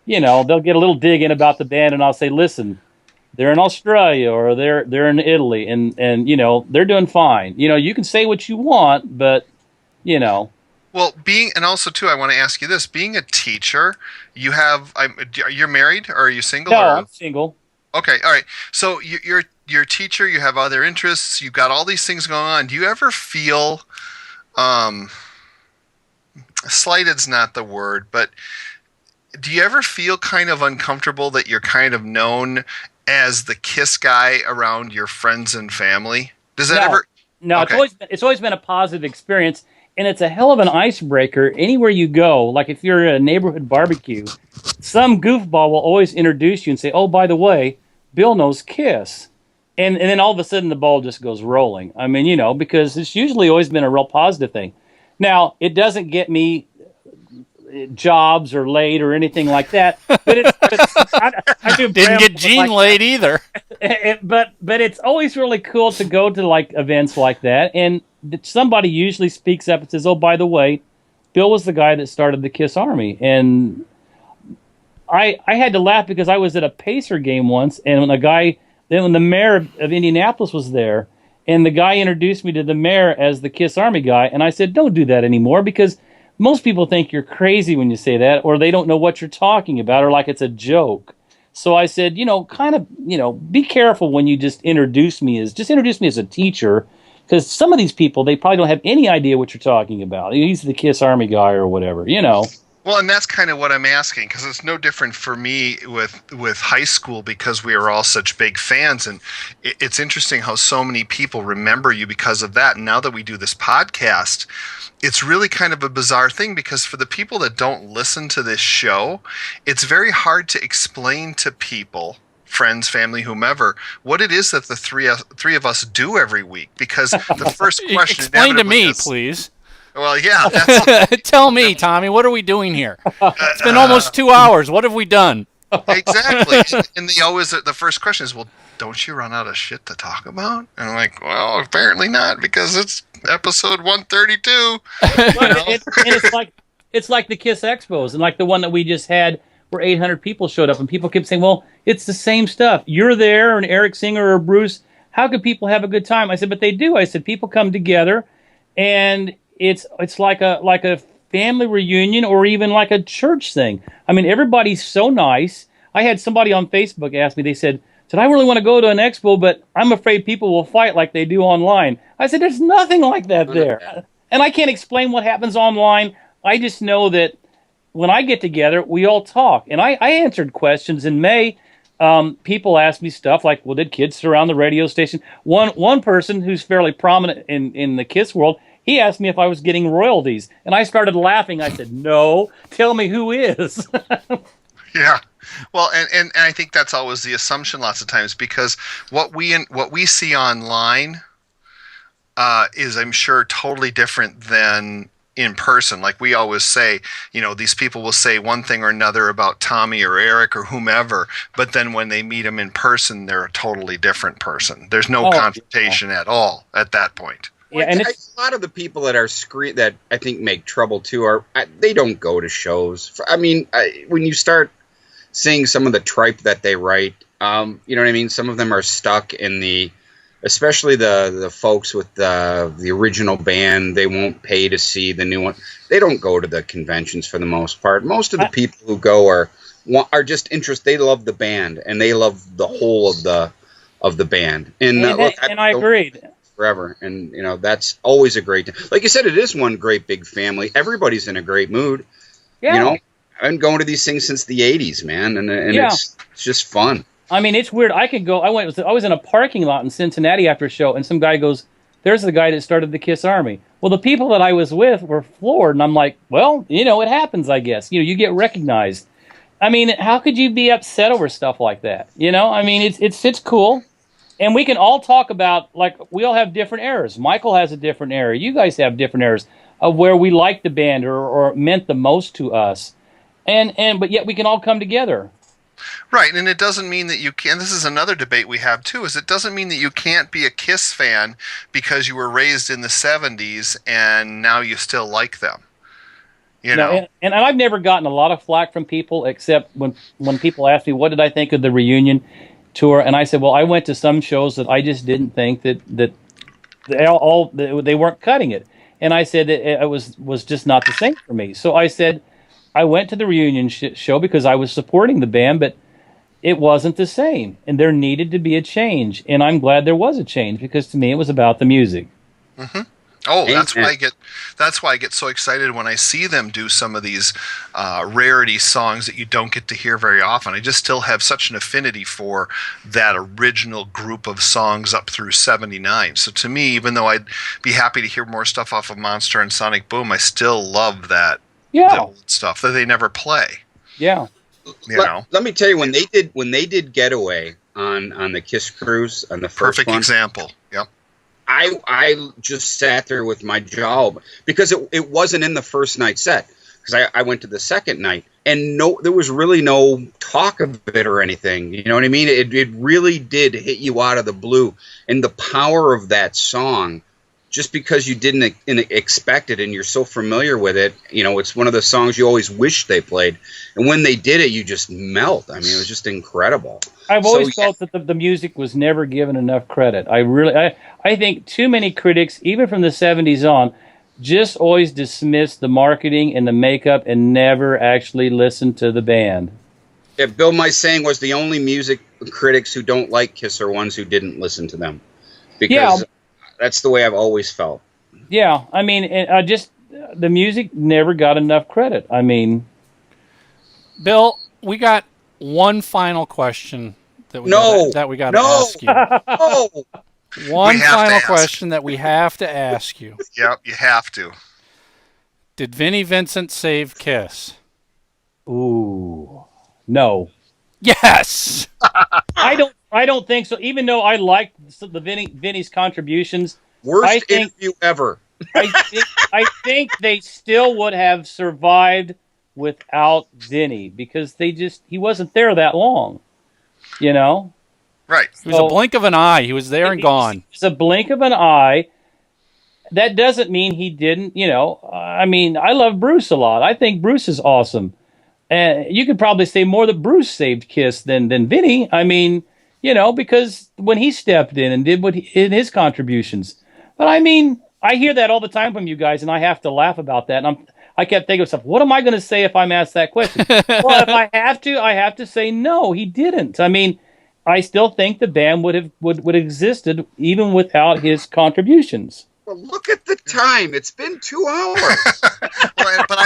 they'll get a little dig in about the band, and I'll say, listen, they're in Australia or they're in Italy, and they're doing fine. You can say what you want, but you know. Well, and also too, I want to ask you this: being a teacher, you're married or are you single? No, Or I'm single. okay, all right. So you're a teacher. You have other interests. You've got all these things going on. Do you ever feel um, slighted's not the word, but do you ever feel kind of uncomfortable that you're kind of known as the kiss guy around your friends and family? Does that No, ever? no, Okay. it's always been a positive experience, and it's a hell of an icebreaker anywhere you go. Like if you're at a neighborhood barbecue, some goofball will always introduce you and say, "Oh, by the way, Bill knows Kiss," and then all of a sudden the ball just goes rolling. I mean, because it's usually always been a real positive thing. Now, it doesn't get me jobs or laid or anything like that, but I do Didn't get Gene like laid either. but it's always really cool to go to like events like that, and somebody usually speaks up and says, "Oh, by the way, Bill was the guy that started the Kiss Army." And I had to laugh because I was at a Pacer game once, and when the mayor of Indianapolis was there, and the guy introduced me to the mayor as the Kiss Army guy, and I said, "Don't do that anymore," because most people think you're crazy when you say that, or they don't know what you're talking about, or like it's a joke. So I said, be careful when you just introduce me as a teacher, because some of these people, they probably don't have any idea what you're talking about. He's the Kiss Army guy or whatever. Well, and that's kind of what I'm asking, because it's no different for me with high school, because we are all such big fans, and it's interesting how so many people remember you because of that. And now that we do this podcast, it's really kind of a bizarre thing, because for the people that don't listen to this show, it's very hard to explain to people, friends, family, whomever, what it is that the three of us do every week. Because the first question Explain to me, is, please. well, yeah, that's Tell me, Tommy, what are we doing here? It's been almost 2 hours. What have we done? exactly. And the first question is, well, don't you run out of shit to talk about? And I'm like, well, apparently not, because it's episode 132. It's like the Kiss Expos, and like the one that we just had where 800 people showed up, and people kept saying, "Well, it's the same stuff. You're there, and Eric Singer or Bruce. How could people have a good time?" I said, "But they do." I said, "People come together, and it's like a family reunion, or even like a church thing. I mean, everybody's so nice." I had somebody on Facebook ask me. They said, "I really want to go to an expo, but I'm afraid people will fight like they do online." I said, "There's nothing like that there." And I can't explain what happens online. I just know that when I get together, we all talk. And I answered questions in May. People asked me stuff like, "Well, did kids surround the radio station?" One person who's fairly prominent in the Kiss world, he asked me if I was getting royalties. And I started laughing. I said, "No, tell me who is." Yeah. Well, and I think that's always the assumption lots of times, because what we see online is, I'm sure, totally different than in person. Like we always say, these people will say one thing or another about Tommy or Eric or whomever, but then when they meet them in person, they're a totally different person. There's no confrontation at all at that point. Yeah, and a lot of the people that are that I think make trouble too they don't go to shows. I mean, when you start seeing some of the tripe that they write, you know what I mean? Some of them are stuck in especially the folks with the original band. They won't pay to see the new one. They don't go to the conventions for the most part. Most of the people who go are just interested. They love the band, and they love the whole of the band. And I agreed. Forever, and that's always a great. Like you said, it is one great big family. Everybody's in a great mood. Yeah. I've been going to these things since the '80s, man, and it's just fun. I mean, it's weird. I was in a parking lot in Cincinnati after a show, and some guy goes, "There's the guy that started the Kiss Army." Well, the people that I was with were floored, and I'm like, "Well, it happens, I guess. You get recognized." I mean, how could you be upset over stuff like that? I mean, it's cool. And we can all talk about, like, we all have different eras. Michael has a different era. You guys have different eras of where we liked the band or meant the most to us. But yet we can all come together. Right, and it doesn't mean that you can't. This is another debate we have too. It doesn't mean that you can't be a Kiss fan because you were raised in the '70s and now you still like them. And I've never gotten a lot of flack from people, except when people ask me what did I think of the reunion. tour, and I said, well, I went to some shows that I just didn't think that they weren't cutting it, and I said it was just not the same for me. So I said I went to the reunion show because I was supporting the band, but it wasn't the same, and there needed to be a change, and I'm glad there was a change because to me it was about the music. Mm-hmm. Oh, that's why I get so excited when I see them do some of these rarity songs that you don't get to hear very often. I just still have such an affinity for that original group of songs up through '79. So to me, even though I'd be happy to hear more stuff off of Monster and Sonic Boom, I still love that the old stuff that they never play. Yeah. Let me tell you, when they did Getaway on the Kiss cruise on the first perfect one, example. Yep. I just sat there with my jaw because it wasn't in the first night set, because I went to the second night and there was really no talk of it or anything. You know what I mean? It really did hit you out of the blue, and the power of that song, just because you didn't expect it and you're so familiar with it, it's one of the songs you always wish they played. And when they did it, you just melt. I mean, it was just incredible. I've always felt that the music was never given enough credit. I think too many critics, even from the 70s on, just always dismissed the marketing and the makeup and never actually listened to the band. Yeah, Bill, my saying was the only music critics who don't like Kiss are ones who didn't listen to them. Because that's the way I've always felt. Yeah, I mean, the music never got enough credit. I mean, Bill, we got one final question that we got to ask you. No. One final question that we have to ask you. Yep, you have to. Did Vinnie Vincent save Kiss? Ooh, no. Yes. I don't think so. Even though I liked the Vinnie's contributions, worst interview ever. I think they still would have survived without Vinnie because he wasn't there that long, Right. It was a blink of an eye. He was there and gone. It's a blink of an eye. That doesn't mean he didn't, I mean, I love Bruce a lot. I think Bruce is awesome. And you could probably say more that Bruce saved Kiss than Vinnie. I mean, because when he stepped in and did in his contributions. But I mean, I hear that all the time from you guys, and I have to laugh about that. And I kept thinking of stuff. What am I going to say if I'm asked that question? Well, if I have to say no, he didn't. I mean, I still think the band would have existed even without his contributions. Well, look at the time. It's been 2 hours. Well, but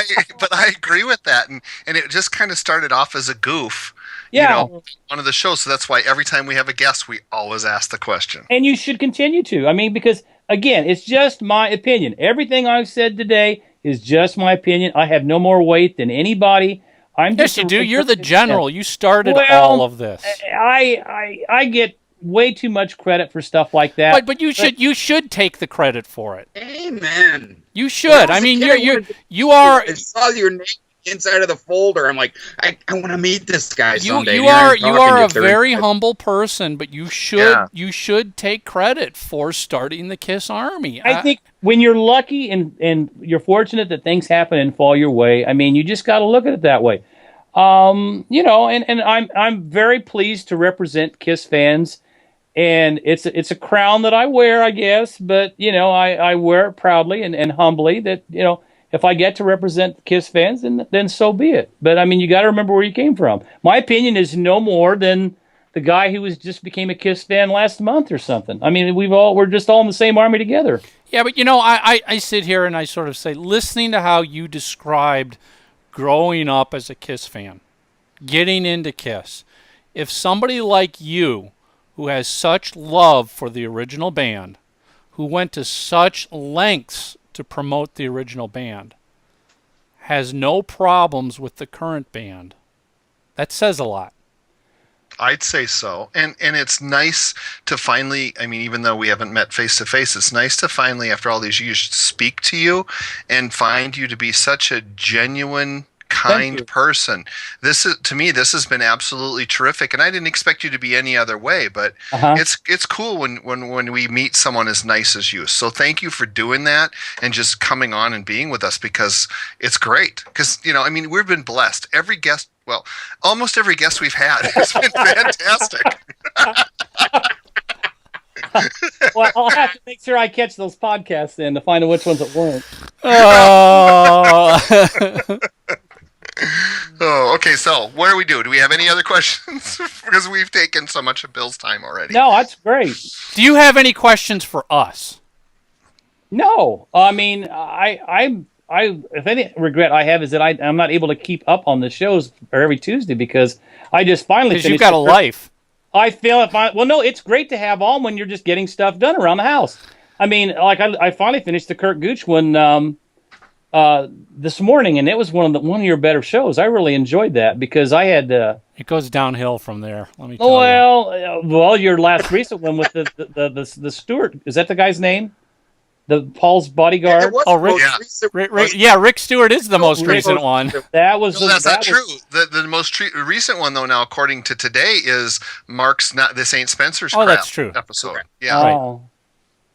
I agree with that, and it just kind of started off as a goof. Yeah. One of the shows. So that's why every time we have a guest, we always ask the question. And you should continue to. I mean, because again, it's just my opinion. Everything I've said today is just my opinion. I have no more weight than anybody. Yes, you do. You're the general. You started all of this. I get way too much credit for stuff like that. But you should take the credit for it. Amen. You should. I mean, you are. I saw your name inside of the folder. I'm like, I want to meet this guy someday. You are a very humble person, but you should take credit for starting the Kiss Army. I think when you're lucky and you're fortunate that things happen and fall your way, I mean, you just got to look at it that way. And I'm very pleased to represent Kiss fans, and it's a crown that I wear, I guess, but I wear it proudly and humbly that if I get to represent Kiss fans, then so be it. But I mean, you got to remember where you came from. My opinion is no more than the guy who just became a Kiss fan last month or something. I mean, we're just all in the same army together. Yeah, but I sit here and I sort of say, listening to how you described growing up as a Kiss fan, getting into Kiss, if somebody like you, who has such love for the original band, who went to such lengths to promote the original band, has no problems with the current band, that says a lot. I'd say so. And it's nice to finally, I mean, even though we haven't met face to face, it's nice to finally, after all these years, speak to you and find you to be such a genuine, kind person. To me, this has been absolutely terrific, and I didn't expect you to be any other way, but it's cool when we meet someone as nice as you. So thank you for doing that and just coming on and being with us, because it's great. Because I mean, we've been blessed. Every guest Well, almost every guest we've had has been fantastic. Well, I'll have to make sure I catch those podcasts then to find out which ones that weren't. Oh. Oh, okay. So, what do we do? Do we have any other questions? Because we've taken so much of Bill's time already. No, that's great. Do you have any questions for us? No, I mean, I if any regret I have is that I'm not able to keep up on the shows for every Tuesday because I just finally Because finished. you've got a life. I feel well, no, it's great to have on when you're just getting stuff done around the house. I mean, like I finally finished the Kurt Gooch one this morning, and it was one of your better shows. I really enjoyed that because I had. It goes downhill from there. Let me tell you. Well, your last recent one with the Stewart, is that the guy's name? The Paul's bodyguard. It was Oh, Rick- the most recent- Rick Stewart is the most recent one. That was No, that's that not was- true. The most recent one, though, now according to today, is Mark's not this ain't Spencer's. Oh, crap that's true. Episode. Correct. Yeah. Oh,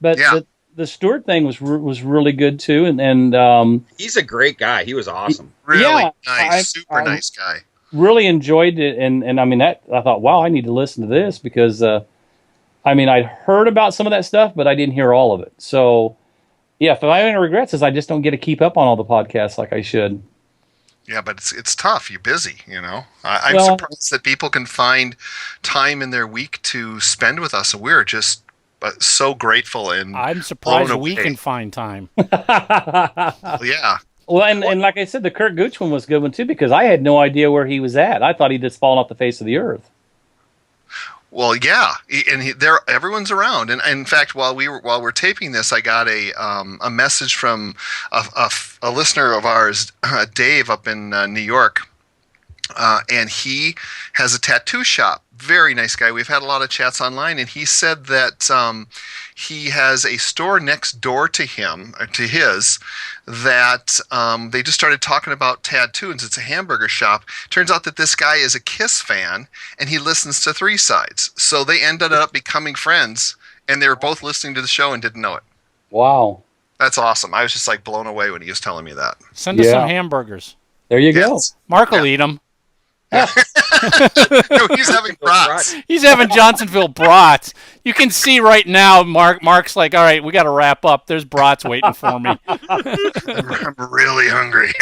but Yeah. the Stewart thing was really good too, and He's a great guy. He was awesome. Really Yeah, nice, super I- nice guy. really enjoyed it. And I mean that I thought, wow, I need to listen to this because I mean I'd heard about some of that stuff, but I didn't hear all of it. So yeah, if I have any regrets is I just don't get to keep up on all the podcasts like I should. Yeah, but it's tough. You're busy, you know. I'm Well- surprised that people can find time in their week to spend with us. We're just so grateful and I'm surprised blown we away. can find time. Yeah. Well, and like I said, the Kurt Gooch one was a good one too because I had no idea where he was at. I thought he'd just fallen off the face of the earth. Well, yeah, and everyone's around. And in fact, while we're taping this, I got a message from a listener of ours, Dave, up in New York, and he has a tattoo shop. Very nice guy. We've had a lot of chats online, and he said that he has a store next door to him, to his, that they just started talking about tattoos. It's a hamburger shop. Turns out that this guy is a Kiss fan, and he listens to Three Sides. So they ended up becoming friends, and they were both listening to the show and didn't know it. Wow. That's awesome. I was just like blown away when he was telling me that. Send us Yeah. some hamburgers. There you go. Yes. Mark will eat them. No, he's having brats. He's having Johnsonville brats. You can see right now, Mark's like, all right, we got to wrap up. There's brats waiting for me. I'm really hungry.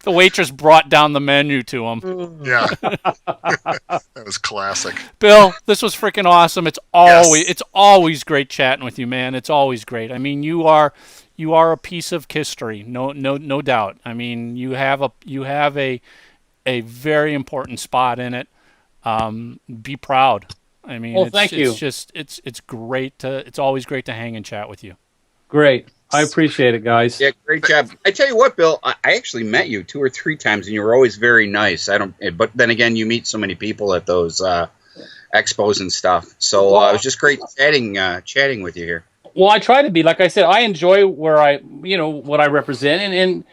The waitress brought down the menu to him. Yeah. That was classic. Bill, this was freaking awesome. It's always great chatting with you, man. It's always great. I mean, you are a piece of history, no doubt. I mean, you have a very important spot in it. Be proud. I mean, Well, thank you. It's great it's always great to hang and chat with you. Great. I appreciate it, guys. Yeah, great job. I tell you what, Bill, I actually met you 2 or 3 times, and you were always very nice. But then again, you meet so many people at those expos and stuff. So it was just great chatting with you here. Well, I try to be. Like I said, I enjoy what I represent, and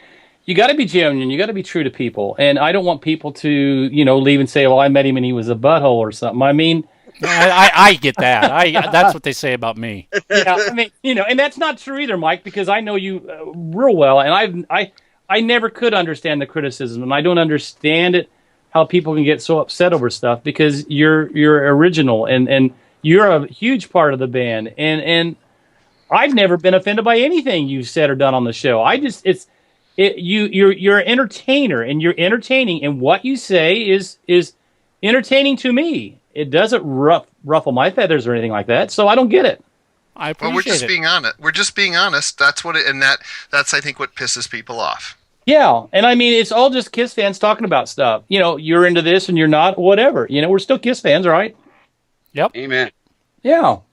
you got to be genuine. You got to be true to people, and I don't want people to leave and say, "Well, I met him and he was a butthole" or something. I mean, I get that. That's what they say about me. yeah, I mean, and that's not true either, Mike, because I know you real well, and I never could understand the criticism, and I don't understand it how people can get so upset over stuff because you're original and you're a huge part of the band, and I've never been offended by anything you've said or done on the show. You're an entertainer, and you're entertaining, and what you say is entertaining to me. It doesn't ruffle my feathers or anything like that, so I don't get it. I appreciate Well, we're just it. being honest. We're just being honest. That's what that's I think what pisses people off. Yeah, and I mean, it's all just Kiss fans talking about stuff. You're into this and you're not, whatever. We're still Kiss fans, right? Yep. Amen. Yeah. All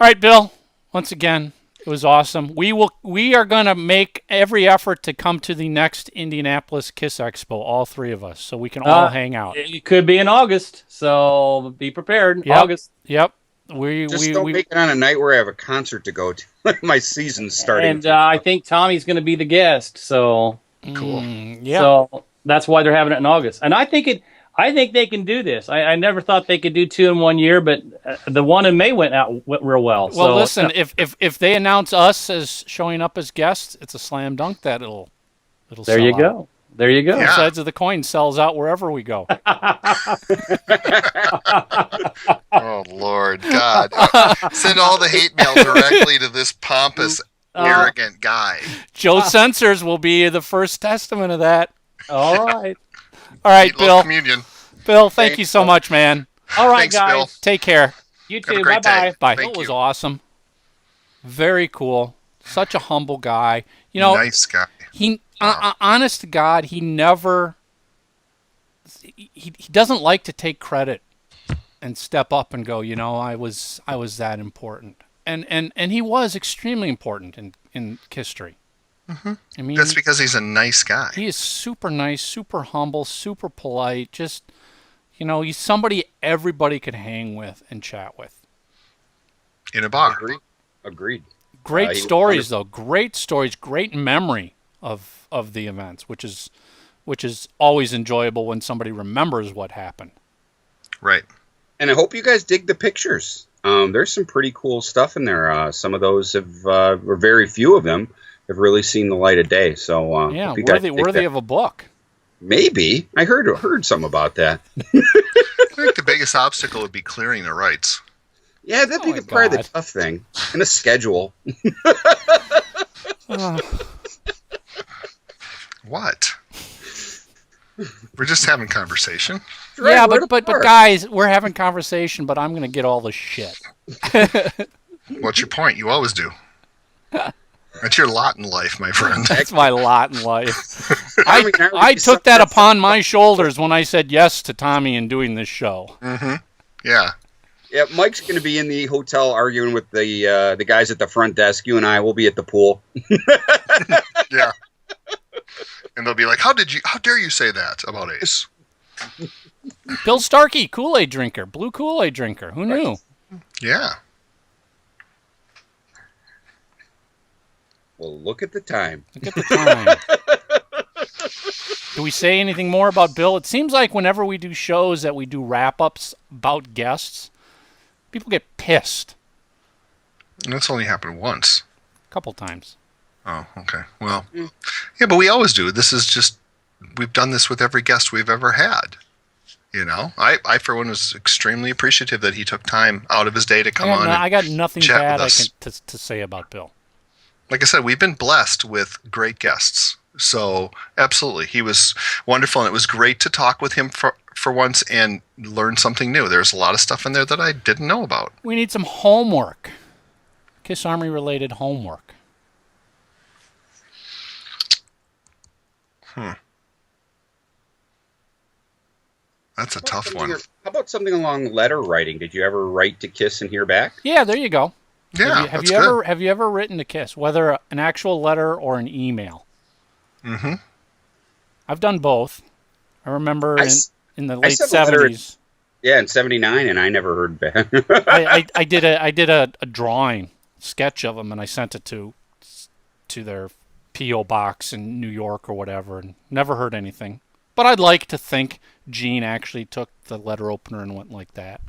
right, Bill. Once again, it was awesome. We are going to make every effort to come to the next Indianapolis Kiss Expo, all 3 of us, so we can all hang out. It could be in August, so be prepared. Yep. August. Yep. Just don't make it on a night where I have a concert to go to. My season's starting. And I think Tommy's going to be the guest, so Cool. Yeah. so that's why they're having it in August. And I think they can do this. I never thought they could do 2 in 1 year, but the one in May went real well. Well, so, listen, if they announce us as showing up as guests, it's a slam dunk that it'll there sell you out. go. There you go. Yeah. Sides of the Coin sells out wherever we go. Oh, Lord God. Send all the hate mail directly to this pompous, arrogant guy. Joe Censors will be the first testament of that. All right. All right, Meatloaf Bill. Communion. Bill, thank you so much, man. All right, Thanks, guys. Bill. Take care. You Have a too. great Bye-bye. day. Bye. Thank Bill was you. awesome. Very cool. Such a humble guy. You know, Nice guy. he honest to God, he never he doesn't like to take credit and step up and go, I was that important. And he was extremely important in history. Mm-hmm. I mean, That's because he's a nice guy. he is super nice, super humble, super polite. Just, he's somebody everybody could hang with and chat with. In a bar. Agreed. Great he- stories, though. Great stories. Great memory of the events, which is always enjoyable when somebody remembers what happened. Right. And I hope you guys dig the pictures. There's some pretty cool stuff in there. Some of those have, or very few of them, have really seen the light of day. So Yeah, hope you guys dig worthy that. of a book. Maybe I heard some about that. I think the biggest obstacle would be clearing the rights. Yeah, that'd be Oh my probably the God. tough thing. And a schedule. What? We're just having conversation. Right, Yeah, we're but apart. guys, we're having conversation, but I'm going to get all the shit. What's your point? You always do. That's your lot in life, my friend. That's my lot in life. I mean, that would I be took that something- upon my shoulders when I said yes to Tommy and doing this show. Mm-hmm. Yeah. Yeah, Mike's going to be in the hotel arguing with the guys at the front desk. You and I will be at the pool. Yeah. And they'll be like, how dare you say that about Ace? Bill Starkey, Kool-Aid drinker, blue Kool-Aid drinker. Who knew? Yeah. Well, look at the time. Look at the time. Do we say anything more about Bill? It seems like whenever we do shows that we do wrap-ups about guests, people get pissed And that's only happened once. a couple times. Oh, okay. Well, yeah, but we always do. This is just, we've done this with every guest we've ever had. I for one was extremely appreciative that he took time out of his day to come on. I got nothing chat bad with us. to say about Bill. Like I said, we've been blessed with great guests. So absolutely, he was wonderful, and it was great to talk with him for once and learn something new. There's a lot of stuff in there that I didn't know about. We need some homework. Kiss Army related homework. That's a tough one. How about something along letter writing? Did you ever write to Kiss and hear back? Yeah, there you go. Yeah, have that's you good. have you ever written to Kiss, whether an actual letter or an email? Mm-hmm. I've done both. I remember in the late sent a letter- '70s. Yeah, in '79, and I never heard back. I did a drawing sketch of them, and I sent it to their P.O. box in New York or whatever, and never heard anything. But I'd like to think Gene actually took the letter opener and went like that.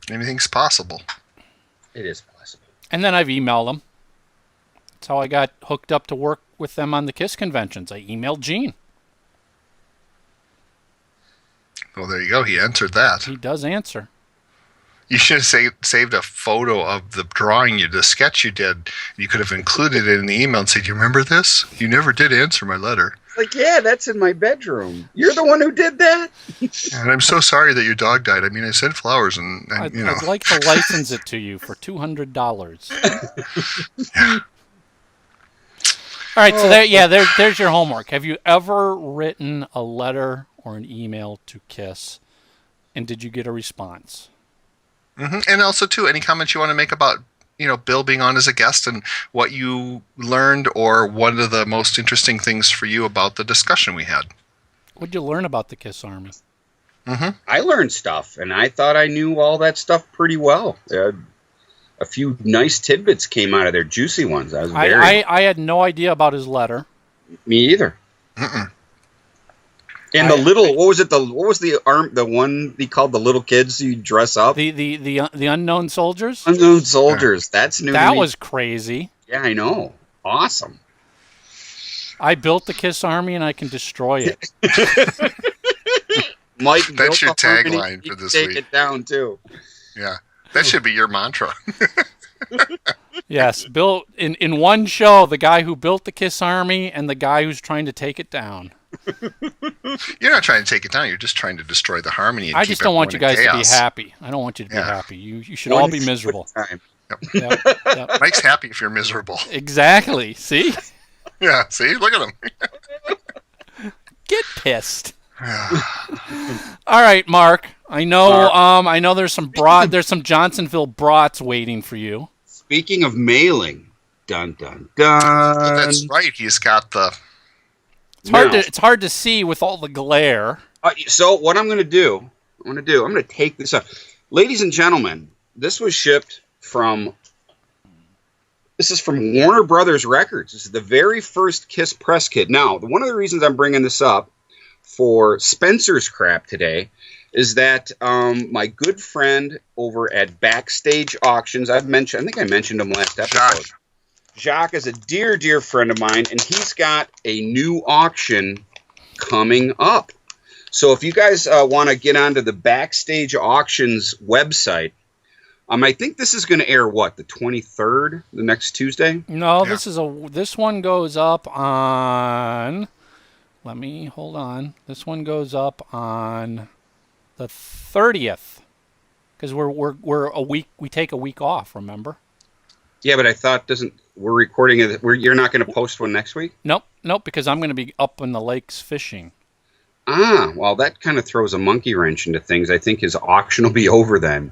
Anything's possible. It is possible. And then I've emailed them. That's how I got hooked up to work with them on the Kiss conventions. I emailed Gene. Well, there you go. He answered that. He does answer. You should have saved a photo of the drawing the sketch you did. You could have included it in the email and said, "You remember this? You never did answer my letter. Like, yeah, that's in my bedroom. You're the one who did that? And I'm so sorry that your dog died. I mean, I sent flowers and I'd you know." like to license it to you for $200. All right, so there's your homework. Have you ever written a letter or an email to Kiss, and did you get a response? Mm-hmm. And also, too, any comments you want to make about, Bill being on as a guest and what you learned, or one of the most interesting things for you about the discussion we had. What'd you learn about the Kiss Army? Mm-hmm. I learned stuff, and I thought I knew all that stuff pretty well. A few nice tidbits came out of there, juicy ones. I was very... I had no idea about his letter. Me either. Mm-mm. And what was the one he called the little kids who dress up? The unknown soldiers? Unknown soldiers. That's new to That me. was crazy. Yeah, I know. Awesome. I built the Kiss Army and I can destroy it. Mike, That's your built the harmony, tagline you for this take week. it down too. Yeah. That should be your mantra. Yes, built in one show, the guy who built the Kiss Army and the guy who's trying to take it down. You're not trying to take it down. You're just trying to destroy the harmony. And I keep just don't want you everyone in guys to be chaos. happy. I don't want you to be Yeah. happy. You should all be miserable. Time. Yep, yep. Mike's happy if you're miserable. Exactly. See? Yeah. See, look at him. Get pissed. All right, Mark. I know there's some Johnsonville brats waiting for you. Speaking of mailing, dun dun dun. That's right. He's got the. It's hard to see with all the glare. So what I'm going to do, I'm going to take this up. Ladies and gentlemen, this was shipped from Warner Brothers Records. This is the very first Kiss press kit. Now, one of the reasons I'm bringing this up for Spencer's Crap today is that my good friend over at Backstage Auctions, I think I mentioned him last episode. Jacques is a dear, dear friend of mine, and he's got a new auction coming up. So if you guys want to get onto the Backstage Auctions website, I think this is going to air, the 23rd, the next Tuesday? No, yeah. This one goes up on... hold on. This one goes up on the 30th. Because we're a week, we take a week off, remember? Yeah, but I thought we're recording it. You're not going to post one next week? Nope, because I'm going to be up in the lakes fishing. Ah, well, that kind of throws a monkey wrench into things. I think his auction will be over then.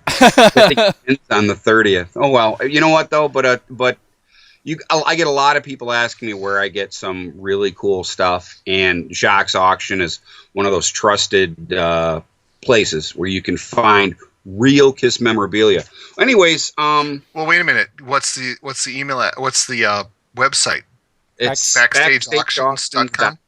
On the 30th. Oh, well, you know what, though? But I get a lot of people asking me where I get some really cool stuff, and Jacques Auction is one of those trusted places where you can find real Kiss memorabilia. Anyways, well, wait a minute. What's the email? What's the website? It's backstageauctions.com.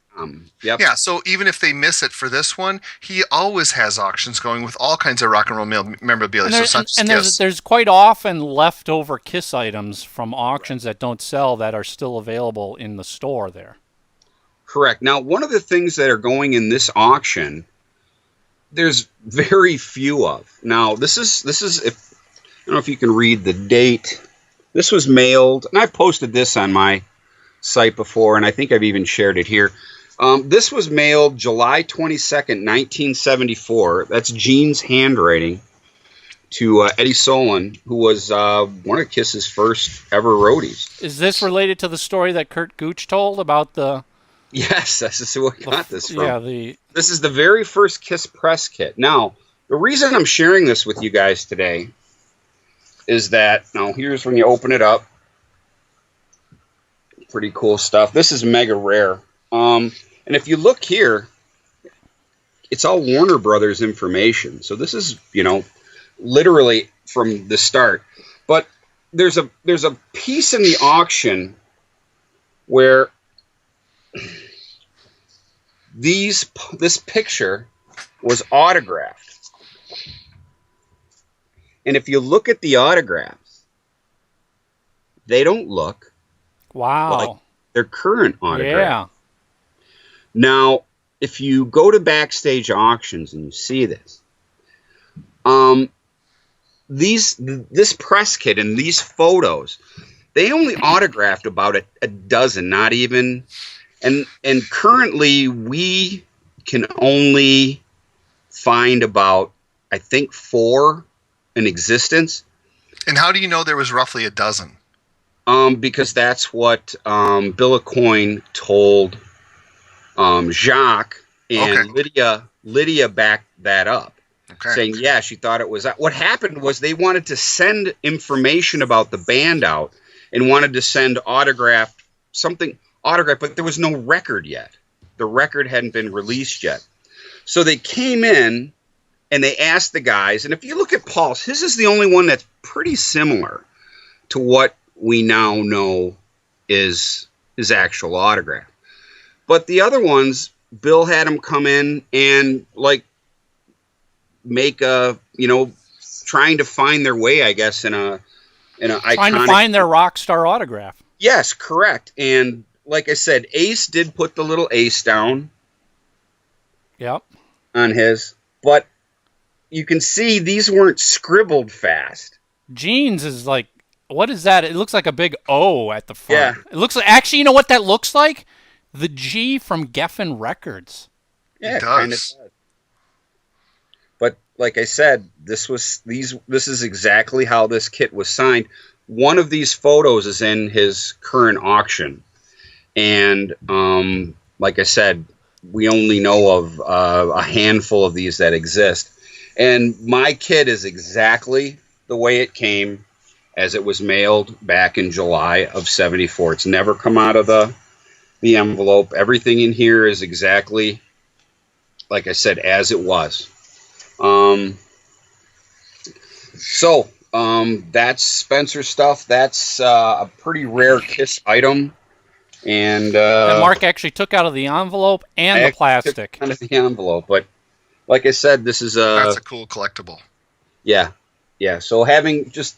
Yep. Yeah, so even if they miss it for this one, he always has auctions going with all kinds of rock and roll memorabilia. There's quite often leftover Kiss items from auctions that don't sell that are still available in the store there. Correct. Now, one of the things that are going in this auction, there's very few of. Now, this is if I don't know if you can read the date. This was mailed, and I've posted this on my site before, and I think I've even shared it here. This was mailed July 22nd, 1974. That's Gene's handwriting to Eddie Solon, who was one of Kiss's first ever roadies. Is this related to the story that Kurt Gooch told about the... Yes, this is who I got this from. Yeah, This is the very first Kiss press kit. Now, the reason I'm sharing this with you guys today is that, now here's when you open it up. Pretty cool stuff. This is mega rare. And if you look here, it's all Warner Brothers information. So this is, literally from the start. But there's a piece in the auction where this picture was autographed. And if you look at the autographs, they don't look like their current autograph. Yeah. Now, if you go to Backstage Auctions and you see this, this press kit and these photos, they only autographed about a dozen, not even, and currently we can only find about, I think, 4 in existence. And how do you know there was roughly a dozen? Because that's what Bill Aucoin told Jacques, and okay. Lydia backed that up, saying, yeah, she thought it was. What happened was they wanted to send information about the band out and wanted to send autograph, but there was no record yet. The record hadn't been released yet. So they came in and they asked the guys, and if you look at Paul's, his is the only one that's pretty similar to what we now know is his actual autograph. But the other ones, Bill had them come in and make trying to find their way, I guess, in a trying to find their rock star autograph. Yes, correct. And like I said, Ace did put the little ace down Yep. on his, but you can see these weren't scribbled fast. Gene's is like, what is that? It looks like a big O at the front. Yeah. It looks like, actually, you know what that looks like? The G from Geffen Records. Yeah, It kind of does. does. But like I said, this is exactly how this kit was signed. One of these photos is in his current auction, and like I said, we only know of a handful of these that exist. And my kit is exactly the way it came, as it was mailed back in July of '74. It's never come out of the envelope. Everything in here is exactly, like I said, as it was. So that's Spencer stuff. That's a pretty rare Kiss item. And Mark actually took out of the envelope and the plastic. Out of the envelope, but like I said, this is That's a cool collectible. Yeah. So having just,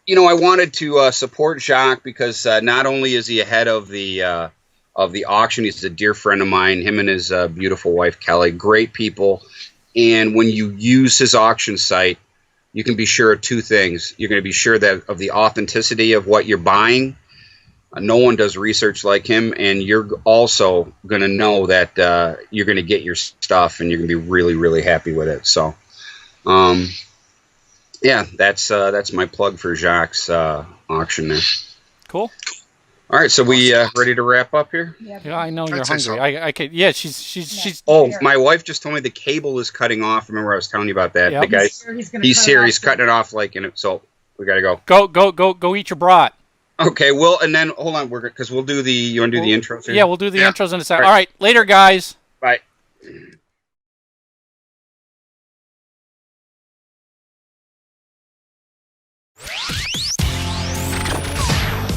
I wanted to support Jacques because not only is he ahead of the auction, he's a dear friend of mine. Him and his beautiful wife Kelly, great people. And when you use his auction site, you can be sure of two things. You're going to be sure that of the authenticity of what you're buying. No one does research like him, and you're also going to know that you're going to get your stuff, and you're going to be really, really happy with it. So, yeah, that's my plug for Jacques' auction there. Cool. All right, so we ready to wrap up here? Yeah, I know you're I'd say hungry. so. I could. Yeah, she's. Oh, my wife just told me the cable is cutting off. Remember I was telling you about that? Yep. The guy, he's here. He's off. cutting it off so we got to go. Go eat your brat. Okay, well, and then hold on, because we'll do the. You want to do the intros here? Yeah, we'll do the Yeah. intros in a second. All right, later, guys. Bye.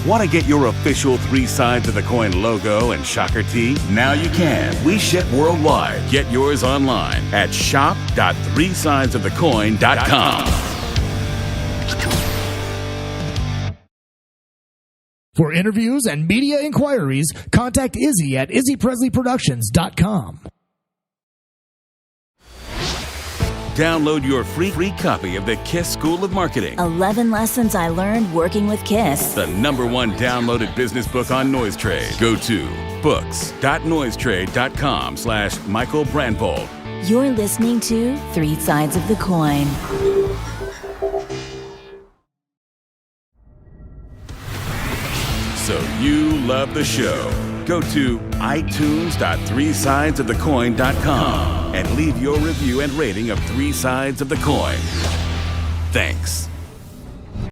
Want to get your official 3 Sides of the Coin logo and shocker tee? Now you can. We ship worldwide. Get yours online at shop.threesidesofthecoin.com. For interviews and media inquiries, contact Izzy at izzypresleyproductions.com. Download your free copy of the KISS School of Marketing, 11 lessons I learned working with Kiss. the #1 downloaded business book on noise trade. Go to books.noisetrade.com/Michael Brandvold. You're listening to 3 Sides of the Coin. So you love the show. Go to itunes.threesidesofthecoin.com and leave your review and rating of 3 Sides of the Coin. Thanks.